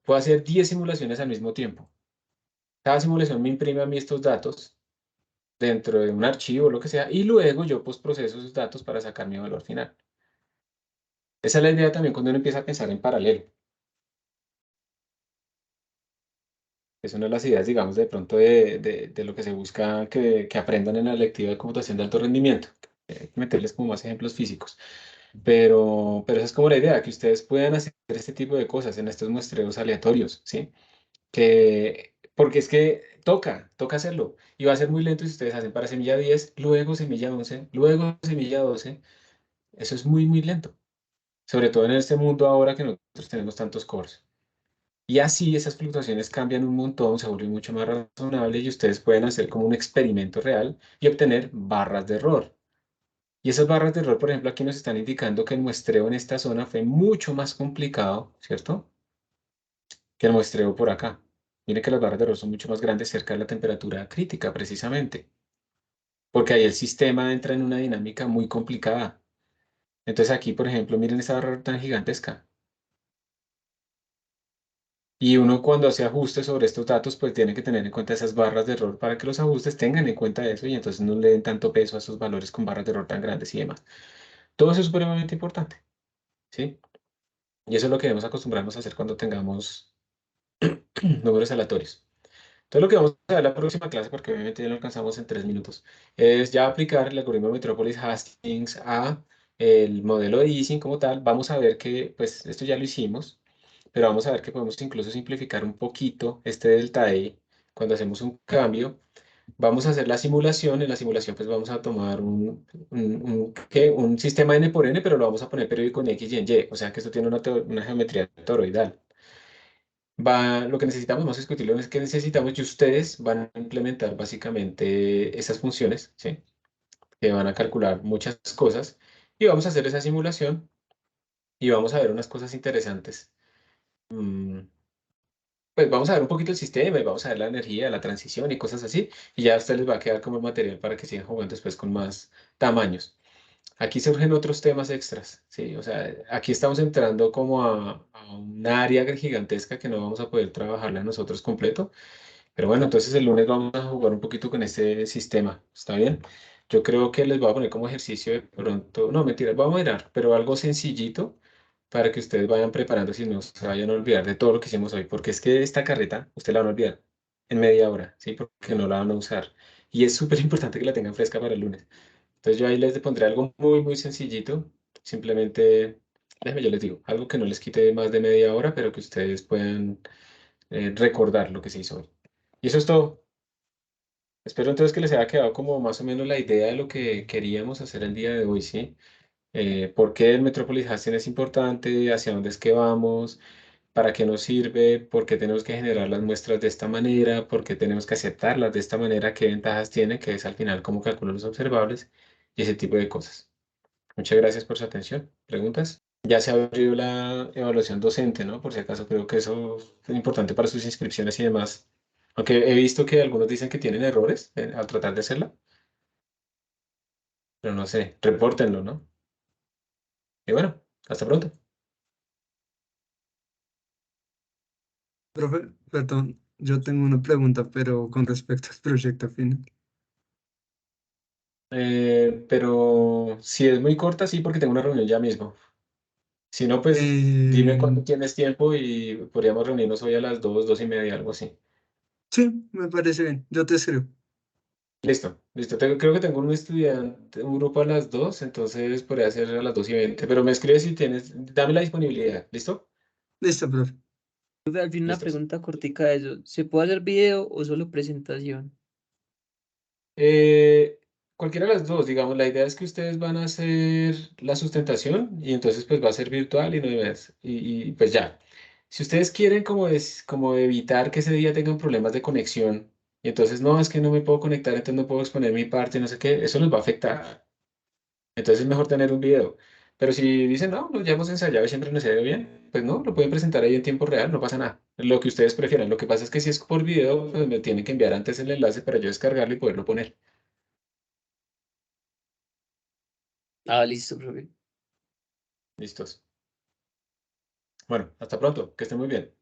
puedo hacer 10 simulaciones al mismo tiempo. Cada simulación me imprime a mí estos datos dentro de un archivo, lo que sea, y luego yo postproceso esos datos para sacar mi valor final. Esa es la idea también cuando uno empieza a pensar en paralelo. Es una de las ideas, digamos, de pronto de lo que se busca que aprendan en la electiva de computación de alto rendimiento. Hay que meterles como más ejemplos físicos. Pero esa es como la idea, que ustedes puedan hacer este tipo de cosas en estos muestreos aleatorios, ¿sí? Porque es que toca hacerlo. Y va a ser muy lento si ustedes hacen para semilla 10 luego semilla 11 luego semilla 12. Eso es muy, muy lento. Sobre todo en este mundo ahora que nosotros tenemos tantos cores. Y así esas fluctuaciones cambian un montón, se vuelven mucho más razonables y ustedes pueden hacer como un experimento real y obtener barras de error. Y esas barras de error, por ejemplo, aquí nos están indicando que el muestreo en esta zona fue mucho más complicado, ¿cierto? Que el muestreo por acá. Miren que las barras de error son mucho más grandes cerca de la temperatura crítica, precisamente, porque ahí el sistema entra en una dinámica muy complicada. Entonces aquí, por ejemplo, miren esa barra tan gigantesca. Y uno cuando hace ajustes sobre estos datos, pues tiene que tener en cuenta esas barras de error para que los ajustes tengan en cuenta eso y entonces no le den tanto peso a esos valores con barras de error tan grandes y demás. Todo eso es supremamente importante, ¿sí? Y eso es lo que debemos acostumbrarnos a hacer cuando tengamos números aleatorios. Entonces lo que vamos a ver en la próxima clase, porque obviamente ya lo alcanzamos en 3 minutos, es ya aplicar el algoritmo de Metropolis-Hastings a el modelo de Ising como tal. Vamos a ver que, pues esto ya lo hicimos, pero vamos a ver que podemos incluso simplificar un poquito este delta E cuando hacemos un cambio. Vamos a hacer la simulación. En la simulación pues vamos a tomar un sistema n por n, pero lo vamos a poner periódico en x y en y. O sea que esto tiene una geometría toroidal. Lo que necesitamos, vamos a discutirlo, es que necesitamos y ustedes van a implementar básicamente esas funciones, ¿sí? Que van a calcular muchas cosas y vamos a hacer esa simulación y vamos a ver unas cosas interesantes. Mm, Pues vamos a ver un poquito el sistema y vamos a ver la energía, la transición y cosas así y ya a ustedes les va a quedar como material para que sigan jugando después con más tamaños. Aquí surgen otros temas extras, ¿sí? O sea, aquí estamos entrando como a un área gigantesca que no vamos a poder trabajarla nosotros completo. Pero bueno, entonces el lunes vamos a jugar un poquito con este sistema, ¿está bien? Yo creo que les voy a poner como ejercicio de pronto, no, mentira, vamos a mirar, pero algo sencillito para que ustedes vayan preparándose y no se vayan a olvidar de todo lo que hicimos hoy, porque es que esta carreta usted la van a olvidar en media hora, ¿sí? Porque no la van a usar. Y es súper importante que la tengan fresca para el lunes. Entonces yo ahí les pondré algo muy, muy sencillito. Simplemente, déjenme, yo les digo, algo que no les quite más de media hora, pero que ustedes puedan recordar lo que se hizo hoy. Y eso es todo. Espero entonces que les haya quedado como más o menos la idea de lo que queríamos hacer el día de hoy, ¿sí? Por qué el Metropolis Hashing es importante, hacia dónde es que vamos, para qué nos sirve, por qué tenemos que generar las muestras de esta manera, por qué tenemos que aceptarlas de esta manera, qué ventajas tiene, que es al final cómo calculo los observables y ese tipo de cosas. Muchas gracias por su atención. ¿Preguntas? Ya se abrió la evaluación docente, ¿no? Por si acaso creo que eso es importante para sus inscripciones y demás. Aunque he visto que algunos dicen que tienen errores al tratar de hacerla, pero no sé, repórtenlo, ¿no? Y bueno, hasta pronto. Profe, perdón, yo tengo una pregunta, pero con respecto al proyecto final. Pero si es muy corta, sí, porque tengo una reunión ya mismo. Si no, pues dime cuándo Eh, tienes tiempo y podríamos reunirnos hoy a las 2, 2:30, algo así. sí, me parece bien. Yo te escribo. Listo, listo. Creo que tengo un estudiante, un grupo a las 2, entonces podría ser a las 2:20. Pero me escribes si tienes, dame la disponibilidad. ¿Listo? Listo, profe. Profe, al fin una Listos. pregunta cortica de eso. ¿Se puede hacer video o solo presentación? Eh, Cualquiera de las dos, digamos, la idea es que ustedes van a hacer la sustentación y entonces pues va a ser virtual y no hay más. Y pues ya. Si ustedes quieren como evitar que ese día tengan problemas de conexión y entonces no, es que no me puedo conectar, entonces no puedo exponer mi parte, no sé qué, eso les va a afectar. Entonces es mejor tener un video. Pero si dicen, no, ya hemos ensayado y siempre nos ha ido bien, pues no, lo pueden presentar ahí en tiempo real, no pasa nada. Lo que ustedes prefieran. Lo que pasa es que si es por video, pues me tienen que enviar antes el enlace para yo descargarlo y poderlo poner. Ah, listo, profe. Listos. Bueno, hasta pronto, que estén muy bien.